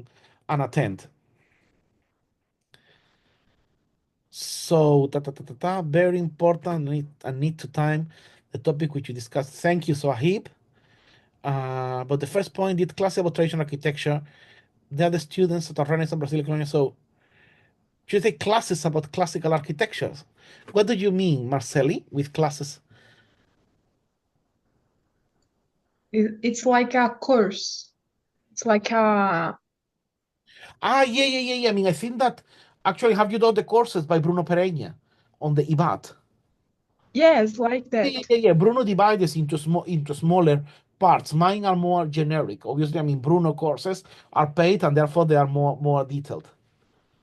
and attend. So very important. I need to time the topic which you discussed. Thank you, Sohib. But the first point, did class about traditional architecture. They are the students that are Renaissance Brazilian colonial. So you take classes about classical architectures. What do you mean, Marceli, with classes? It's like a course. It's like a Yeah. I mean, I think that actually, have you done the courses by Bruno Pereira on the IBAT? yes, like that. Yeah. Bruno divides into smaller parts. Mine are more generic. Obviously, I mean, Bruno courses are paid and therefore they are more detailed.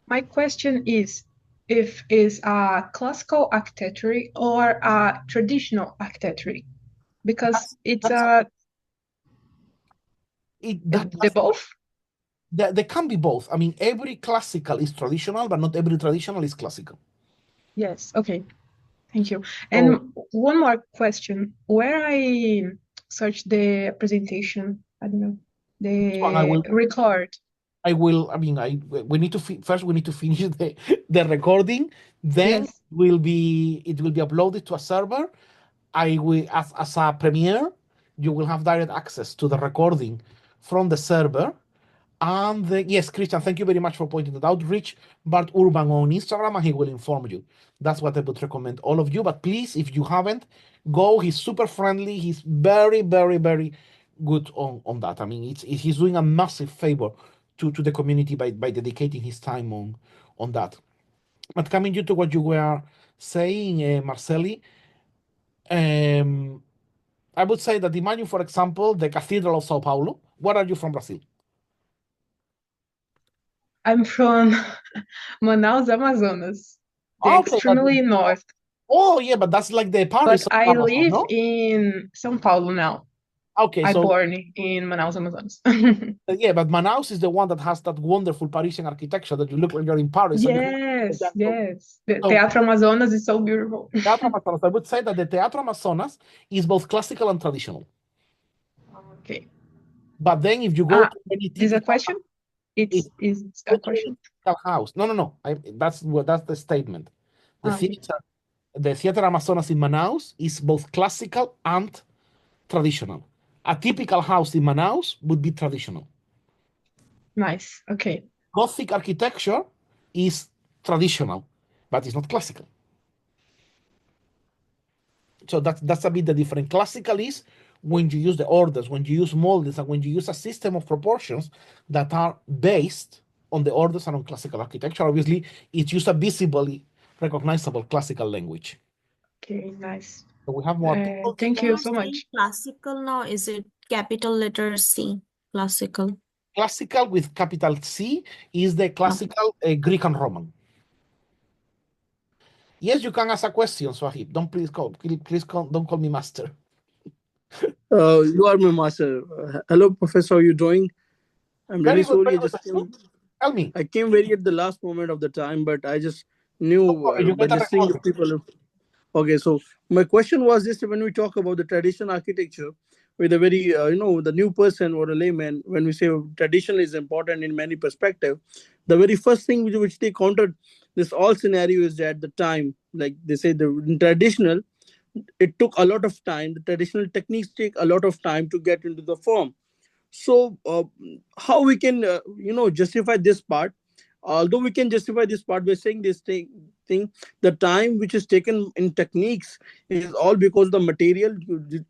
My question is if it's a classical architecture or a traditional architecture, because it's the both. They can be both. I mean, every classical is traditional, but not every traditional is classical. Yes. Okay. Thank you. And one more question. Where I search the presentation, I don't know, the record. We need to first we need to finish the recording. Then Yes. it will be uploaded to a server. I will as a premiere, you will have direct access to the recording from the server. And yes, Christian, thank you very much for pointing that out. Reach Bart Urban on Instagram and he will inform you. That's what I would recommend all of you. But please, if you haven't, go. He's super friendly. He's very, very, very good on that. I mean, he's doing a massive favor to the community by dedicating his time on that. But coming to what you were saying, Marceli, I would say that imagine, for example, the Cathedral of Sao Paulo. Where are you from, Brazil? I'm from Manaus, Amazonas, the extremely north. Oh, yeah, but that's like the Paris. But I live in São Paulo now. Okay, I'm born in Manaus, Amazonas. Yeah, but Manaus is the one that has that wonderful Parisian architecture that you look like you're in Paris. Yes. The Teatro Amazonas is so beautiful. Teatro Amazonas. I would say that the Teatro Amazonas is both classical and traditional. Okay. But then if you go to any is a question? It's a question. House. No. That's the statement. The Theater Amazonas in Manaus is both classical and traditional. A typical house in Manaus would be traditional. Nice. Okay. Gothic architecture is traditional, but it's not classical. So that's a bit the difference. Classical is when you use the orders, when you use molds, and when you use a system of proportions that are based on the orders and on classical architecture. Obviously, it uses a visibly recognizable classical language. Okay, nice. So we have more people. Thank When you you're so saying much. classical now, is it capital letter C? Classical. Classical with capital C is the classical Greek and Roman. Yes, you can ask a question, Swahib. Don't don't call me master. You are my master. Hello, Professor. How are you doing? I'm Very really good, sorry. very I good. just came. Tell me. I came very at the last moment of the time, but I just knew You by get a just seeing the recording. people. Okay, so my question was this: when we talk about the traditional architecture, with a very the new person or a layman, when we say tradition is important in many perspectives, the very first thing which they countered this all scenario is that the time, like they say, the in traditional, it took a lot of time. The traditional techniques take a lot of time to get into the form. So how we can justify this part, although we can justify this part by saying this thing, the time which is taken in techniques is all because the material,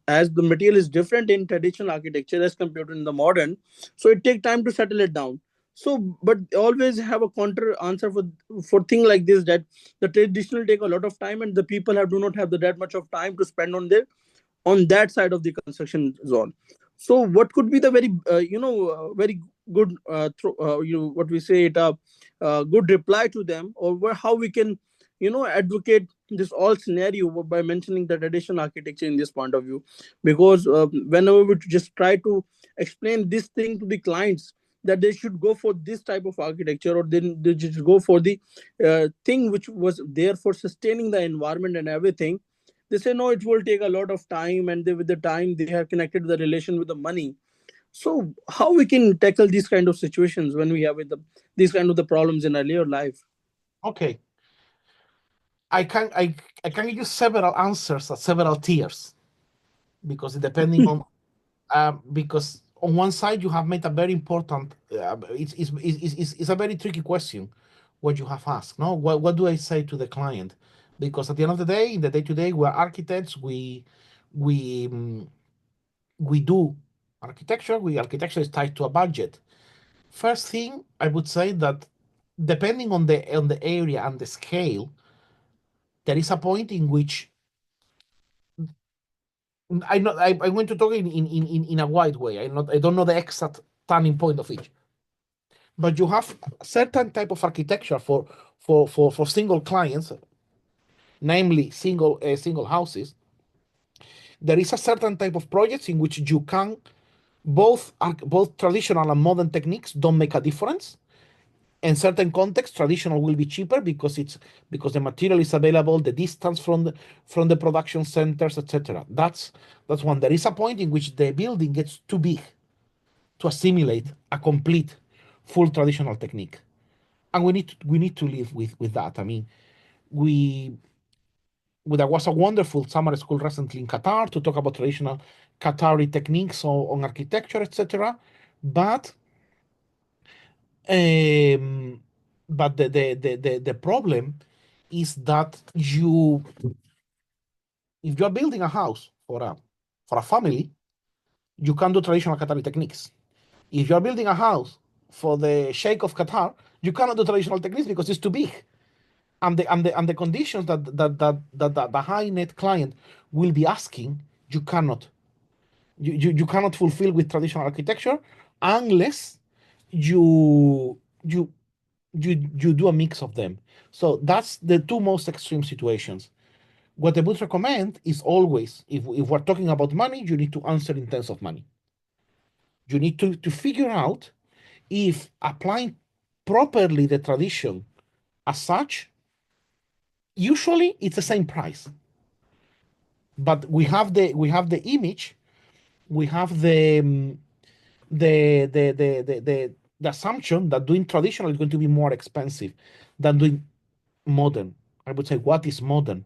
as the material is different in traditional architecture as compared to in the modern, so it take time to settle it down. So but always have a counter answer for thing like this, that the traditional take a lot of time and the people do not have that much of time to spend on that side of the construction zone. So what could be the very very good what we say it good reply to them, or how we can advocate this all scenario by mentioning the traditional architecture in this point of view? Because whenever we just try to explain this thing to the clients, that they should go for this type of architecture, or then they just go for the thing which was there for sustaining the environment and everything, they say no, it will take a lot of time, and with the time they have connected the relation with the money. So how we can tackle these kind of situations when we have these kind of the problems in earlier life? Okay. I can give you several answers at several tiers, because depending on because on one side you have made a very important it's a very tricky question what you have asked. No, what do I say to the client? Because at the end of the day, in the day-to-day, we're architects. We we do architecture. Architecture is tied to a budget. First thing I would say that depending on the area and the scale, there is a point in which I'm going to talk in a wide way. I don't know the exact turning point of it, but you have a certain type of architecture for single clients, namely single houses. There is a certain type of projects in which you can both traditional and modern techniques don't make a difference. In certain contexts, traditional will be cheaper because the material is available, the distance from the production centers, etc. That's one. There is a point in which the building gets too big to assimilate a complete full traditional technique, and we need to live with that. I mean, there was a wonderful summer school recently in Qatar to talk about traditional Qatari techniques on architecture, etc. But but the problem is that if you're building a house for a family, you can do traditional Qatari techniques. If you're building a house for the Sheikh of Qatar, you cannot do traditional techniques because it's too big. And the conditions that the high net client will be asking, you cannot fulfill with traditional architecture unless you do a mix of them. So that's the two most extreme situations. What I would recommend is always, if we're talking about money, you need to answer in terms of money. You need to figure out if applying properly the tradition as such, usually it's the same price. But we have the image, we have the assumption that doing traditional is going to be more expensive than doing modern. I would say, what is modern?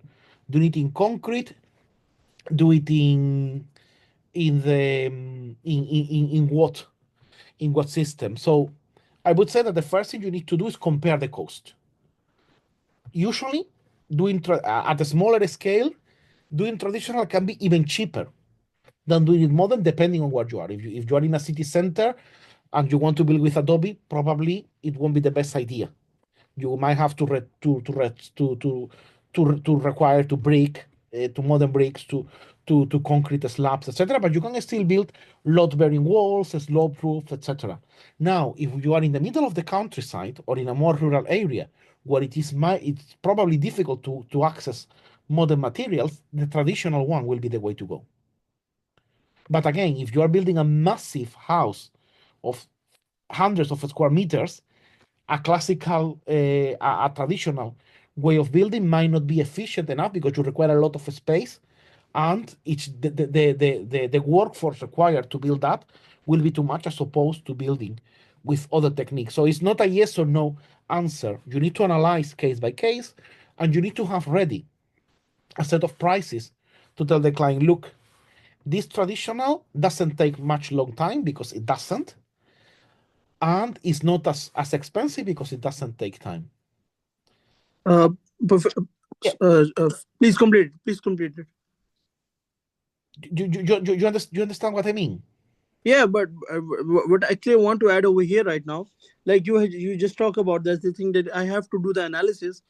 Do it in concrete, do it in the in what system. So I would say that the first thing you need to do is compare the cost. Usually doing at a smaller scale, doing traditional can be even cheaper than doing it modern, depending on where you are. If you are in a city center, and you want to build with Adobe, probably it won't be the best idea. You might have to require to break to modern bricks to concrete slabs, etc. But you can still build load-bearing walls, slope roofs, etc. Now, if you are in the middle of the countryside or in a more rural area where it's probably difficult to access modern materials, the traditional one will be the way to go. But again, if you are building a massive house of hundreds of square meters, a classical, a traditional way of building might not be efficient enough because you require a lot of space, and the workforce required to build that will be too much as opposed to building with other techniques. So it's not a yes or no answer. You need to analyze case by case, and you need to have ready a set of prices to tell the client, look, this traditional doesn't take much long time because it doesn't, and it's not as expensive because it doesn't take time. Please complete it. Please complete it. You understand what I mean? Yeah, but what actually I want to add over here right now, like you just talk about, that's the thing that I have to do the analysis,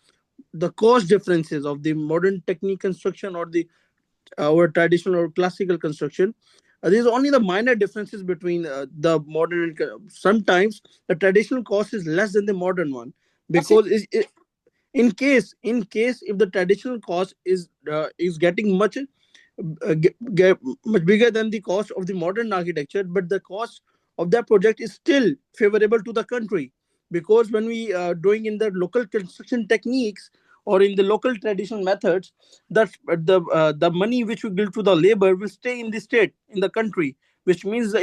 the cost differences of the modern technique construction or the our traditional or classical construction. There's only the minor differences between the modern and sometimes the traditional cost is less than the modern one, because in case if the traditional cost is getting much bigger than the cost of the modern architecture, but the cost of that project is still favorable to the country, because when we are doing in the local construction techniques or in the local traditional methods, that the money which we give to the labor will stay in the state, in the country, which means the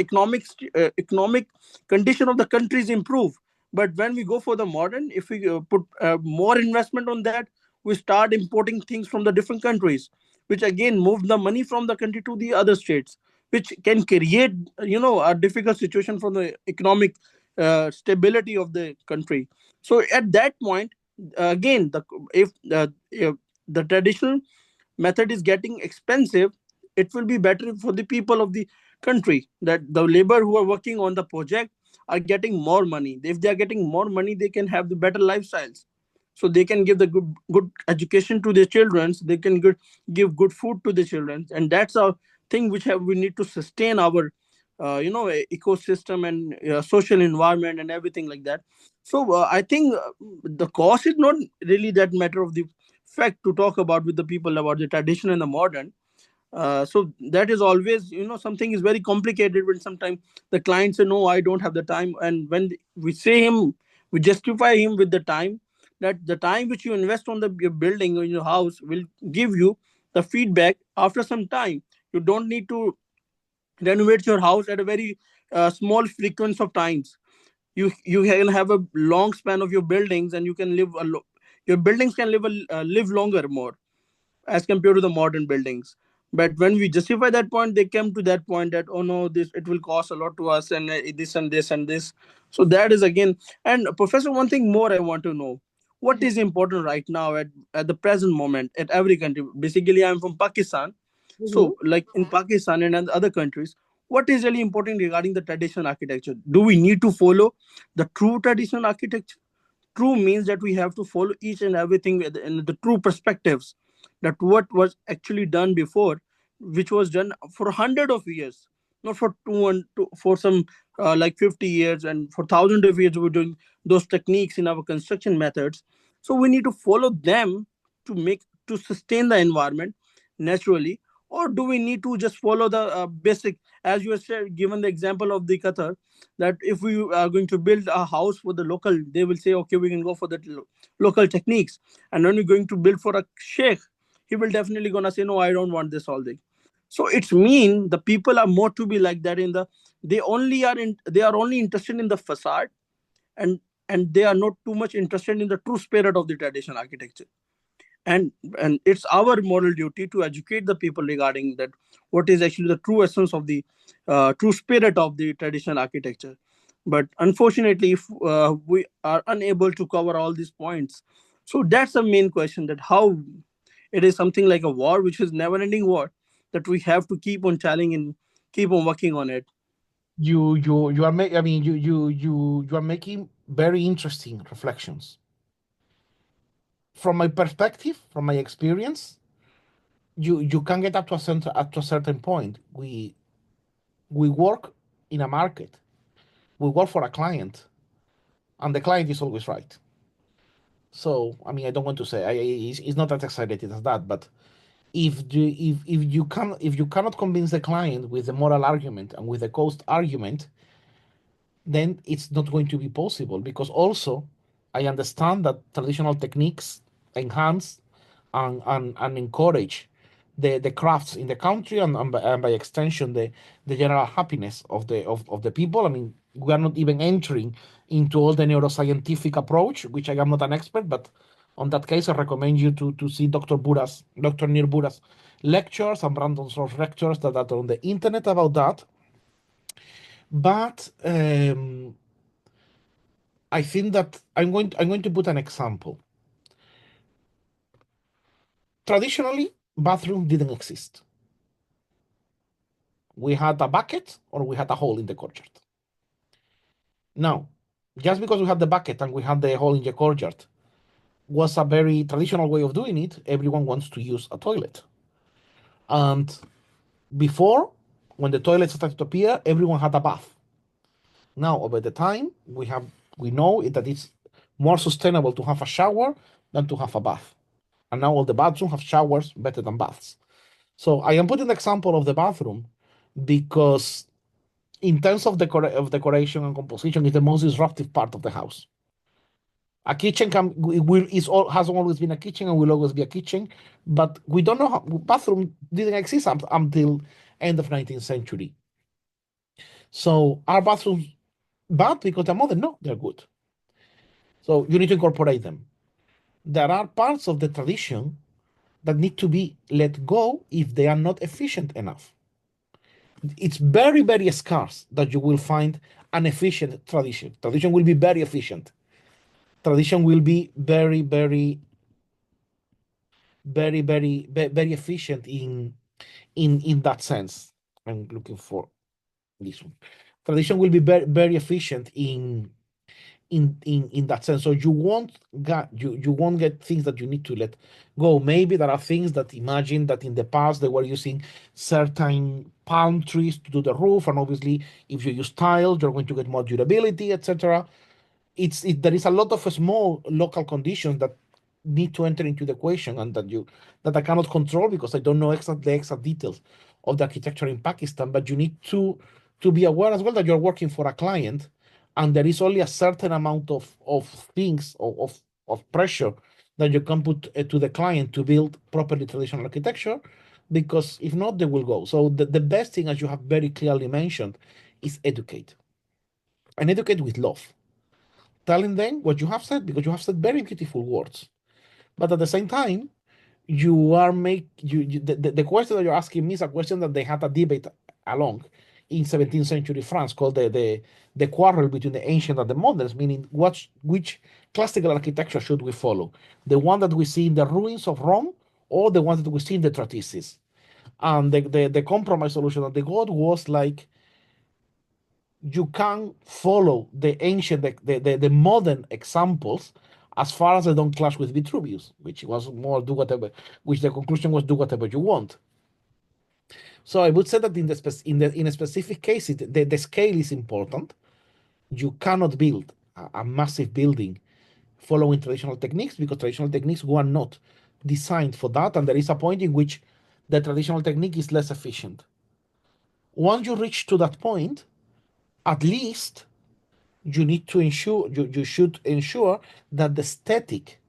economic condition of the country is improved. But when we go for the modern, if we put more investment on that, we start importing things from the different countries, which again move the money from the country to the other states, which can create a difficult situation for the economic stability of the country. So at that point, again, if the traditional method is getting expensive, it will be better for the people of the country, that the labor who are working on the project are getting more money. If they are getting more money, they can have the better lifestyles, so they can give the good education to their children, they can give good food to the children, and that's a thing which we need to sustain our ecosystem and social environment and everything like that. So I think the cost is not really that matter of the fact to talk about with the people about the tradition and the modern. So that is always, something is very complicated when sometimes the client say, no, I don't have the time. And when we say him, we justify him with the time, that the time which you invest on your building or your house will give you the feedback after some time. You don't need to renovate your house at a very small frequency of times. You can have a long span of your buildings, and you can your buildings can live longer more as compared to the modern buildings. But when we justify that point, they come to that point that, oh no, this it will cost a lot to us, and this and this and this. So that is again. And Professor, one thing more I want to know: what is important right now at the present moment at every country? Basically, I'm from Pakistan, so like in Pakistan and other countries, what is really important regarding the traditional architecture? Do we need to follow the true traditional architecture? True means that we have to follow each and everything in the true perspectives, that what was actually done before, which was done for hundred of years, not for for some like 50 years, and for thousands of years we're doing those techniques in our construction methods. So we need to follow them to sustain the environment naturally, or do we need to just follow the basic, as you have said, given the example of the Qatar, that if we are going to build a house for the local, they will say, okay, we can go for the local techniques. And when we're going to build for a sheikh, he will definitely gonna say, no, I don't want this all thing. So it's mean the people are more to be like that they are only interested in the facade, and they are not too much interested in the true spirit of the traditional architecture. And it's our moral duty to educate the people regarding that, what is actually the true essence of the true spirit of the traditional architecture. But unfortunately, if we are unable to cover all these points, so that's the main question, that how it is something like a war, which is never ending war, that we have to keep on challenging and keep on working on it. you are making. I mean, you are making very interesting reflections. From my perspective, from my experience, you can get up to a certain point. We work in a market. We work for a client, and the client is always right. So, I mean, I don't want to say it's not as excited as that, but if you cannot convince the client with the moral argument and with the cost argument, then it's not going to be possible, because also I understand that traditional techniques enhance and encourage the crafts in the country, and by extension the general happiness of the people. I mean, we are not even entering into all the neuroscientific approach, which I am not an expert, but on that case I recommend you to see Dr. Nir Bura's lectures and Brandon Ross lectures that are on the internet about that. But I think that I'm going to put an example. Traditionally, bathroom didn't exist. We had a bucket or we had a hole in the courtyard. Now, just because we had the bucket and we had the hole in the courtyard was a very traditional way of doing it, everyone wants to use a toilet. And before, when the toilets started to appear, everyone had a bath. Now, over the time, we know that it's more sustainable to have a shower than to have a bath. And now all the bathrooms have showers better than baths. So I am putting the example of the bathroom because in terms of decoration and composition, it's the most disruptive part of the house. A kitchen has always been a kitchen and will always be a kitchen, but we don't know how bathroom didn't exist until end of 19th century. So are bathrooms bad because they're modern? No, they're good. So you need to incorporate them. There are parts of the tradition that need to be let go if they are not efficient enough. It's very, very scarce that you will find an efficient tradition. Tradition will be very efficient. Tradition will be very, very, very, very, very efficient in that sense. I'm looking for this one. Tradition will be very, very efficient in that sense. So you won't get things that you need to let go. Maybe there are things that imagine that in the past they were using certain palm trees to do the roof, and obviously if you use tile, you're going to get more durability, etc. There is a lot of small local conditions that need to enter into the equation, and that I cannot control because I don't know the exact details of the architecture in Pakistan. But you need to be aware as well that you're working for a client, and there is only a certain amount of things of pressure that you can put to the client to build properly traditional architecture, because if not, they will go. So the best thing, as you have very clearly mentioned, is educate, and educate with love, telling them what you have said, because you have said very beautiful words. But at the same time, the question that you're asking me is a question that they had a debate along in 17th century France, called the quarrel between the ancient and the moderns, meaning which classical architecture should we follow? The one that we see in the ruins of Rome, or the one that we see in the treatises? And the compromise solution that they got was like, you can follow the ancient, the modern examples, as far as they don't clash with Vitruvius, which was more which the conclusion was do whatever you want. So I would say that in a specific case, the scale is important. You cannot build a massive building following traditional techniques, because traditional techniques were not designed for that, and there is a point in which the traditional technique is less efficient. Once you reach to that point, at least you need to ensure you should ensure that the aesthetic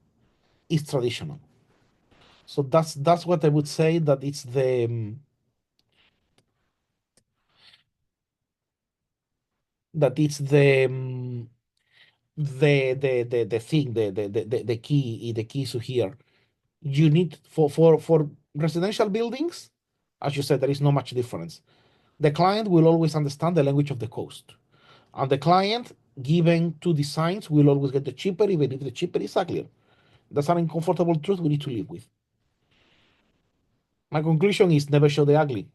is traditional. So that's what I would say, that it's the that it's the thing, the key issue here. You need for residential buildings, as you said, there is no much difference. The client will always understand the language of the cost, and the client, given two designs, will always get the cheaper, even if the cheaper is uglier. That's an uncomfortable truth we need to live with. My conclusion is never show the ugly.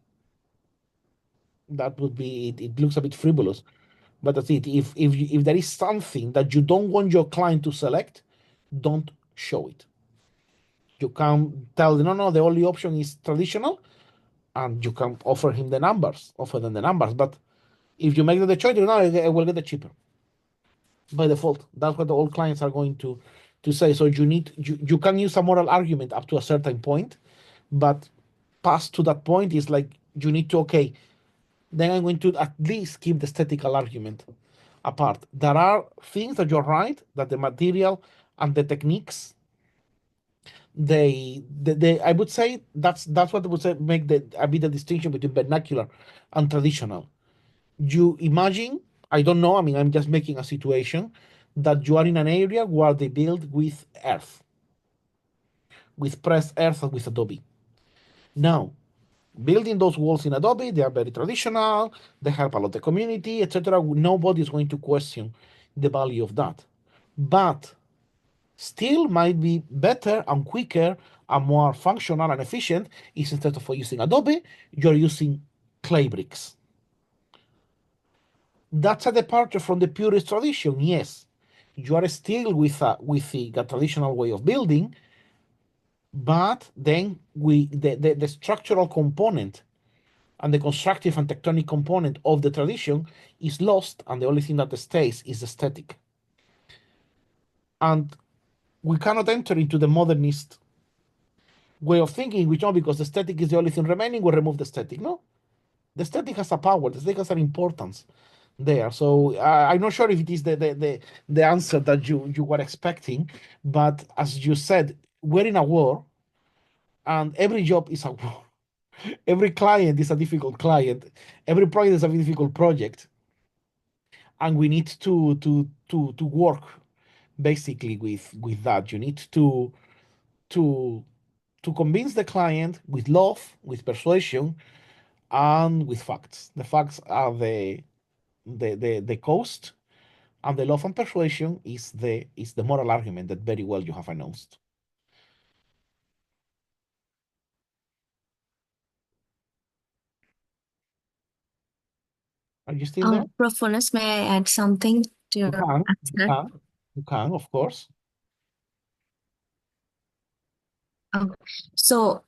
that would be it. It looks a bit frivolous, but that's it. If there is something that you don't want your client to select, don't show it. You can tell them, no, the only option is traditional, and you can offer them the numbers. But if you make the choice, no, I will get the cheaper by default. That's what all clients are going to say. So you can use a moral argument up to a certain point, but past to that point is like you need to, okay, then I'm going to at least keep the aesthetical argument apart. There are things that you're right, that the material and the techniques, they I would say that's what I would say make a bit the distinction between vernacular and traditional. You imagine, I don't know, I mean, I'm just making a situation that you are in an area where they build with earth, with pressed earth and with Adobe. Now, building those walls in Adobe, they are very traditional, they help a lot the community, etc. Nobody is going to question the value of that. But still might be better and quicker and more functional and efficient is instead of using Adobe, you're using clay bricks. That's a departure from the purist tradition, yes. You are still with the traditional way of building, but then the structural component and the constructive and tectonic component of the tradition is lost, and the only thing that stays is aesthetic. And we cannot enter into the modernist way of thinking, which not because the aesthetic is the only thing remaining, we remove the aesthetic. No, the aesthetic has a power, the aesthetic has an importance there. So I'm not sure if it is the answer that you were expecting, but as you said, we're in a war, and every job is a war. Every client is a difficult client. Every project is a difficult project, and we need to work basically with that. You need to convince the client with love, with persuasion, and with facts. The facts are the cost, and the love and persuasion is the moral argument that very well you have announced. Are you still there? Prof. Funes, may I add something to You your can, answer? you can, of course. So,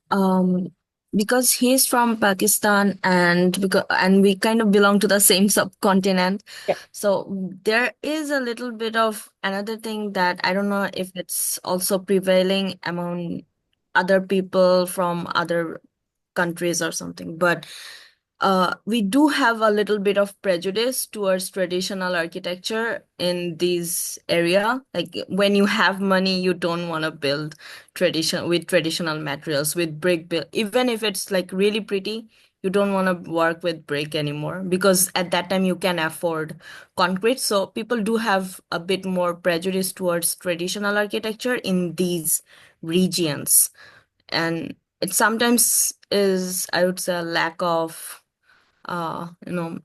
because he's from Pakistan and we kind of belong to the same subcontinent, Yeah. so there is a little bit of another thing that I don't know if it's also prevailing among other people from other countries or something, but we do have a little bit of prejudice towards traditional architecture in this area. Like when you have money, you don't want to build traditional materials with brick build. Even if it's like really pretty, you don't want to work with brick anymore because at that time you can afford concrete. So people do have a bit more prejudice towards traditional architecture in these regions. And it sometimes is, I would say, a lack of you know,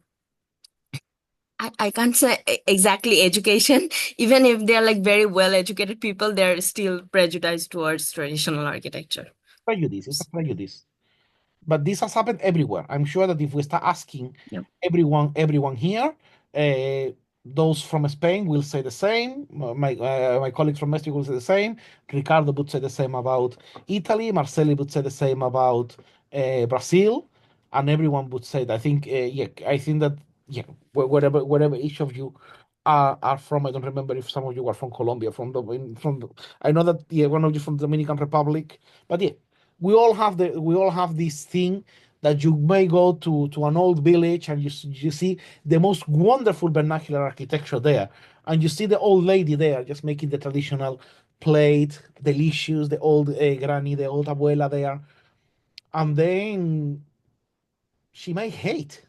I can't say exactly education. Even if they're like very well educated people, they're still prejudiced towards traditional architecture. Prejudice, it's a prejudice. But this has happened everywhere. I'm sure that if we start asking Yep. everyone here, those from Spain will say the same. My colleagues from Mexico will say the same. Ricardo would say the same about Italy. Marceli would say the same about Brazil, and everyone would say that. I think I think that wherever each of you are from. I don't remember if some of you are from Colombia, I know that one of you from the Dominican Republic, but yeah, we all have this thing that you may go to an old village and you see the most wonderful vernacular architecture there, and you see the old lady there just making the traditional plate, delicious, the old granny, the old abuela there, and then she may hate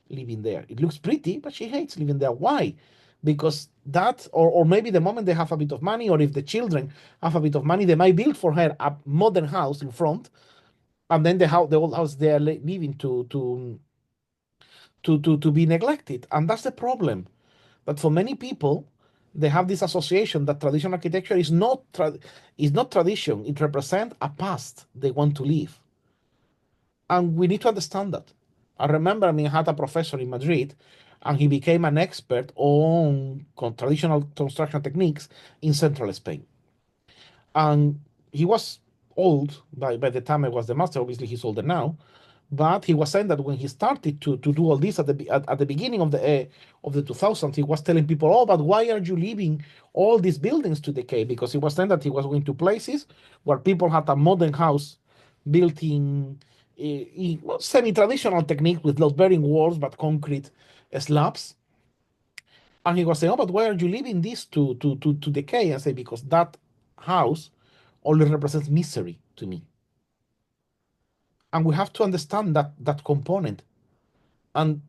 living there. It looks pretty, but she hates living there. Why? Because that, or maybe the moment they have a bit of money, or if the children have a bit of money, they might build for her a modern house in front, and then the old house they are living to be neglected. And that's the problem. But for many people, they have this association that traditional architecture is not tradition. It represents a past they want to live, and we need to understand that. I remember, I had a professor in Madrid, and he became an expert on traditional construction techniques in central Spain. And he was old by the time I was the master. Obviously, he's older now. But he was saying that when he started to do all this at the beginning of the 2000s, he was telling people, "Oh, but why are you leaving all these buildings to decay?" Because he was saying that he was going to places where people had a modern house built in semi-traditional technique with load bearing walls but concrete slabs. And he was saying, "Oh, but why are you leaving this to decay?" I say, "Because that house only represents misery to me." And we have to understand that component. And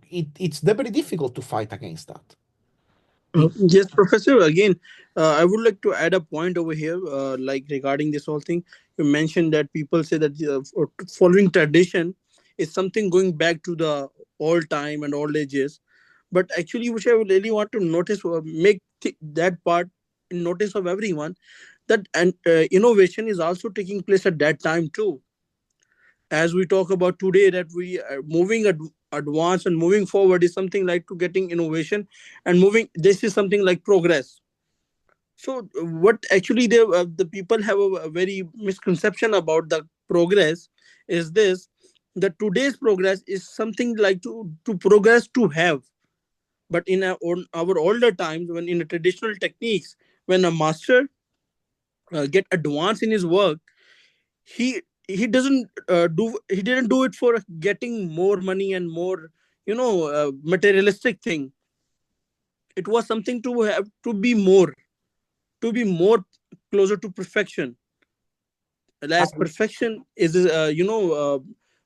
it's very difficult to fight against that. Yes, Professor. Again, I would like to add a point over here, like regarding this whole thing. You mentioned that people say that following tradition is something going back to the old time and old ages. But actually, which I would really want to notice, make that part in notice of everyone, that and innovation is also taking place at that time too. As we talk about today, that we are moving advance and moving forward is something like to getting innovation and moving. This is something like progress. So what actually the people have a very misconception about the progress is this, that today's progress is something like to progress to have. But in our older times, when in the traditional techniques, when a master get advanced in his work, he he doesn't he didn't do it for getting more money and more materialistic thing. It was something to have to be more closer to perfection. As perfection is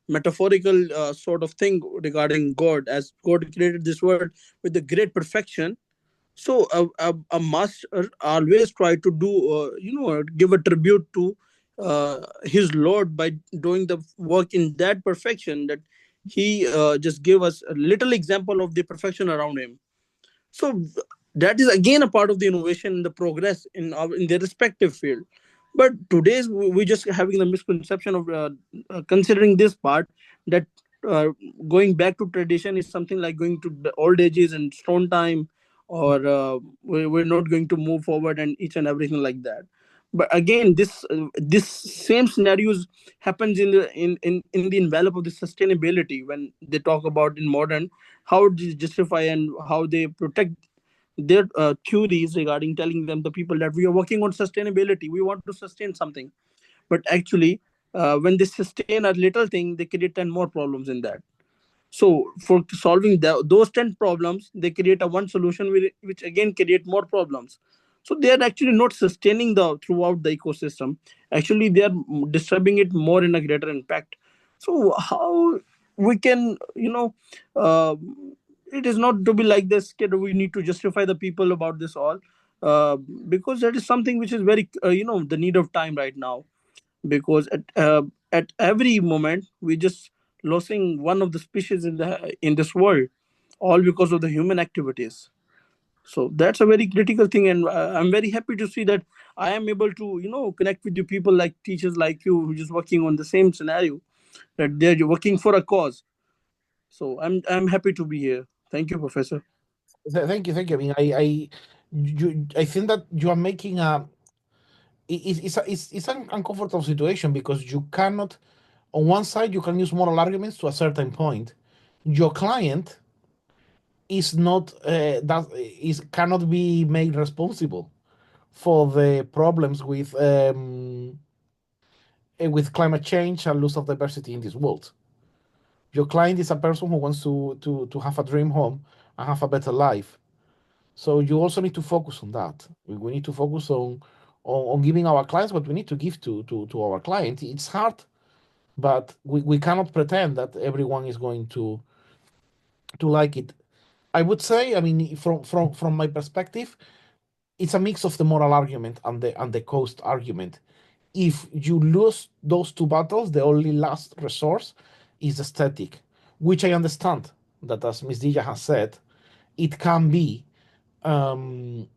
metaphorical sort of thing regarding God, as God created this world with the great perfection. So a master always try to do give a tribute to his Lord by doing the work in that perfection, that he just gave us a little example of the perfection around him. So that is again a part of the innovation and the progress in their respective field. But today's we just having the misconception of considering this part, that uh, going back to tradition is something like going to the old ages and stone time, or we're not going to move forward and each and everything like that. But again, this same scenarios happens in the envelope of the sustainability, when they talk about in modern, how they justify and how they protect their theories regarding telling them the people that we are working on sustainability, we want to sustain something. But actually, when they sustain a little thing, they create 10 more problems in that. So for solving those 10 problems, they create a one solution which again create more problems. So they are actually not sustaining the throughout the ecosystem. Actually, they are disturbing it more in a greater impact. So how we can, uh, it is not to be like this, kid. We need to justify the people about this all, uh, because that is something which is very, the need of time right now. Because at every moment we just losing one of the species in this world, all because of the human activities. So that's a very critical thing, and I'm very happy to see that I am able to connect with you people like teachers like you who just working on the same scenario, that they're working for a cause. So I'm happy to be here. Thank you, Professor. Thank you, thank you. I think that you are making it's an uncomfortable situation, because you cannot, on one side, you can use moral arguments to a certain point. Your client is not that is cannot be made responsible for the problems with climate change and loss of diversity in this world. Your client is a person who wants to have a dream home and have a better life. So you also need to focus on that. We need to focus on giving our clients what we need to give to our client. It's hard, but we cannot pretend that everyone is going to like it. I would say, from my perspective, it's a mix of the moral argument and the cost argument. If you lose those two battles, the only last resource is aesthetic, which I understand that, as Ms. Dija has said, it can be um,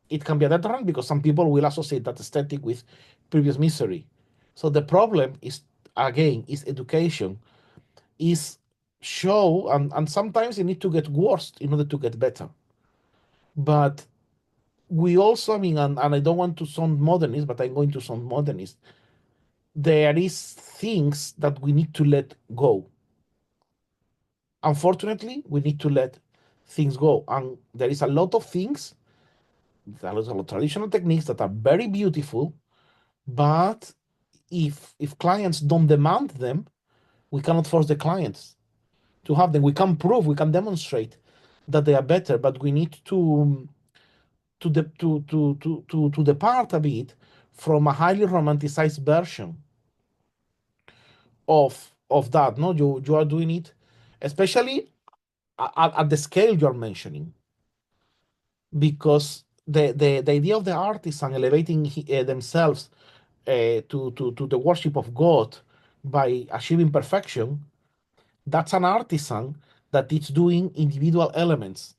it can be a deterrent, because some people will associate that aesthetic with previous misery. So the problem is, again, is education. is show, and sometimes you need to get worse in order to get better. But we also, I mean, and I don't want to sound modernist, but I'm going to sound modernist. There is things that we need to let go. Unfortunately, we need to let things go. And there is a lot of things, there is a lot of traditional techniques that are very beautiful, but if clients don't demand them, we cannot force the clients to have them. We can prove, we can demonstrate that they are better, but we need to depart a bit from a highly romanticized version of that. No, you are doing it, especially at the scale you're mentioning, because the idea of the artisan elevating themselves to the worship of God by achieving perfection, that's an artisan that is doing individual elements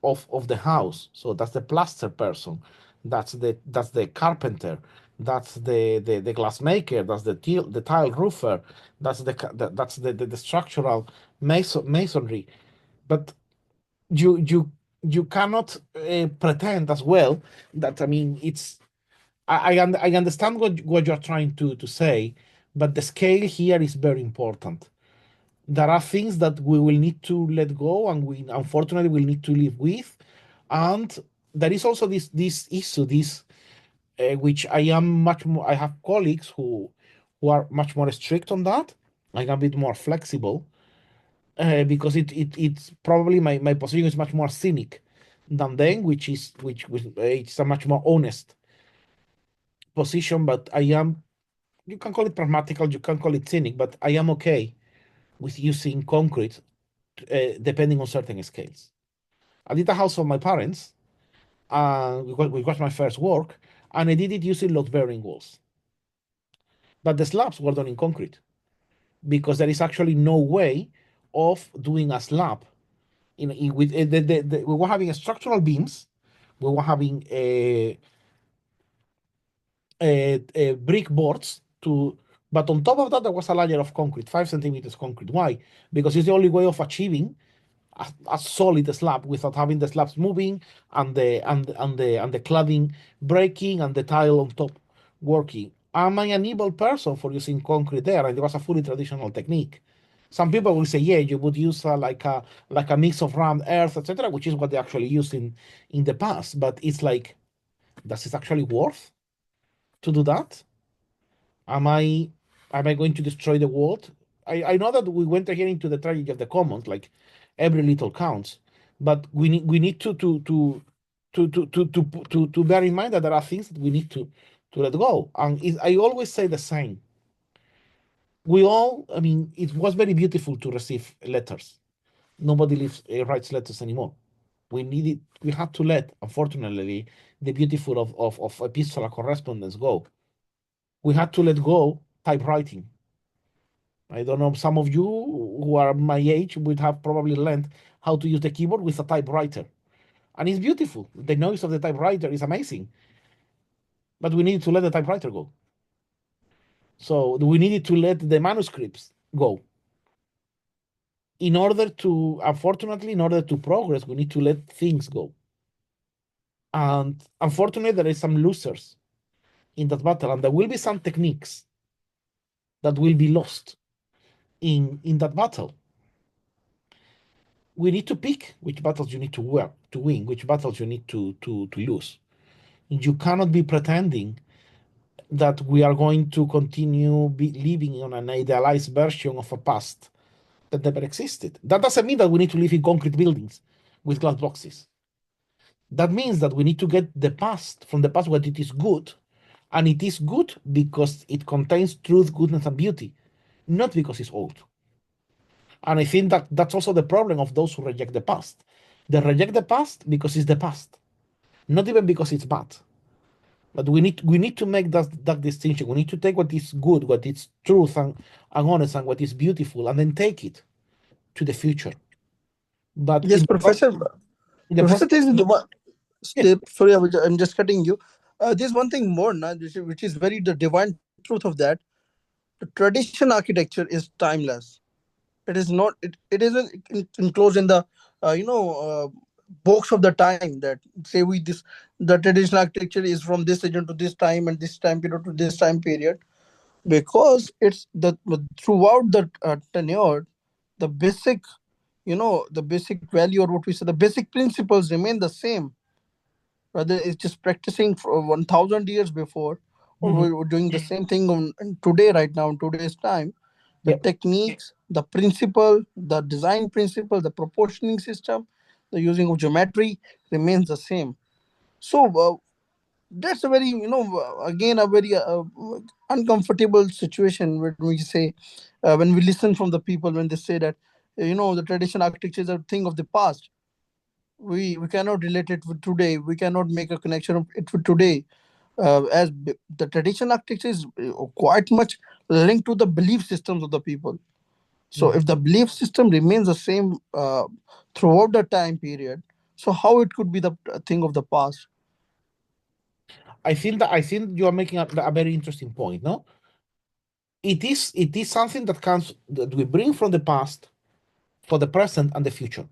of the house. So that's the plaster person, that's the carpenter, that's the glassmaker, that's the tile roofer, that's the structural masonry. But you cannot pretend as well that, I mean, it's I understand what you're trying to say, but the scale here is very important. There are things that we will need to let go, and we unfortunately will need to live with. And there is also this issue, which I am much more. I have colleagues who are much more strict on that. I'm a bit more flexible, because it's probably my position is much more cynic than them, which it's a much more honest position. But I am, you can call it pragmatical, you can call it cynic, but I am okay with using concrete, depending on certain scales. I did a house for my parents, which was my first work, and I did it using load-bearing walls. But the slabs were done in concrete, because there is actually no way of doing a slab. We were having structural beams, we were having brick boards but on top of that there was a layer of concrete, 5 centimeters concrete. Why? Because it's the only way of achieving a solid slab without having the slabs moving and the cladding breaking and the tile on top working. Am I an evil person for using concrete there? And it was a fully traditional technique. Some people will say, yeah, you would use like a mix of rammed earth, etc., which is what they actually used in the past. But it's like, does it actually worth to do that? Am I going to destroy the world? I know that we went here into the tragedy of the commons, like every little counts, but we need to bear in mind that there are things that we need to let go. And I always say the same. We all, I mean, it was very beautiful to receive letters. Nobody writes letters anymore. We had to let, unfortunately, the beautiful of epistolar correspondence go. We had to let go typewriting. I don't know, some of you who are my age would have probably learned how to use the keyboard with a typewriter. And it's beautiful. The noise of the typewriter is amazing. But we needed to let the typewriter go. So we needed to let the manuscripts go. Unfortunately, in order to progress, we need to let things go. And unfortunately, there is some losers in that battle, and there will be some techniques that will be lost in that battle. We need to pick which battles you need to win, which battles you need to lose. You cannot be pretending that we are going to continue living on an idealized version of a past that never existed. That doesn't mean that we need to live in concrete buildings with glass boxes. That means that we need to get the past from the past where it is good, and it is good because it contains truth, goodness, and beauty, not because it's old. And I think that that's also the problem of those who reject the past. They reject the past because it's the past, not even because it's bad. But we need to make that distinction. We need to take what is good, what is truth and honest, and what is beautiful, and then take it to the future. But yes, Professor. Professor, sorry, I'm just cutting you. There's one thing more, which is very the divine truth of that. The traditional architecture is timeless. It is not. It isn't enclosed in the box of the time that say we this the traditional architecture is from this region to this time and this time period to this time period, because it's the throughout the tenure, the basic, the basic value, or what we say, the basic principles remain the same, whether it's just practicing for 1000 years before, or Mhm. we're doing the same thing today, right now, in today's time. The Yep. techniques, the principle, the design principle, the proportioning system, the using of geometry remains the same. So that's a very, again, a very uncomfortable situation when we say, when we listen from the people when they say that, the traditional architecture is a thing of the past. We cannot relate it with today. We cannot make a connection of it with today, the traditional architecture is quite much linked to the belief systems of the people. So if the belief system remains the same throughout the time period, so how it could be the thing of the past? I think you are making a very interesting point. No, it is something that we bring from the past for the present and the future.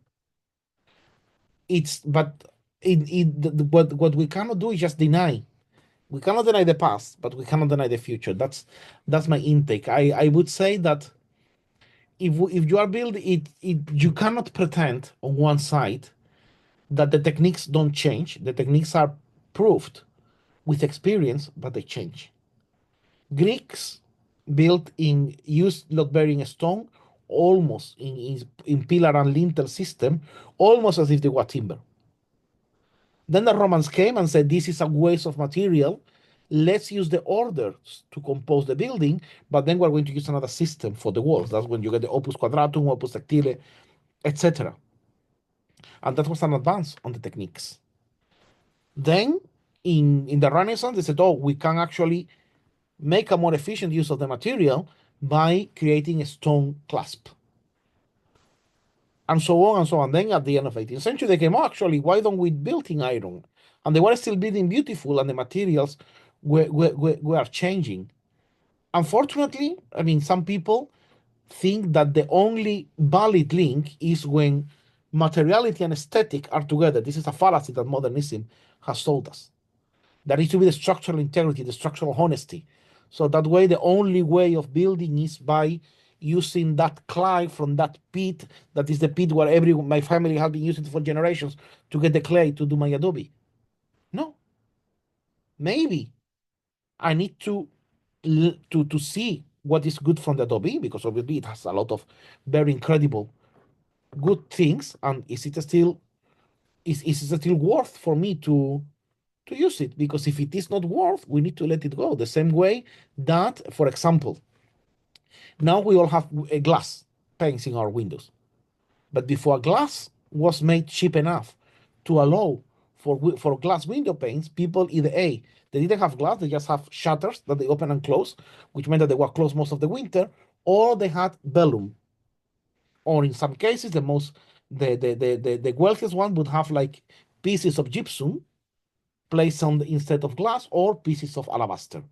What we cannot do is just deny. We cannot deny the past, but we cannot deny the future. That's my intake. I would say that if you are building it, you cannot pretend on one side that the techniques don't change. The techniques are proved with experience, but they change. Greeks built in used load bearing stone, almost in pillar and lintel system, almost as if they were timber. Then the Romans came and said, this is a waste of material. Let's use the orders to compose the building, but then we're going to use another system for the walls. That's when you get the opus quadratum, opus tactile, etc. And that was an advance on the techniques. Then in the Renaissance, they said, oh, we can actually make a more efficient use of the material by creating a stone clasp. And so on and so on. Then at the end of 18th century, they came, oh, actually, why don't we build in iron? And they were still building beautiful, and the materials were changing. Unfortunately, I mean, some people think that the only valid link is when materiality and aesthetic are together. This is a fallacy that modernism has told us. There needs to be the structural integrity, the structural honesty. So that way, the only way of building is by using that clay from that pit. That is the pit where my family has been using for generations to get the clay to do my adobe. No, maybe I need to see what is good from the adobe, because obviously it has a lot of very incredible good things, and is it still worth for me to use it? Because if it is not worth, we need to let it go. The same way that, for example, now we all have a glass panes in our windows, but before glass was made cheap enough to allow for glass window panes, people either they didn't have glass, they just have shutters that they open and close, which meant that they were closed most of the winter, or they had vellum, or in some cases the wealthiest one would have like pieces of gypsum placed on instead of glass, or pieces of alabaster.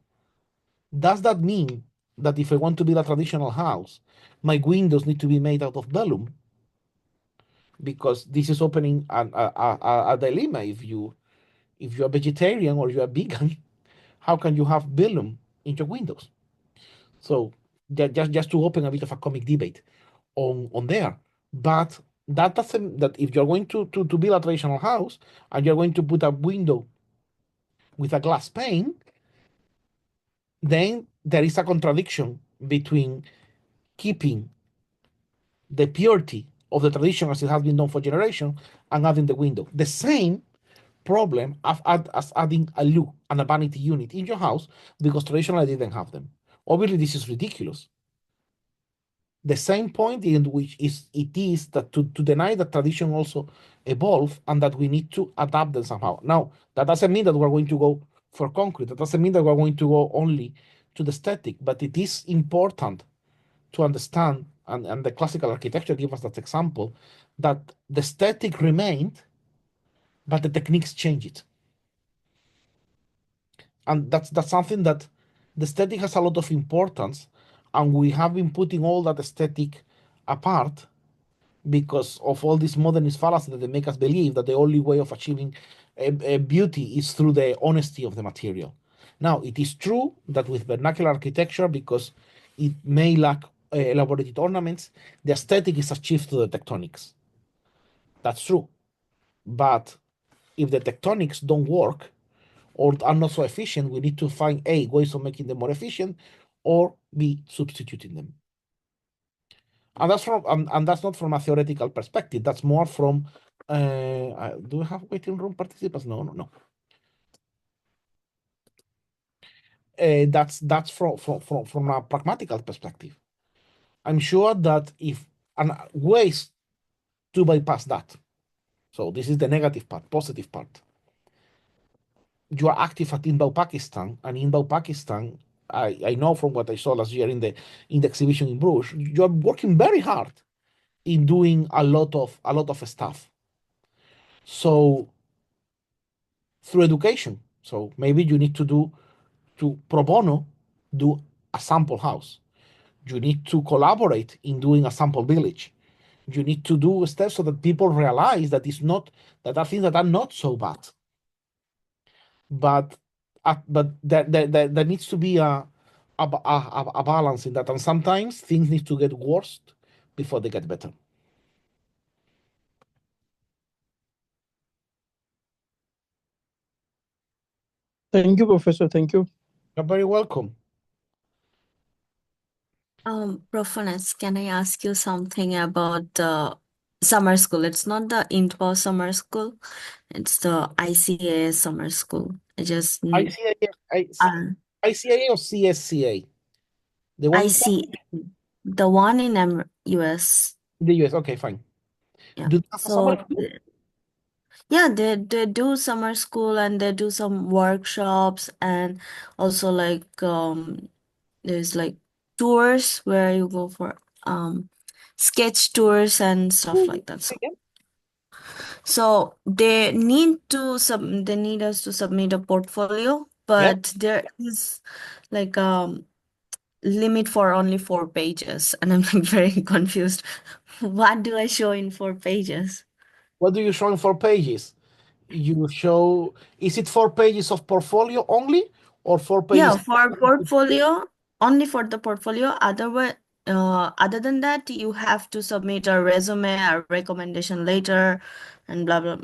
Does that mean that if I want to build a traditional house, my windows need to be made out of vellum? Because this is opening a dilemma. If you're a vegetarian or you're a vegan, how can you have vellum in your windows? So just to open a bit of a comic debate on there. But that doesn't, that if you're going to build a traditional house and you're going to put a window with a glass pane, then there is a contradiction between keeping the purity of the tradition as it has been done for generations and adding the window. The same problem as adding a look and a vanity unit in your house, because traditionally they didn't have them. Obviously, this is ridiculous. The same point in which it is that to deny that tradition also evolve and that we need to adapt them somehow. Now, that doesn't mean that we're going to go for concrete. That doesn't mean that we're going to go only to the static, but it is important to understand, and the classical architecture gives us that example, that the static remained, but the techniques changed. And that's something that the aesthetic has a lot of importance, and we have been putting all that aesthetic apart because of all this modernist fallacy that they make us believe that the only way of achieving a beauty is through the honesty of the material. Now, it is true that with vernacular architecture, because it may lack elaborated ornaments, the aesthetic is achieved through the tectonics. That's true. But if the tectonics don't work or are not so efficient, we need to find A, ways of making them more efficient, or B, substituting them. And that's not from a theoretical perspective. That's more from do we have waiting room participants? No. That's from a pragmatical perspective. I'm sure that if and ways to bypass that. So this is the negative part, positive part. You are active at Inbound Pakistan, and Inbound Pakistan, I know from what I saw last year in the exhibition in Bruges, you are working very hard in doing a lot of stuff. So through education, so maybe you need to pro bono do a sample house. You need to collaborate in doing a sample village. You need to do steps so that people realize that it's not that are things that are not so bad. But there needs to be a balance in that, and sometimes things need to get worse before they get better. Thank you, Professor. Thank you. You're very welcome. Profanes, can I ask you something about the summer school? It's not the INTPO summer school, it's the ICA summer school. I just ICA or CSCA? The one the one in US. The US, okay, fine. Yeah. Do they have a summer school? Yeah, they do summer school and they do some workshops, and also like there's like tours where you go for sketch tours and stuff like that. So they need us to submit a portfolio, but there is like limit for only 4 pages, and I'm like very confused. What do I show in 4 pages? What do you show in 4 pages? You show, is it 4 pages of portfolio only, or 4 pages? Yeah, for portfolio, only for the portfolio. Other than that, you have to submit a resume, a recommendation letter, and blah blah,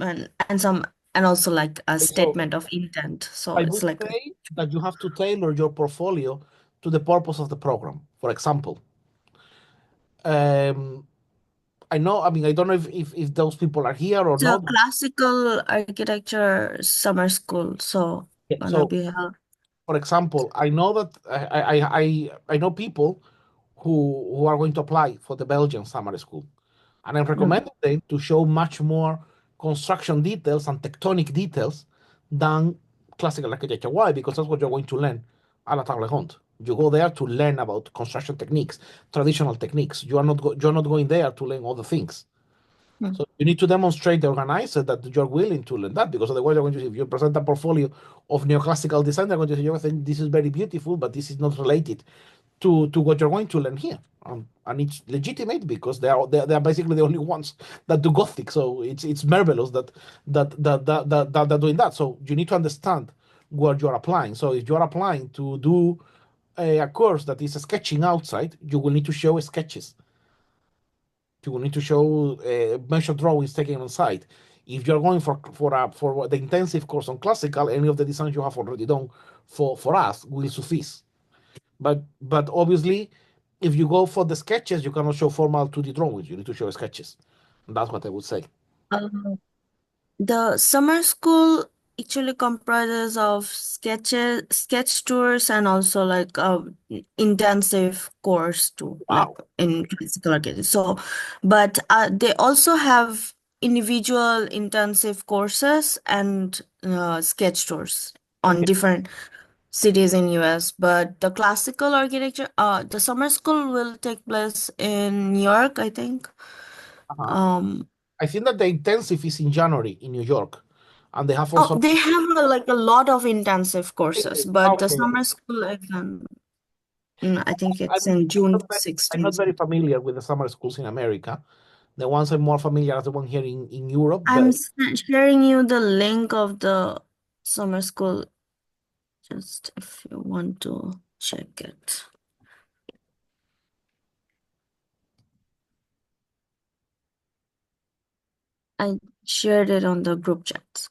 and also like a statement of intent. So I it's would like say that you have to tailor your portfolio to the purpose of the program. For example, I know, I mean, I don't know if those people are here or not. Classical architecture summer school. So gonna be for example, I know that I know people who are going to apply for the Belgian summer school, and I'm recommending them to show much more construction details and tectonic details than classical architecture. Why? Because that's what you're going to learn at la table ronde. You go there to learn about construction techniques, traditional techniques. You're not going there to learn other things. So you need to demonstrate the organizer that you're willing to learn that, because otherwise you're going to say, if you present a portfolio of neoclassical design, they're going to say, you think this is very beautiful, but this is not related to what you're going to learn here. And it's legitimate because they are basically the only ones that do Gothic. So it's marvelous that they're doing that. So you need to understand what you're applying. So if you're applying to do a course that is sketching outside, you will need to show sketches. You will need to show measure drawings taken on site. If you're going for the intensive course on classical, any of the designs you have already done for us will suffice. But obviously, if you go for the sketches, you cannot show formal 2D drawings. You need to show sketches. And that's what I would say. The summer school actually comprises of sketch tours, and also like intensive course too, like in classical architecture. So, but they also have individual intensive courses and sketch tours on different cities in US. But the classical architecture, the summer school will take place in New York, I think. I think that the intensive is in January in New York, and they have also like a lot of intensive courses, but the summer school exam. I think it's I'm in June not very, I'm not 16th. very familiar with the summer schools in America. The ones I'm more familiar are the one here in Europe. I'm sharing you the link of the summer school, just if you want to check it. I shared it on the group chat.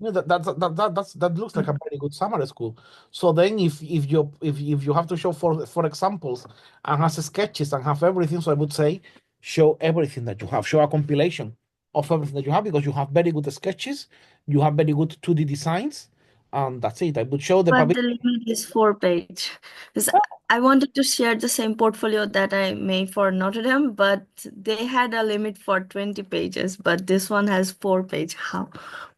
Yeah, that looks like a very good summer school. So then, if you have to show for examples and has sketches and have everything, so I would say show everything that you have. Show a compilation of everything that you have because you have very good sketches, you have very good 2D designs, and that's it. I would show the But public. the limit is 4-page. Because I wanted to share the same portfolio that I made for Notre Dame, but they had a limit for 20 pages, but this one has 4-page. How?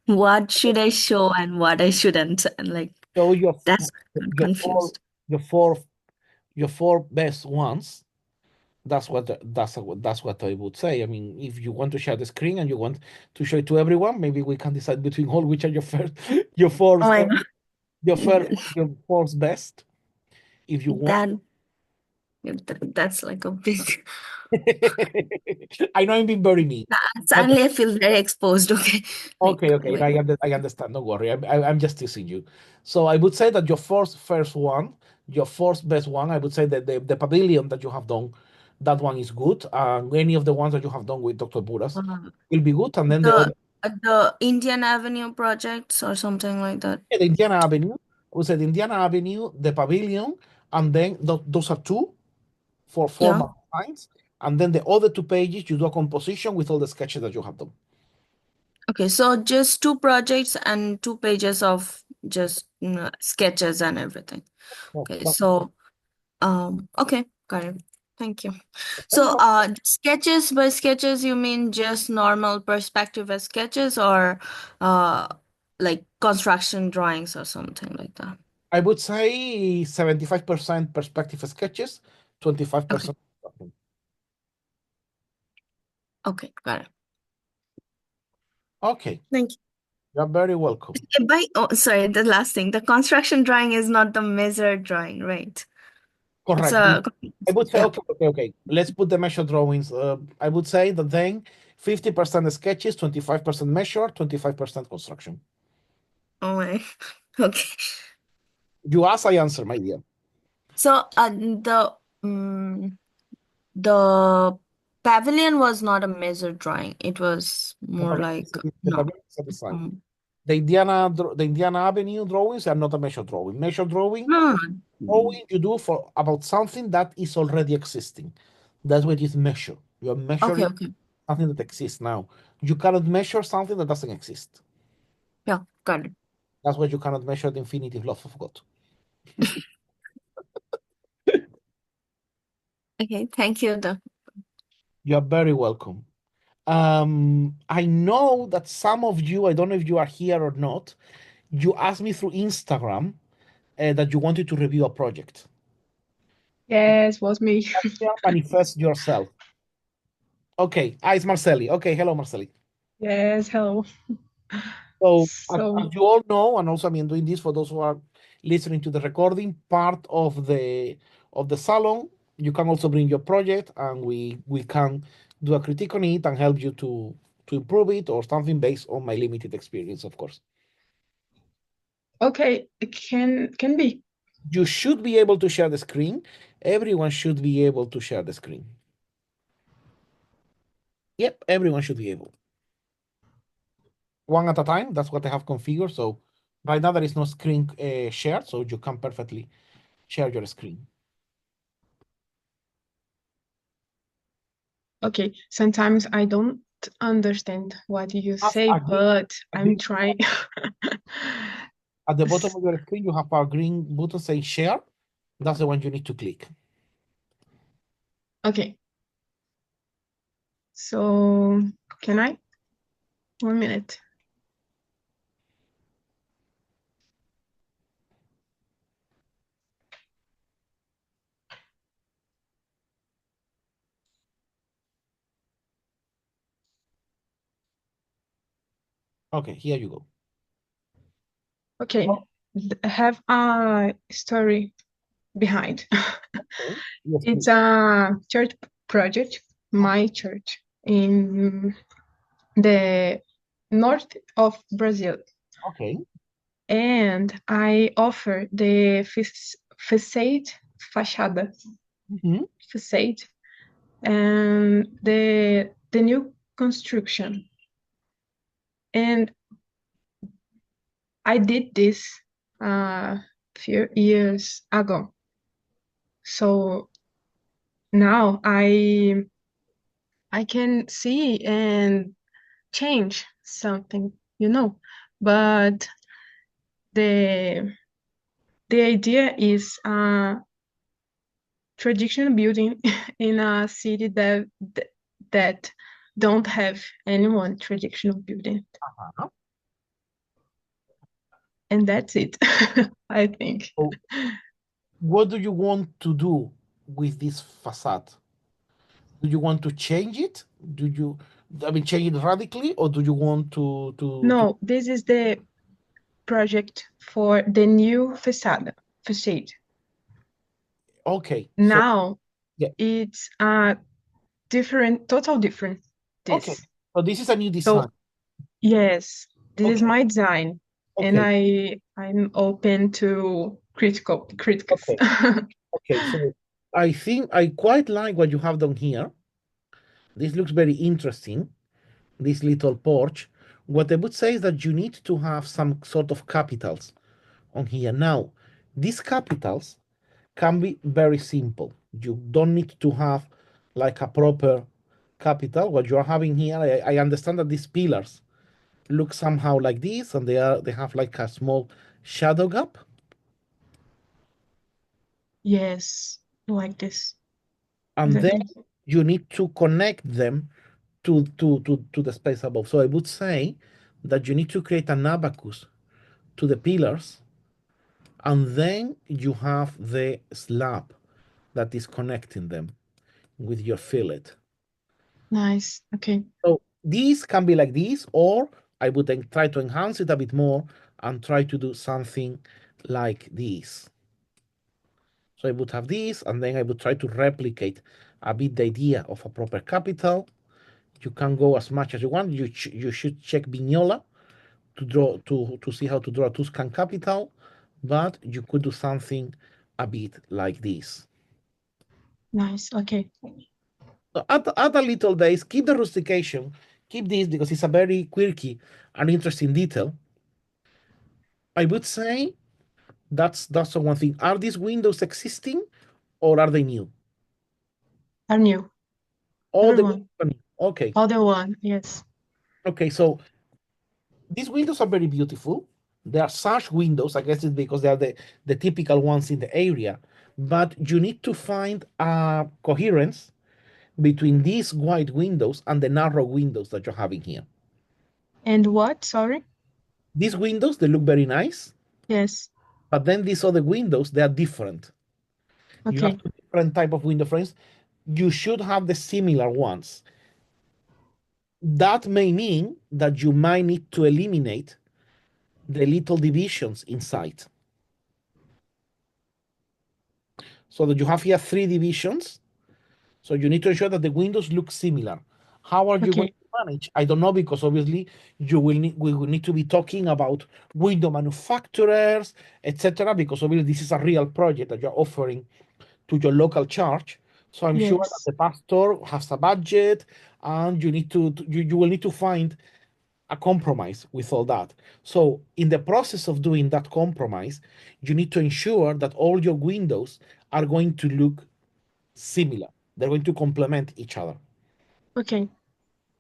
What should I show and what I shouldn't? And like Show your that's your four confused. your four your four best ones. That's what I would say. I mean, if you want to share the screen and you want to show it to everyone, maybe we can decide between all which are your first, your four, Oh my God. your fourth best. If you want, That's like a big. I know I'm being very mean. Suddenly I feel very exposed. Okay. Okay, Like, okay, I understand. Don't worry. I'm just teasing you. So I would say that your first one, your fourth best one, I would say that the pavilion that you have done, that one is good. Any of the ones that you have done with Dr. Buras will be good. And then the other, the Indian Avenue projects or something like that. the Indiana Avenue, we said Indiana Avenue, the pavilion, and then those are two for formal designs. And then the other 2 pages, you do a composition with all the sketches that you have done. Okay, so just 2 projects and 2 pages of just sketches and everything. Okay, so okay, got it. Thank you. So sketches by sketches, you mean just normal perspective as sketches or like construction drawings or something like that? I would say 75% perspective sketches, 25%. Okay, got it. Okay. Thank you. You're very welcome. Sorry, the last thing. The construction drawing is not the measured drawing, right? Correct. I would say, okay. Let's put the measure drawings. I would say that then 50% sketches, 25% measure, 25% construction. Oh my. Okay. You ask, I answer, my dear. So the pavilion was not a measured drawing. It was more like the Indiana Avenue drawings are not a measure drawing. Measure drawing, drawing you do for about something that is already existing. That's what is measure. You are measuring something that exists now. You cannot measure something that doesn't exist. Yeah, got it. That's why you cannot measure the infinitive love of God. Okay, thank you. You're very welcome. I know that some of you, I don't know if you are here or not, you asked me through Instagram that you wanted to review a project. Yes, was me. Manifest yourself. Okay, it's Marceli. Okay, hello, Marceli. Yes, hello. So, as you all know, and also I'm doing this for those who are listening to the recording, part of the salon, you can also bring your project, and we can do a critique on it and help you to improve it or something based on my limited experience, of course. Okay, it can be. You should be able to share the screen. Everyone should be able to share the screen. Yep, everyone should be able. One at a time, that's what I have configured. So right now there is no screen shared, so you can perfectly share your screen. Okay, sometimes I don't understand what you say, but I'm trying. At the bottom of your screen, you have a green button saying share. That's the one you need to click. Okay. So can I? 1 minute. Okay, here you go. Okay, I have a story behind. Okay. Yes, It's please. a church project, my church, in the north of Brazil. Okay. And I offer the facade, fachada, Mhm. facade, and the new construction. And I did this a few years ago. So now I can see and change something, but the idea is traditional building in a city that don't have anyone traditional building, Uh-huh. and that's it. I think. So what do you want to do with this facade? Do you want to change it? Change it radically, or do you want to No, this is the project for the new facade. Okay. So Now yeah. it's a total different. Okay. This. So this is a new design. So yes, this is Okay. my design, and Okay. I'm open to critics. Okay. Okay. So I think I quite like what you have done here. This looks very interesting, this little porch. What I would say is that you need to have some sort of capitals on here. Now, these capitals can be very simple. You don't need to have like a proper capital. What you are having here, I understand that these pillars look somehow like this, and they have like a small shadow gap. Yes, like this. And then Exactly. you need to connect them to the space above. So I would say that you need to create an abacus to the pillars, and then you have the slab that is connecting them with your fillet. Nice. Okay. So these can be like this, or I would then try to enhance it a bit more and try to do something like this. So I would have this, and then I would try to replicate a bit the idea of a proper capital. You can go as much as you want. You should check Vignola to draw to see how to draw a Tuscan capital, but you could do something a bit like this. Nice. Okay. So add a little base, keep the rustication, keep this because it's a very quirky and interesting detail. I would say that's the one thing. Are these windows existing or are they new? Are new. All the Everyone. windows. Okay. Other one. Yes. Okay. So these windows are very beautiful. They are sash windows. I guess it's because they are the typical ones in the area. But you need to find a coherence between these wide windows and the narrow windows that you're having here. And what? Sorry? These windows, they look very nice. Yes. But then these other windows, they are different. You Okay. have two different type of window frames. You should have the similar ones. That may mean that you might need to eliminate the little divisions inside. So that you have here 3 divisions. So you need to ensure that the windows look similar. How are you going Okay. to manage? I don't know, because obviously we will need to be talking about window manufacturers, etc. Because obviously this is a real project that you're offering to your local church. So I'm sure that Yes. the pastor has a budget, and you will need to find a compromise with all that. So in the process of doing that compromise, you need to ensure that all your windows are going to look similar. They're going to complement each other. Okay.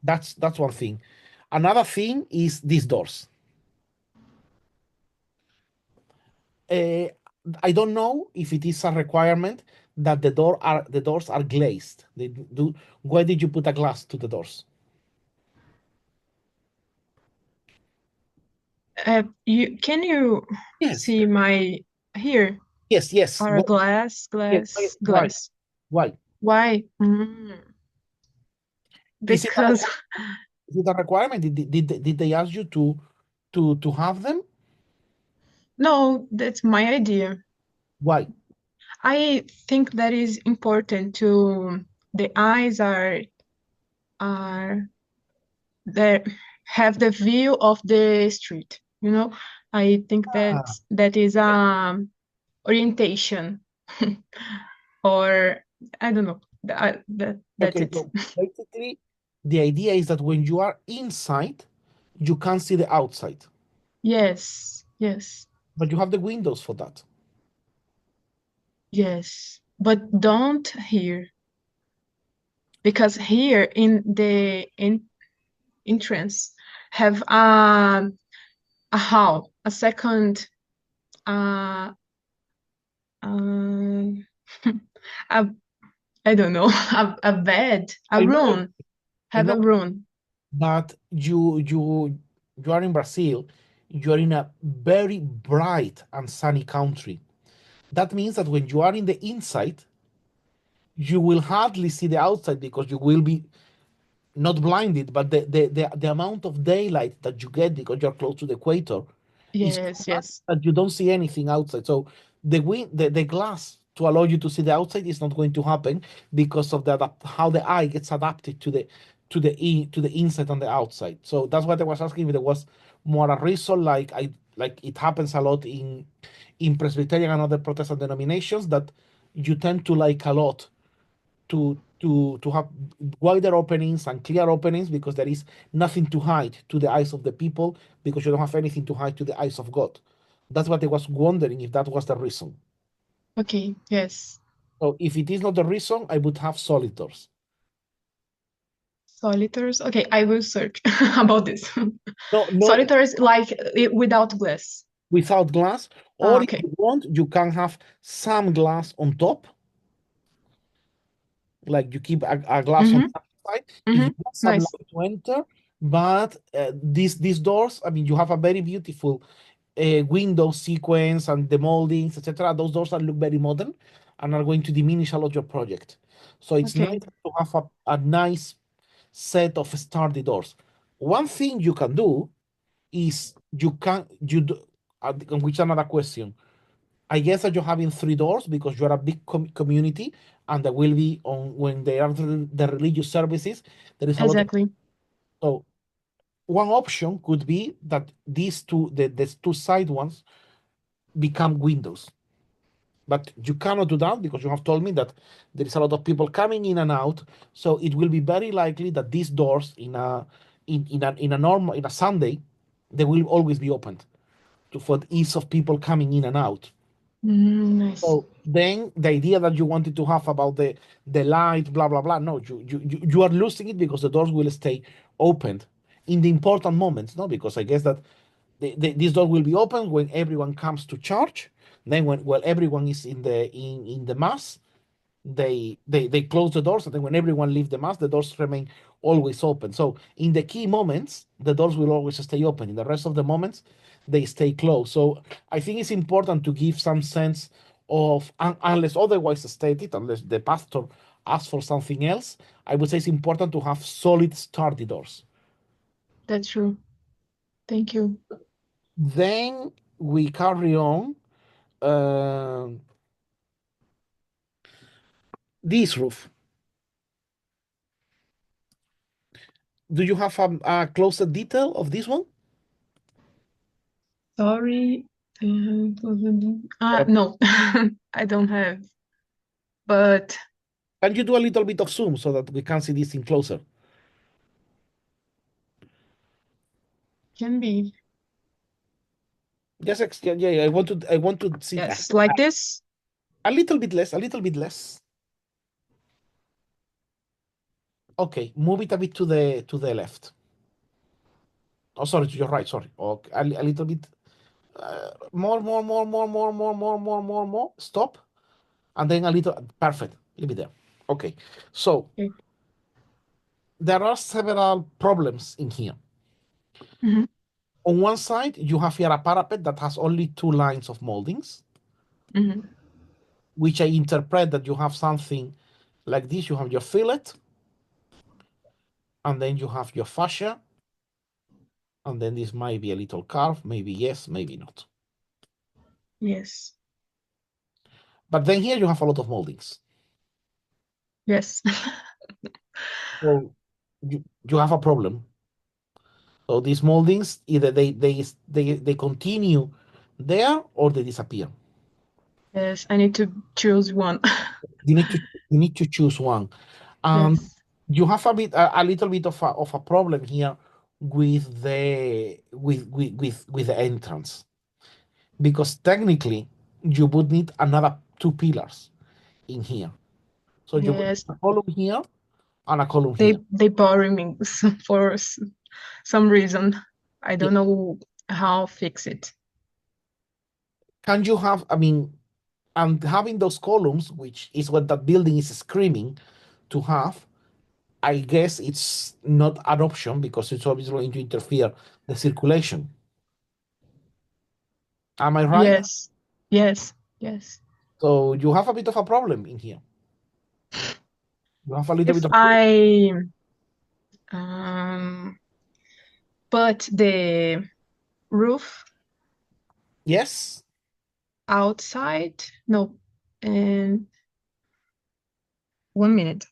That's one thing. Another thing is these doors. I don't know if it is a requirement that the doors are glazed. Why did you put a glass to the doors? Can you Yes. see my here? Yes. Are glass. Why? Why? Is it Because a requirement? Did they ask you to have them? no, that's my idea. Why? I think that is important to the eyes are that have the view of the street, you know. I think that is orientation or I don't know. That's Okay, it. so basically, the idea is that when you are inside, you can't see the outside, Yes, yes, but you have the windows for that. yes. But don't here, because here in the entrance have a hall, a second um a, I don't know, a bed, a I know, room, I have a know, room. but you are in Brazil, you are in a very bright and sunny country. That means that when you are in the inside, you will hardly see the outside because you will be not blinded, but the amount of daylight that you get because you're close to the equator is so Yes, much yes, that you don't see anything outside. So the glass to allow you to see the outside is not going to happen because of how the eye gets adapted to the inside and the outside. So that's what I was asking if there was more a reason like it happens a lot in Presbyterian and other Protestant denominations that you tend to like a lot to have wider openings and clear openings because there is nothing to hide to the eyes of the people because you don't have anything to hide to the eyes of God. That's what I was wondering if that was the reason. okay, yes. So if it is not the reason, I would have solitors. Solitaires. Okay, I will search about this. No, Solitaires like without glass. without glass, or if Okay. you want, you can have some glass on top, like you keep a glass on Mm-hmm. top side. If Mm-hmm. you want some Nice. light to enter, but these doors, I mean, you have a very beautiful window sequence and the moldings, etc. Those doors that look very modern and are going to diminish a lot your project. So it's Okay. nice to have a nice set of sturdy doors. One thing you can do is which another question. I guess that you're having three doors because you're a big community, and there will be on when they are the religious services. There is a lot of Exactly. so one option could be that the two side ones become windows. But you cannot do that because you have told me that there is a lot of people coming in and out. So it will be very likely that these doors in a Sunday, they will always be opened for the ease of people coming in and out. Nice. So then the idea that you wanted to have about the light, blah blah blah, no, you are losing it because the doors will stay opened in the important moments, no? Because I guess that this door will be open when everyone comes to church. Then when everyone is in the mass, they close the doors, and then when everyone leaves the mass, the doors remain always open. So in the key moments, the doors will always stay open. In the rest of the moments, they stay closed. So I think it's important to give some sense of, unless otherwise stated, unless the pastor asks for something else, I would say it's important to have solid sturdy doors. That's true. Thank you. Then we carry on. This roof. Do you have a closer detail of this one? Sorry. No, I don't have. But Can you do a little bit of zoom so that we can see this thing closer? can be. Just yeah, I want to see Yes, like this. a little bit less, a little bit less. Okay, move it a bit to the left. Oh, sorry, to your right. Sorry. Okay, a little bit more. Stop, and then a little. Perfect. Leave it there. Okay. So Okay. there are several problems in here. Mhm. On one side, you have here a parapet that has only two lines of moldings, Mhm. which I interpret that you have something like this. You have your fillet, and then you have your fascia, and then this might be a little curve, maybe yes, maybe not. Yes. But then here you have a lot of moldings. Yes. So you have a problem. So these moldings, either they continue there or they disappear. Yes, I need to choose one. You need to choose one. Yes. You have a little bit of a problem here with the with the entrance, because technically you would need another 2 pillars in here. So you would Yes. have a column here and a column here. They bother me for some reason. I don't know how fix it. Can you have, I mean, and having those columns, which is what that building is screaming to have, I guess it's not an option because it's obviously going to interfere the circulation. Am I right? Yes. Yes. Yes. So you have a bit of a problem in here. You have a little If bit of I put the roof yes. outside, no, and 1 minute.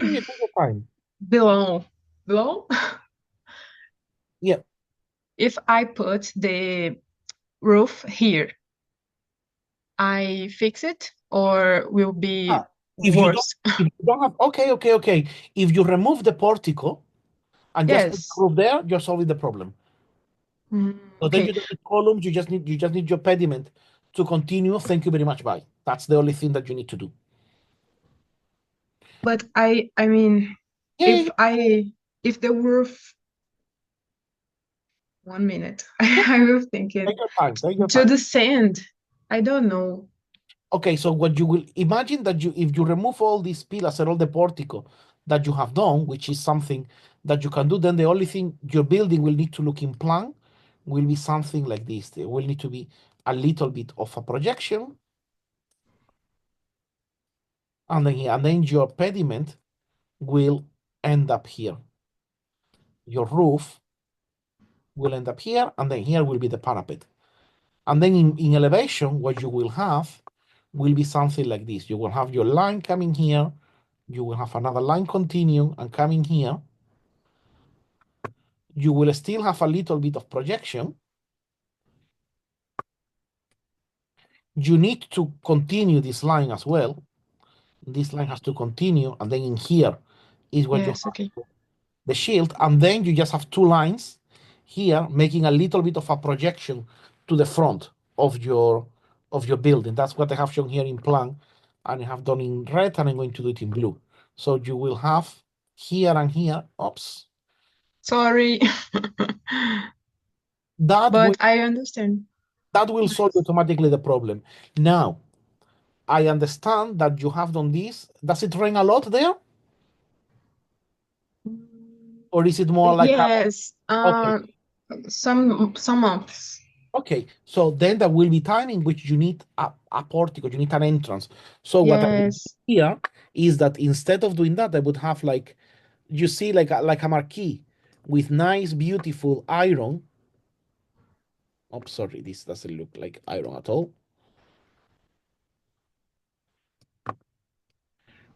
Take your time. Below. Yeah. If I put the roof here, I fix it or will be If worse? you don't have, okay. If you remove the portico and just put the Yes. roof there, you're solving the problem. So then Okay. you don't need columns, you just need your pediment to continue. Thank you very much. Bye. That's the only thing that you need to do. But I mean, Yeah, if the roof 1 minute, I was thinking take your time. Take your to time. the sand. I don't know. Okay, so what you will imagine that if you remove all these pillars and all the portico that you have done, which is something that you can do, then the only thing your building will need to look in plan will be something like this. There will need to be a little bit of a projection, and then your pediment will end up here. Your roof will end up here, and then here will be the parapet. And then in elevation, what you will have will be something like this. You will have your line coming here, you will have another line continue and coming here. You will still have a little bit of projection. You need to continue this line as well. This line has to continue, and then in here is what you Yes, have okay. the shield, and then you just have 2 lines here making a little bit of a projection to the front of your building. That's what I have shown here in plan, and I have done in red, and I'm going to do it in blue. So you will have here and here. Oops. Sorry. But I understand. That will solve automatically the problem. Now, I understand that you have done this. Does it rain a lot there? Or is it more like yes, okay. some months. Okay, so then there will be time in which you need a portico, you need an entrance. So what I would do here is that instead of doing that, I would have like, you see, like a marquee with nice, beautiful iron. Oh, sorry, this doesn't look like iron at all.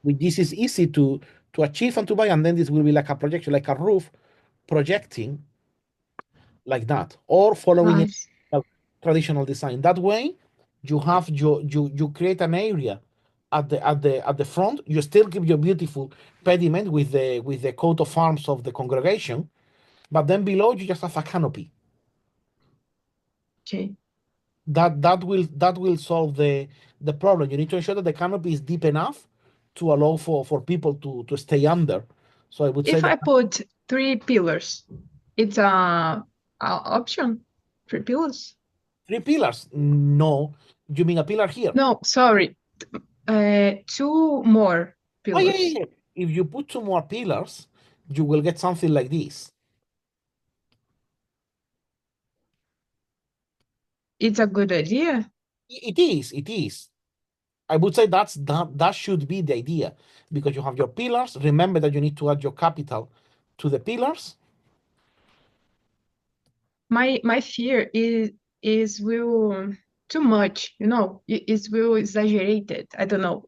This is easy to achieve and to buy, and then this will be like a projection, like a roof projecting like that, or following a traditional design. That way, you have you create an area at the front. You still keep your beautiful pediment with the coat of arms of the congregation, but then below you just have a canopy. Okay. That will solve the problem. You need to ensure that the canopy is deep enough to allow for people to stay under. So I would say If I that put 3 pillars, it's a option. 3 pillars. 3 pillars. No, you mean a pillar here? No, sorry. 2 more Oh, pillars. yeah. If you put 2 more pillars, you will get something like this. It's a good idea. It is. I would say that should be the idea, because you have your pillars. Remember that you need to add your capital to the pillars. My fear is will too much, you know, it's real exaggerated. I don't know.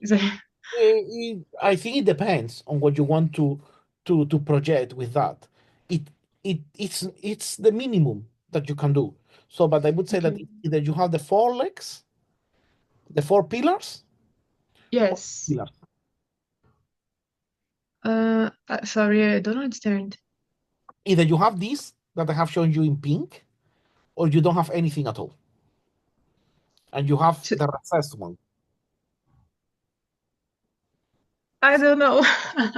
I think it depends on what you want to project with that. It's the minimum that you can do. So, but I would say that Okay. either you have the 4 legs, the 4 pillars. Yes. Pillars. Sorry, I don't understand. Either you have these that I have shown you in pink, or you don't have anything at all, and you have the recessed one. I don't know.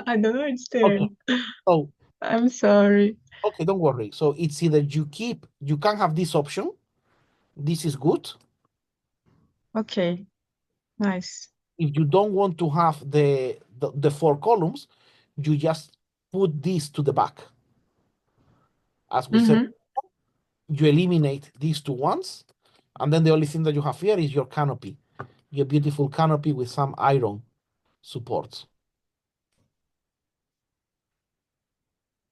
I don't understand. Okay. So I'm sorry. okay, don't worry. So it's either you can have this option. This is good. Okay. Nice. If you don't want to have the 4 columns, you just put this to the back. As we said, you eliminate these 2 ones, and then the only thing that you have here is your canopy, your beautiful canopy with some iron supports.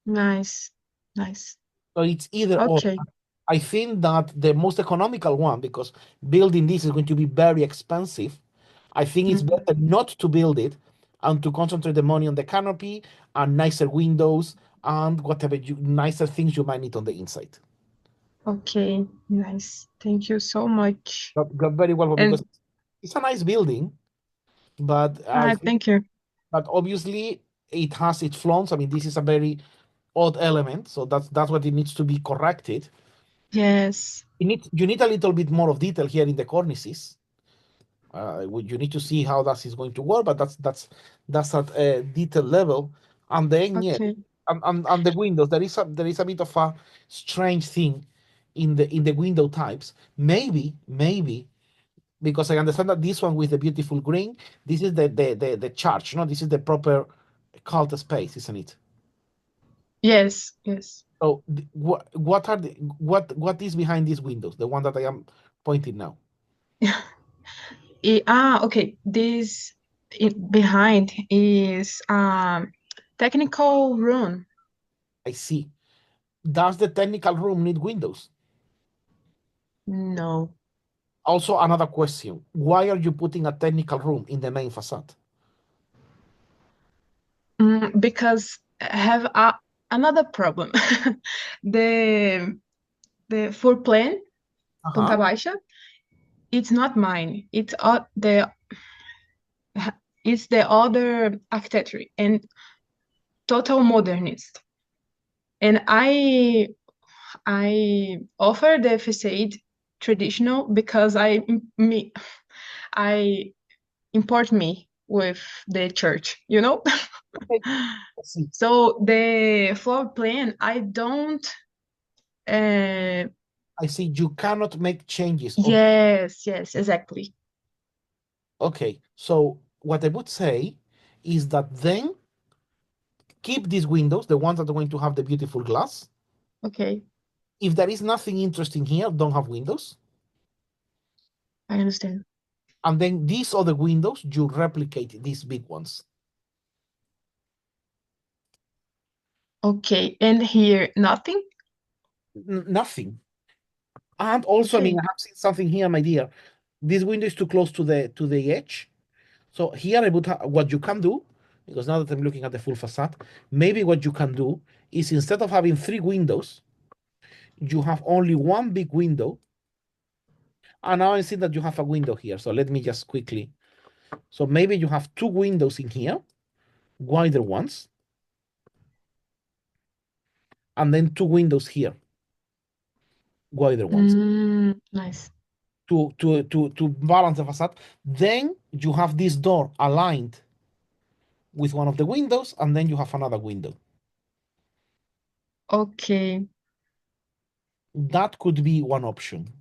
Nice. Nice. So it's either or. Okay. I think that the most economical one, because building this is going to be very expensive, I think it's better not to build it and to concentrate the money on the canopy and nicer windows and whatever nicer things you might need on the inside. Okay. Nice. Thank you so much. Got very well, And because it's a nice building, but I think, thank you. but obviously it has its flaws. I mean, this is a very odd element, so that's what it needs to be corrected. Yes. You need a little bit more of detail here in the cornices. You need to see how that is going to work, but that's at a detail level. And then Okay. and the windows, there is a bit of a strange thing in the window types. Maybe because I understand that this one with the beautiful green, this is the church, no? This is the proper cult space, isn't it? Yes. Yes. So what is behind these windows? The one that I am pointing now. Okay. This behind is technical room. I see. Does the technical room need windows? No. Also, another question. Why are you putting a technical room in the main facade? Because I have another problem. The floor plan, Planta Baixa, it's not mine. It's the other architecture and total modernist. And I offer the facade traditional because I import me with the church, you know? So the floor plan, I don't. I see. You cannot make changes. Yes, exactly. Okay, so what I would say is that then keep these windows, the ones that are going to have the beautiful glass. Okay. If there is nothing interesting here, don't have windows. I understand. And then these other windows, you replicate these big ones. Okay, and here, nothing? Nothing. And also, I mean, I have seen something here, my dear. This window is too close to the edge. So here I would what you can do, because now that I'm looking at the full facade, maybe what you can do is instead of having 3 windows, you have only one big window. And now I see that you have a window here. So let me just quickly. So maybe you have 2 windows in here, wider ones, and then 2 windows here, wider ones. Nice. To balance the facade. Then you have this door aligned with one of the windows, and then you have another window. Okay. That could be one option.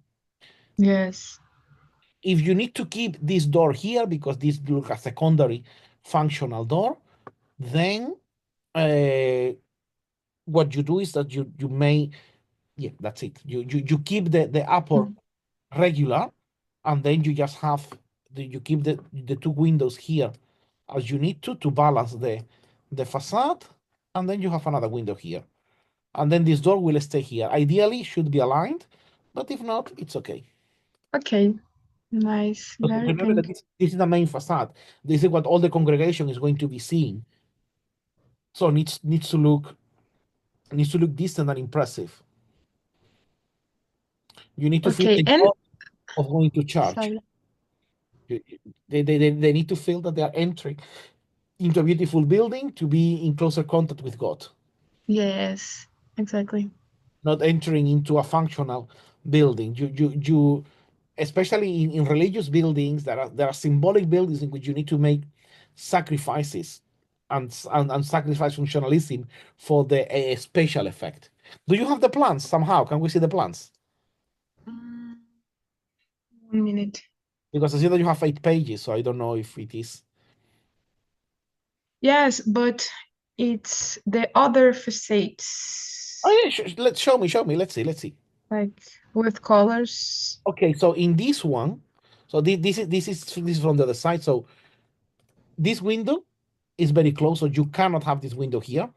Yes. If you need to keep this door here because this looks a secondary functional door, then what you do is that you may, yeah, that's it. You keep the upper regular, and then you just have you keep the 2 windows here as you need to balance the facade, and then you have another window here, and then this door will stay here. Ideally, should be aligned, but if not, it's okay. Okay. Nice. But Very remember that pink. this is the main facade. This is what all the congregation is going to be seeing. So it needs to look distant and impressive. You need to feel Okay, the and joy of going to church. sorry. They need to feel that they are entering into a beautiful building to be in closer contact with God, Yes, exactly. not entering into a functional building. You especially in religious buildings, there are symbolic buildings in which you need to make sacrifices and sacrifice functionalism for the special effect. Do you have the plans somehow? Can we see the plans? 1 minute. Because I see that you have 8 pages, so I don't know if it is. Yes, but it's the other facades, Oh yeah, let's show me. Let's see. like with colors. Okay, so in this one, so this is from the other side. So this window is very close, so you cannot have this window here.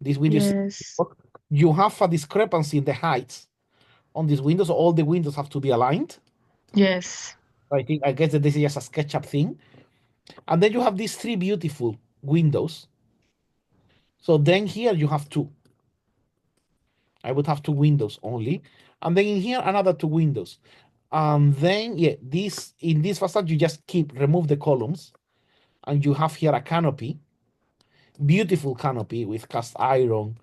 This window is Yes. you have a discrepancy in the heights on these windows. So all the windows have to be aligned. Yes. I guess that this is just a SketchUp thing. And then you have these 3 beautiful windows. So then here you have 2. I would have 2 windows only. And then in here another 2 windows. And then in this facade you just remove the columns, and you have here a canopy, beautiful canopy with cast iron,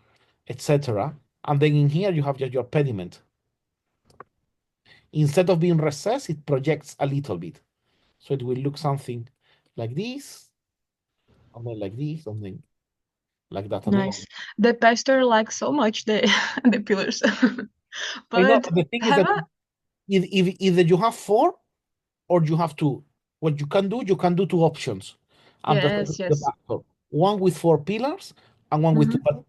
etc. And then in here you have just your pediment. Instead of being recessed, it projects a little bit. So it will look something like this, and then like this, and then like that. Nice. The pastor likes so much the the pillars. I know, But the thing is have that either you have 4 or you have 2. What you can do 2 options. And yes, yes. one with 4 pillars and one with 2. Mhm. But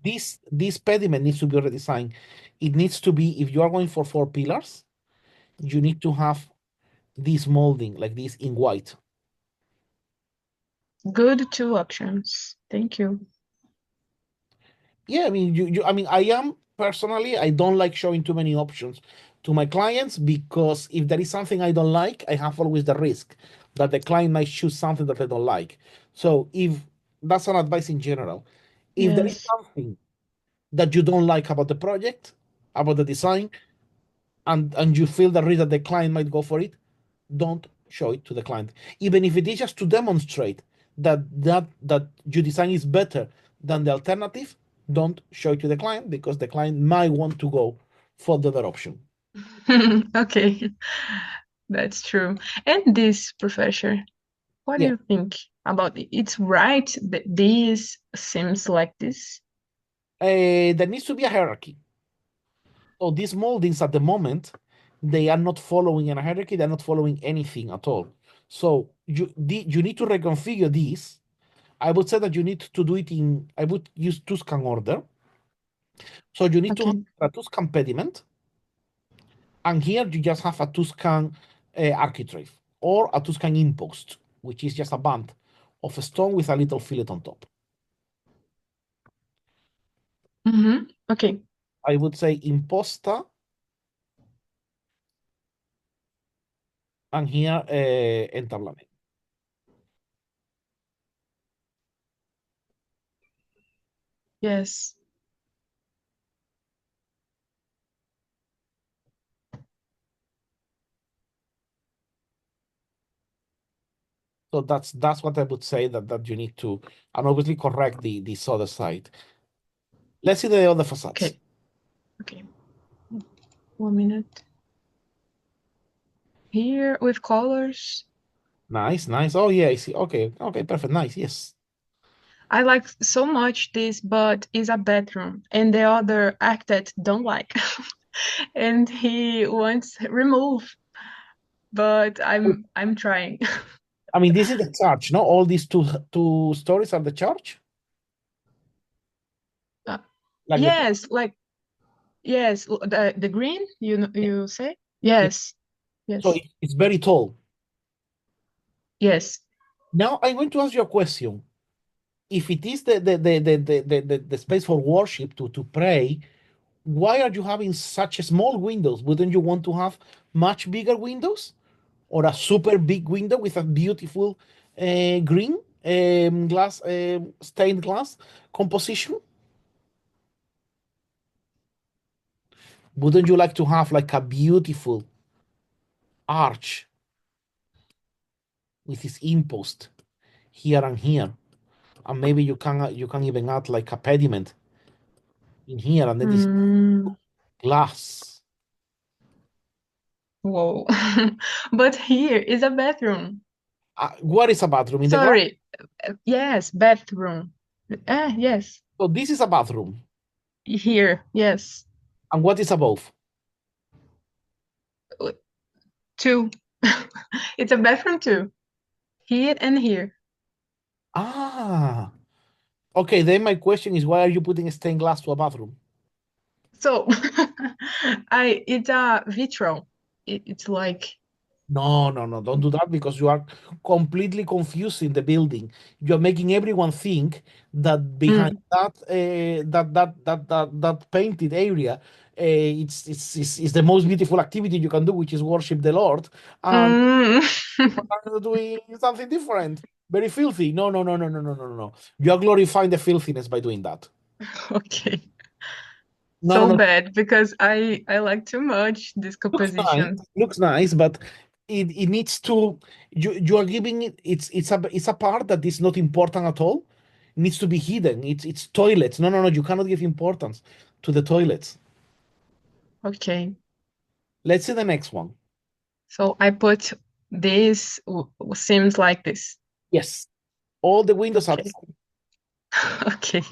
this pediment needs to be redesigned. It needs to be, if you are going for 4 pillars, you need to have this molding like this in white. Good 2 options. Thank you. Yeah, I mean, I am personally, I don't like showing too many options to my clients, because if there is something I don't like, I have always the risk that the client might choose something that I don't like. So if that's an advice in general, if there is Yes. something that you don't like about the project, about the design, and you feel the risk that the client might go for it, don't show it to the client. Even if it is just to demonstrate that your design is better than the alternative, don't show it to the client, because the client might want to go for the other option. Okay. That's true. And this, Professor, what do Yeah. you think about it? It's right that this seems like this? There needs to be a hierarchy. So these moldings at the moment, they are not following a hierarchy, they're not following anything at all. So you need to reconfigure this. I would say that you need to do it I would use Tuscan order. So you need to have a Tuscan pediment, and here you just have a Tuscan architrave, or a Tuscan impost, which is just a band of a stone with a little fillet on top. Okay. I would say imposta, and here entablamento. Yes. So that's what I would say that you need to, and obviously correct this other side. Let's see the other facades. Okay. 1 minute. Here with colors. Nice. Oh yeah, I see. Okay, perfect. Nice. Yes. I like so much this, but it's a bedroom, and the other architect don't like, and he wants remove. But I'm trying. I mean, this is the church, no? All these two stories are the church. Like yes, yes, the green. You say yes, yes. So it's very tall. Yes. Now I'm going to ask you a question. If it is the space for worship to pray, why are you having such small windows? Wouldn't you want to have much bigger windows? or a super big window with a beautiful green glass, stained glass composition? Wouldn't you like to have like a beautiful arch with this impost here and here, and maybe you can even add like a pediment in here, and then this glass. Whoa. But here is a bathroom. What is a bathroom in the glass? Sorry. Yes, bathroom. Yes, So this is a bathroom, here. Yes. and what is above? Two. It's a bathroom too. Here and here. Ah, okay. Then my question is, why are you putting stained glass to a bathroom? So it's a vitral. It's like No, don't do that, because you are completely confusing the building. You're making everyone think that behind that painted area, it's the most beautiful activity you can do, which is worship the Lord, and are doing something different, very filthy. No. You are glorifying the filthiness by doing that. Okay. No. Bad, because I like too much this composition. Looks nice, but it needs to. You are giving it's a part that is not important at all. It needs to be hidden. It's toilets. No. You cannot give importance to the toilets. Okay. Let's see the next one. So I put this seems like this. Yes, all the windows are. Okay.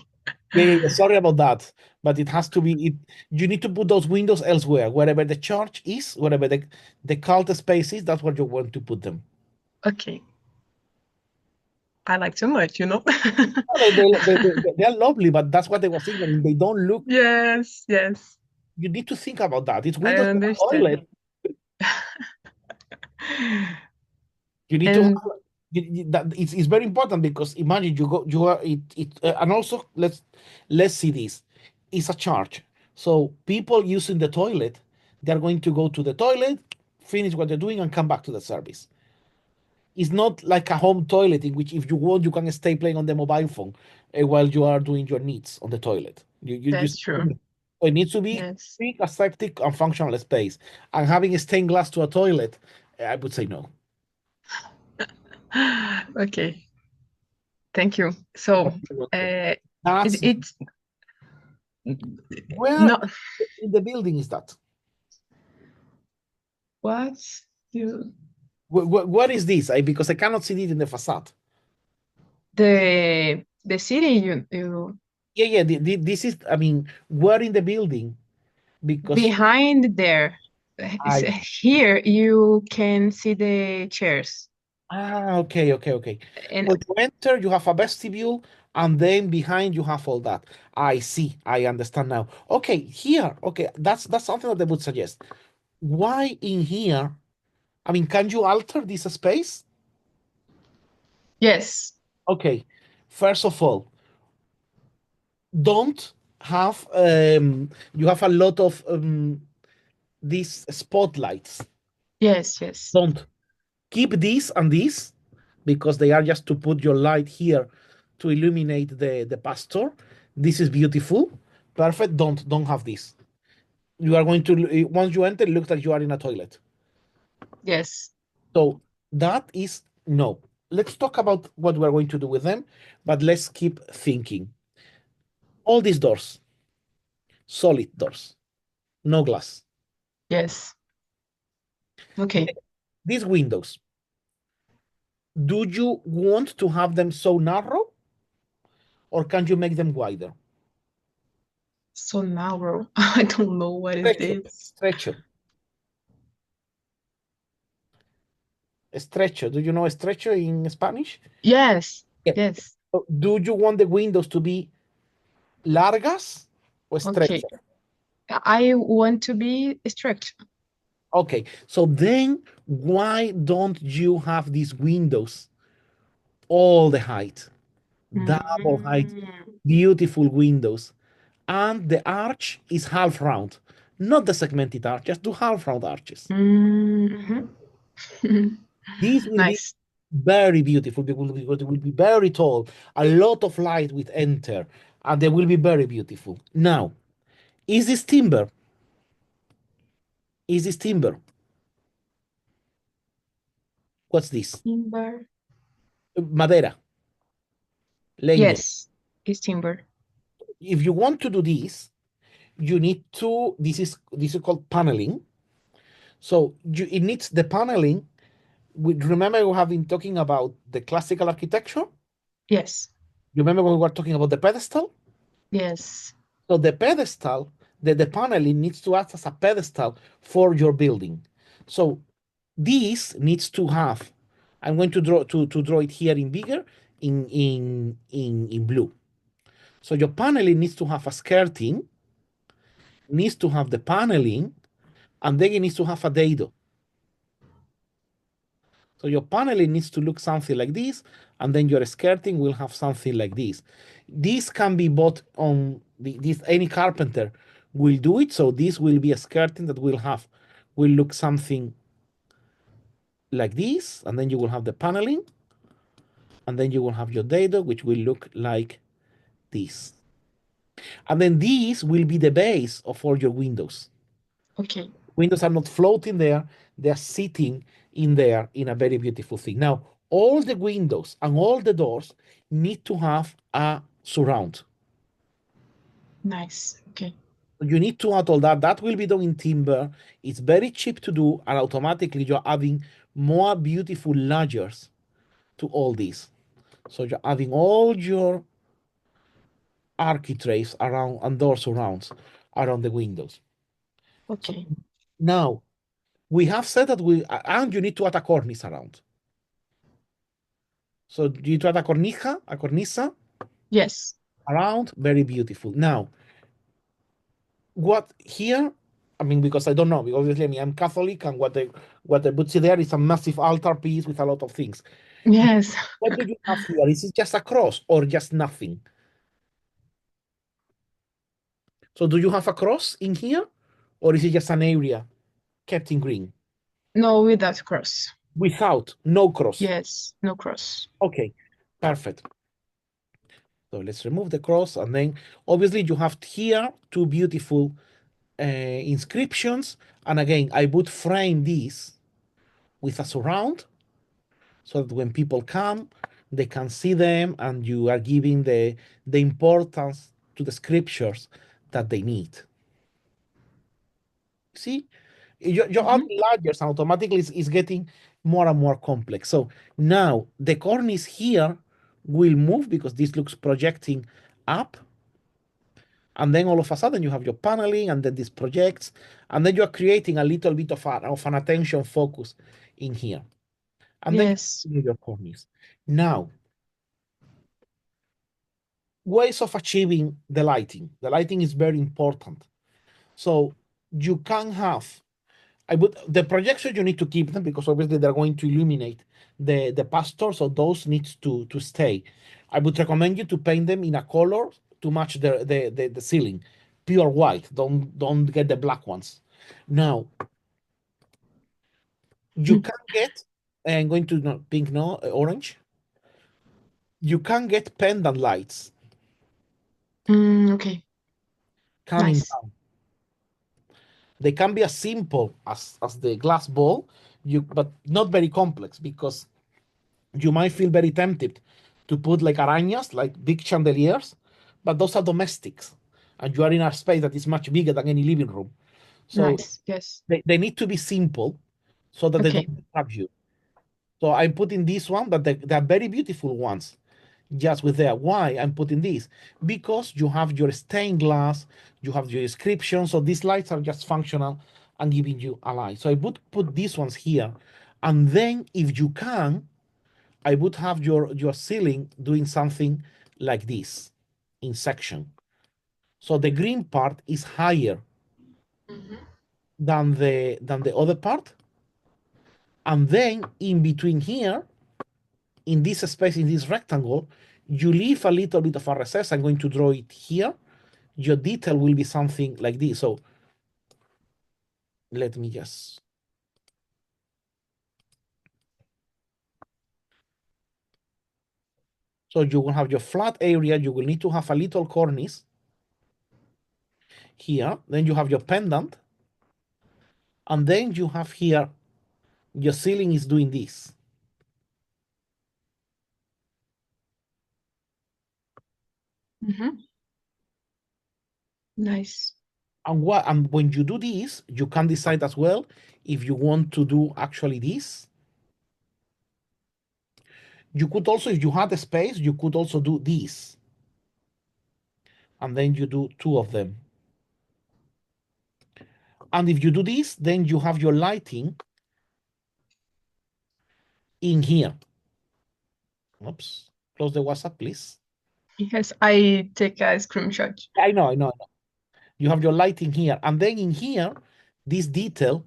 Yeah, sorry about that, but it has to be. You need to put those windows elsewhere, wherever the church is, wherever the cult space is. That's where you want to put them. Okay. I like too much, No, they are lovely, but that's what they were signaling. They don't look. Yes. You need to think about that. It's I windows in a understand. toilet. You need to. It's very important, because imagine you are and also let's see this. It's a church, so people using the toilet, they're going to go to the toilet, finish what they're doing, and come back to the service. It's not like a home toilet in which, if you want, you can stay playing on the mobile phone while you are doing your needs on the toilet. That's true. It needs to be big, aseptic, and functional space. And having a stained glass to a toilet, I would say no. Okay. Thank you. So it's where in the building is that? What is this? Because I cannot see it in the facade. The city you Yeah. This is, where in the building? Because behind there. Here you can see the chairs. Okay. And when you enter, you have a vestibule, and then behind you have all that. I see. I understand now. Okay, here. Okay, that's something that I would suggest. Why in here? Can you alter this space? Yes. Okay. First of all, don't have you have a lot of these spotlights. Yes. Don't keep this and this, because they are just to put your light here to illuminate the pastor. This is beautiful, perfect. Don't have this. You are going to, once you enter, it looks like you are in a toilet. Yes. So that is no. Let's talk about what we're going to do with them, but let's keep thinking. All these doors, solid doors, no glass. Yes. Okay. These windows, do you want to have them so narrow, or can you make them wider? So narrow. I don't know what is this. Estrecho. Do you know estrecho in Spanish? Yes. Yeah. Yes. Do you want the windows to be largas or estrecho? Okay. I want to be strict. Okay. So then why don't you have these windows all the height? Double height, beautiful windows. And the arch is half round. Not the segmented arch, just do half round arches. This will be Nice. very beautiful because it will be very tall. A lot of light will enter, and they will be very beautiful. Now, is this timber? Is this timber? What's this? Timber. Madera. Leño. Yes, it's timber. If you want to do this, you need to. This is called paneling. So it needs the paneling. Remember we have been talking about the classical architecture. Yes. You remember when we were talking about the pedestal? Yes. So the pedestal, the paneling needs to act as a pedestal for your building. So this needs to have. I'm going to draw it here in bigger in blue. So your paneling needs to have a skirting, needs to have the paneling, and then it needs to have a dado. So your paneling needs to look something like this, and then your skirting will have something like this. This can be bought on any carpenter will do it. So this will be a skirting that will look something like this, and then you will have the paneling, and then you will have your dado, which will look like this. And then these will be the base of all your windows. Okay. Windows are not floating there, they're sitting in there in a very beautiful thing. Now, all the windows and all the doors need to have a surround. Nice. Okay. You need to add all that. That will be done in timber. It's very cheap to do, and automatically you're adding more beautiful layers to all this. So you're adding all your architraves around and door surrounds around the windows. Okay. So now we have said that and you need to add a cornice around. So you need to add a cornisa Yes. around, very beautiful. Now, what here? I mean, because I don't know, because obviously I'm Catholic, and what they put there is a massive altar piece with a lot of things. Yes. What do you have here? Is it just a cross or just nothing? So do you have a cross in here, or is it just an area kept in green? No, with that cross. Without, no cross. Yes, no cross. Okay, perfect. So let's remove the cross, and then obviously you have here two beautiful inscriptions. And again, I would frame this with a surround so that when people come, they can see them, and you are giving the importance to the scriptures that they need. See, your other layers automatically is getting more and more complex. So now the cornice here will move because this looks projecting up. And then all of a sudden you have your paneling, and then this projects, and then you're creating a little bit of an attention focus in here. And Yes. then your cornice. Now, ways of achieving the lighting. The lighting is very important. So you can have, the projection, you need to keep them because obviously they're going to illuminate the pastor, so those needs to stay. I would recommend you to paint them in a color to match the ceiling, pure white. Don't get the black ones. Now, you can get, I'm going to pink, orange. You can get pendant lights Okay. coming Nice. down. They can be as simple as the glass ball, but not very complex, because you might feel very tempted to put like arañas, like big chandeliers, but those are domestics, and you are in a space that is much bigger than any living room. So Nice. Yes. they need to be simple so that they Okay. don't disturb you. So I'm putting this one, but they're very beautiful ones. Just with there. Why I'm putting this? Because you have your stained glass, you have your inscription, so these lights are just functional and giving you a light. So I would put these ones here, and then if you can, I would have your ceiling doing something like this in section. So the green part is higher than the other part, and then in between here, in this space, in this rectangle, you leave a little bit of a recess. I'm going to draw it here. Your detail will be something like this. So let me just So you will have your flat area. You will need to have a little cornice here. Then you have your pendant. And then you have here, your ceiling is doing this. Nice. And when you do this, you can decide as well if you want to do actually this. You could also, if you had the space, you could also do this. And then you do two of them. And if you do this, then you have your lighting in here. Oops, close the WhatsApp, please. Yes, I take a screenshot. I know. You have your lighting here. And then in here, this detail,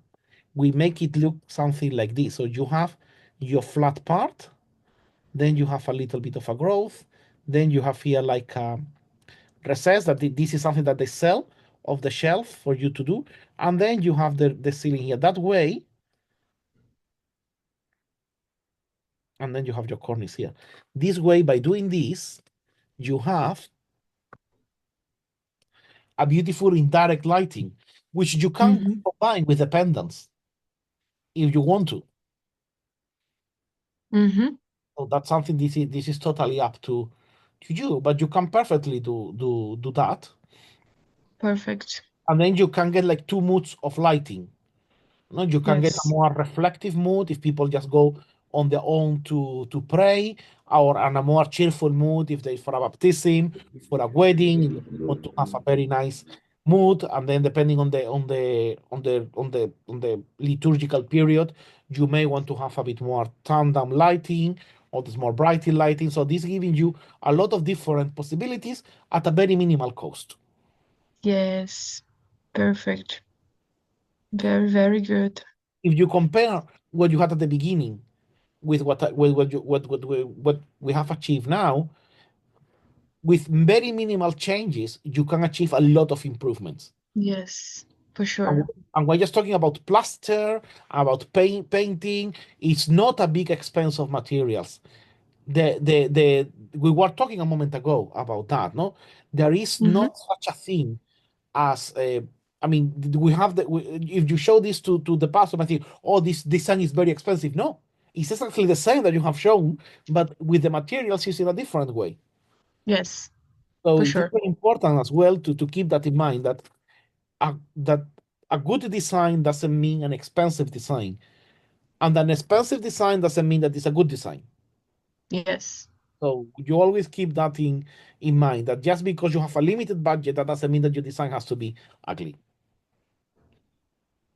we make it look something like this. So you have your flat part, then you have a little bit of a growth, then you have here like a recess that this is something that they sell off the shelf for you to do. And then you have the ceiling here. That way, and then you have your cornice here. This way, by doing this, you have a beautiful indirect lighting, which you can combine with the pendants if you want to. So that's something. This is totally up to you, but you can perfectly do that. Perfect. And then you can get like two moods of lighting. No, you can get a Yes. more reflective mood if people just go on their own to pray, or on a more cheerful mood if they for a baptism, for a wedding, if you want to have a very nice mood. And then depending on the liturgical period, you may want to have a bit more toned down lighting, or this more brighty lighting. So this giving you a lot of different possibilities at a very minimal cost. Yes. Perfect. Very, very good. If you compare what you had at the beginning with what we have achieved now, with very minimal changes, you can achieve a lot of improvements. Yes, for sure. And we're just talking about plaster, about painting. It's not a big expense of materials. We were talking a moment ago about that. No, there is not such a thing as a. I mean, we have if you show this to the pastor, I think, oh, this design is very expensive. No, it's exactly the same that you have shown, but with the materials, it's in a different way. Yes, So for it's sure. very important as well to keep that in mind, that a good design doesn't mean an expensive design, and an expensive design doesn't mean that it's a good design. Yes, So you always keep that in mind, that just because you have a limited budget, that doesn't mean that your design has to be ugly.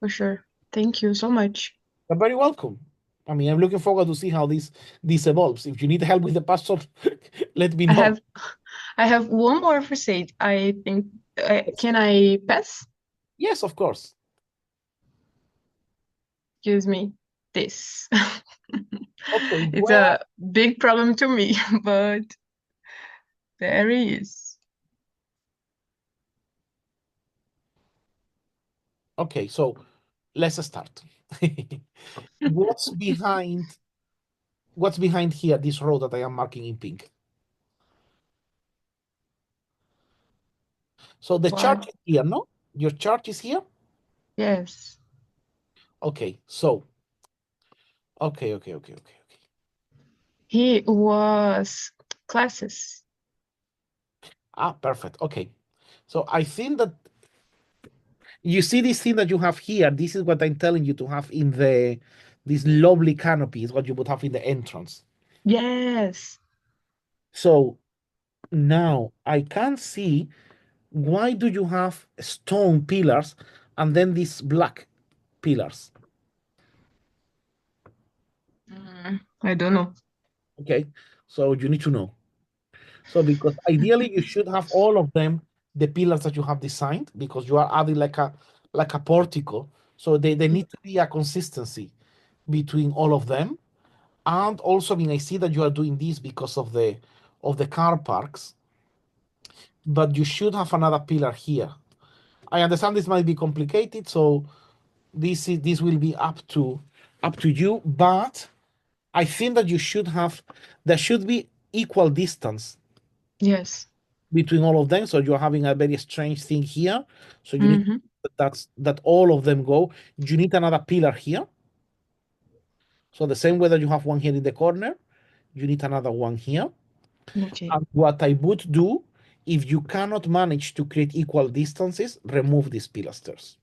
for sure. Thank you so much. You're very welcome. I mean, I'm looking forward to see how this evolves. If you need help with the password, let me know. I have one more facade. I think. Can I pass? Yes, of course. Excuse me. This. Okay, It's a big problem to me, but there he is. Okay, so let's start. What's behind here, this row that I am marking in pink? So the church is here, no? Your church is here? Yes. Okay, so okay. He was classes. Perfect. Okay. So I think that you see this thing that you have here. This is what I'm telling you to have in this lovely canopy is what you would have in the entrance. Yes. So now I can see, why do you have stone pillars and then these black pillars? I don't know. Okay, so you need to know. So because ideally you should have all of them, the pillars that you have designed, because you are adding like a portico. So they need to be a consistency between all of them. And also, I mean, I see that you are doing this because of the car parks, but you should have another pillar here. I understand this might be complicated, so this will be up to you, but I think that there should be equal distance Yes. between all of them. So you're having a very strange thing here. So you need that all of them go. You need another pillar here. So the same way that you have one here in the corner, you need another one here. Okay. And what I would do, if you cannot manage to create equal distances, remove these pilasters.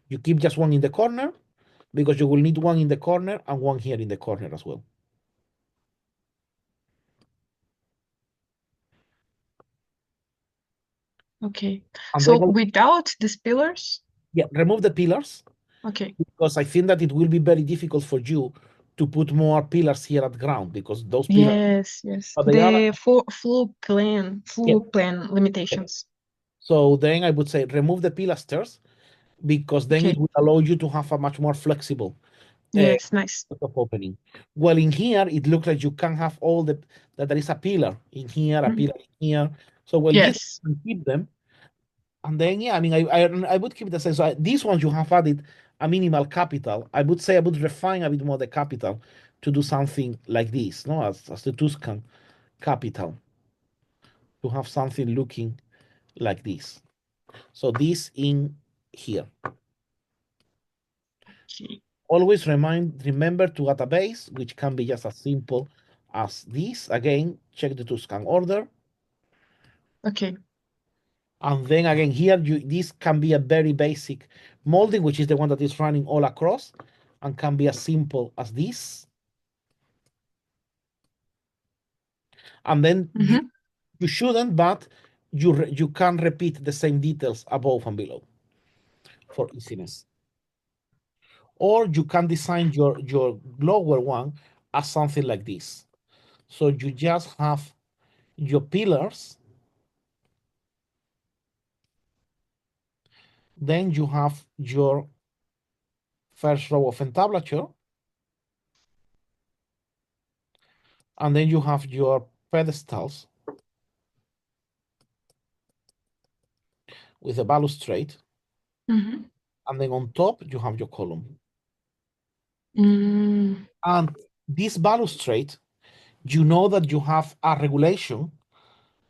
You keep just one in the corner, because you will need one in the corner and one here in the corner as well. Okay. And So then, without these pillars? yeah, remove the pillars. Okay. Because I think that it will be very difficult for you to put more pillars here at ground, because those pillars. Yes. But they are. The floor plan limitations. So then I would say remove the pilasters, because then Okay. it will allow you to have a much more flexible Yes, nice. of opening. Well, in here, it looks like you can have all that there is a pillar in here, a pillar in here. So well, Yes. this you can keep them. And then, yeah, I mean, I would keep the same. So these ones you have added a minimal capital. I would say I would refine a bit more the capital to do something like this, no, as the Tuscan capital, to have something looking like this. So this in here. Okay. Always remember to add a base, which can be just as simple as this. Again, check the Tuscan order. Okay. And then again here, this can be a very basic molding, which is the one that is running all across, and can be as simple as this. And then you shouldn't, but you can repeat the same details above and below for easiness. Or you can design your lower one as something like this. So you just have your pillars. Then you have your first row of entablature. And then you have your pedestals with a balustrade. And then on top, you have your column. And this balustrade, you know that you have a regulation,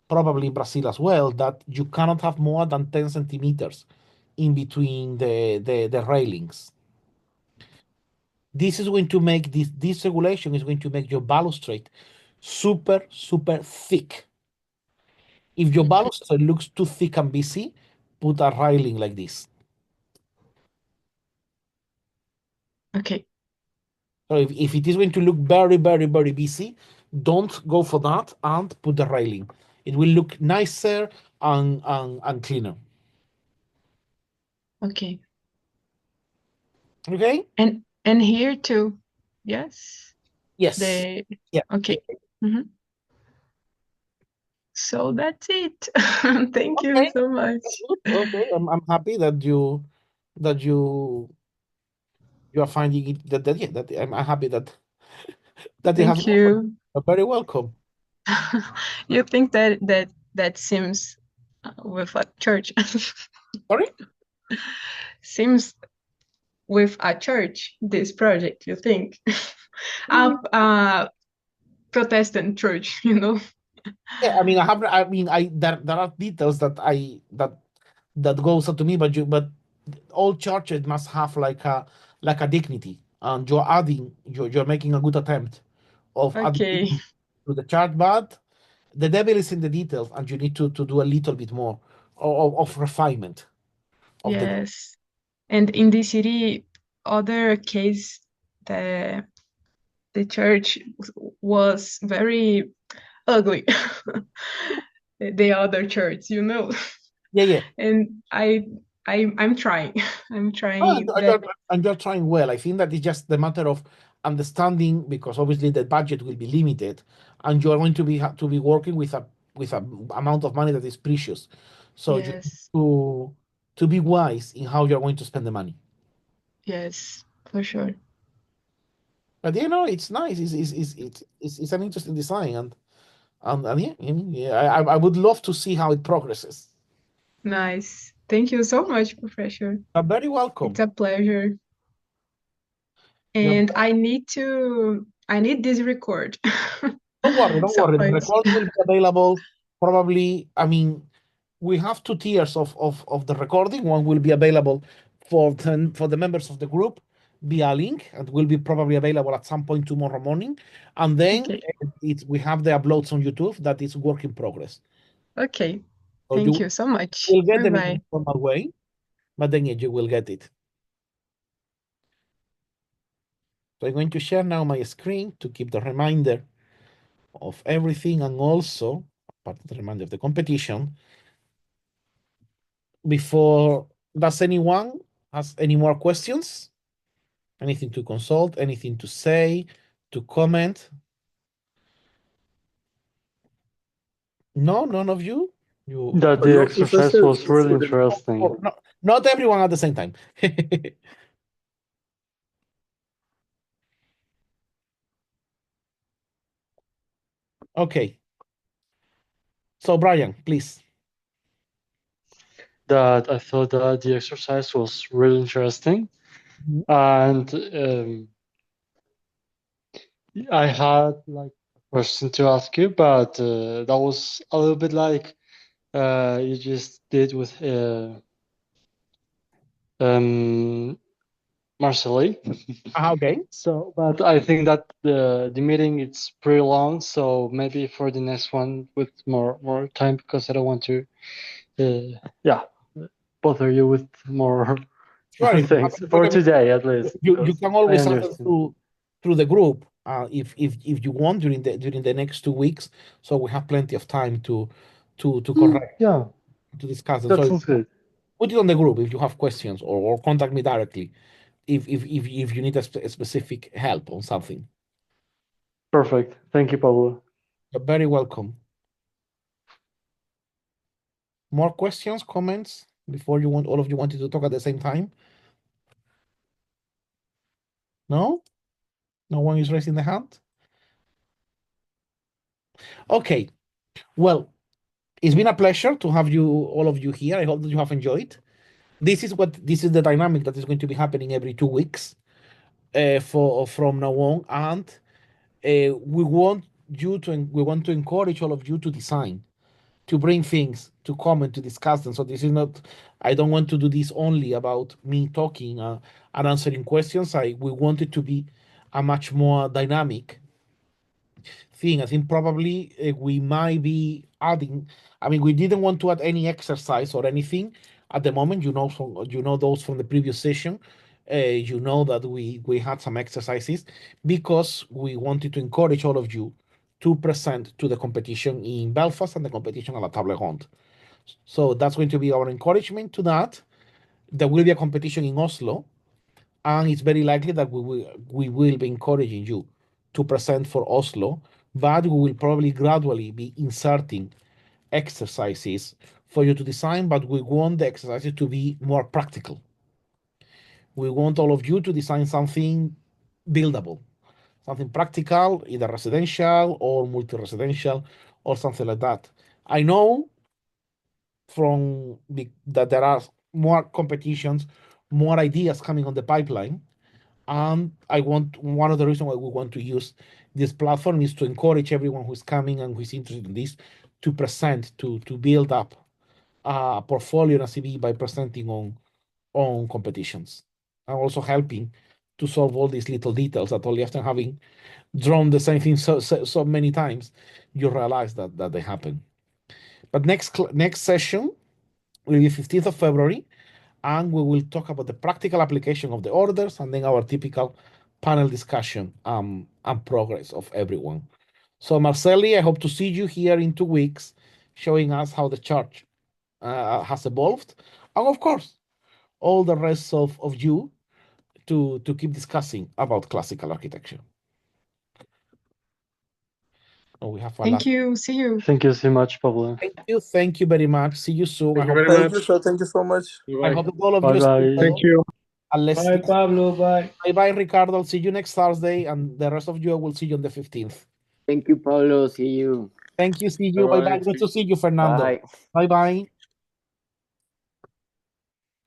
probably in Brazil as well, that you cannot have more than 10 centimeters in between the railings. This is going to make this regulation is going to make your balustrade super, super thick. If your balustrade looks too thick and busy, put a railing like this. Okay. So if it is going to look very, very, very busy, don't go for that and put the railing. It will look nicer and cleaner. Okay. Okay. And here too. Yes. Yes. Yeah. Okay. So that's it. Thank you so much. Okay. I'm happy that you are finding it that I'm happy that it has. Thank you. You're very welcome. You think that seems with a church? Sorry? Seems with a church, this project, you think? Protestant church, you know? Yeah, I mean, there are details that goes up to me, but all churches must have like a dignity, and you're making a good attempt of adding to the church, but the devil is in the details, and you need to do a little bit more of refinement. Yes. And in the city, other case, the church was very ugly. The other church, you know. Yeah. And I'm trying. I'm trying. And you're trying well. I think that it's just the matter of understanding, because obviously the budget will be limited, and you are going to be working with a amount of money that is precious. So yes. you to be wise in how you're going to spend the money. Yes, for sure. But it's nice. It's an interesting design, and yeah, I mean, I would love to see how it progresses. Nice. Thank you so much, Professor. You're very welcome. It's a pleasure. And I need to I need this record. Don't worry, don't So worry. The it's- record will be available probably. I mean, we have 2 tiers of the recording. One will be available for the members of the group via link, and will be probably available at some point tomorrow morning. And then Okay. we have the uploads on YouTube. That is work in progress. Okay. So Thank you so much. will get them in Bye-bye. a formal way, but then you will get it. So I'm going to share now my screen to keep the reminder of everything, and also part of the reminder of the competition. Before, does anyone has any more questions? Anything to consult? Anything to say? To comment? No, none of you. That the exercise was really interesting. No, not everyone at the same time. Okay. So Brian, please. That I thought that the exercise was really interesting, and I had like a question to ask you, but that was a little bit like you just did with Marcelli. Okay. So, but I think that the meeting it's pretty long, so maybe for the next one with more time, because I don't want to bother you with more things for today at least. You can always ask us understand. through the group if you want during the next 2 weeks, so we have plenty of time to correct to discuss it. That So sounds good. put it on the group if you have questions, or contact me directly if you need a specific help on something. Perfect. Thank you, Pablo. You're very welcome. More questions, comments before all of you wanted to talk at the same time? No? No one is raising the hand? Okay. Well, it's been a pleasure to have all of you here. I hope that you have enjoyed. This is the dynamic that is going to be happening every 2 weeks from now on, and we want to encourage all of you to design, to bring things, to comment, to discuss them. So this is not. I don't want to do this only about me talking and answering questions. We want it to be a much more dynamic thing. I think probably we might be adding. I mean, we didn't want to add any exercise or anything at the moment. Those from the previous session. That we had some exercises because we wanted to encourage all of you to present to the competition in Belfast and the competition at La Table Ronde. So that's going to be our encouragement to that. There will be a competition in Oslo, and it's very likely that we will be encouraging you to present for Oslo, but we will probably gradually be inserting exercises for you to design, but we want the exercises to be more practical. We want all of you to design something buildable, something practical, either residential or multi-residential or something like that. I know that there are more competitions, more ideas coming on the pipeline. And one of the reasons why we want to use this platform is to encourage everyone who's coming and who's interested in this to present, to build up a portfolio in a CV by presenting on competitions, and also helping to solve all these little details that only after having drawn the same thing so many times, you realize that they happen. But next session will be 15th of February, and we will talk about the practical application of the orders, and then our typical panel discussion and progress of everyone. So Marcelli, I hope to see you here in 2 weeks, showing us how the church has evolved, and of course, all the rest of you to keep discussing about classical architecture. Oh, we have Thank you. See you. Thank you so much, Pablo. Thank you very much. See you soon. Thank you very much. Thank you so much. I hope that all of you. Bye. Thank you. Bye, Pablo. Bye. Bye, Ricardo. I'll see you next Thursday, and the rest of you I will see you on the 15th. Thank you, Paulo. See you. Thank you. See you. Bye. Good to see you, Fernando. Bye.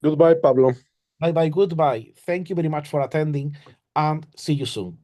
Goodbye, Pablo. Bye. Goodbye. Thank you very much for attending, and see you soon.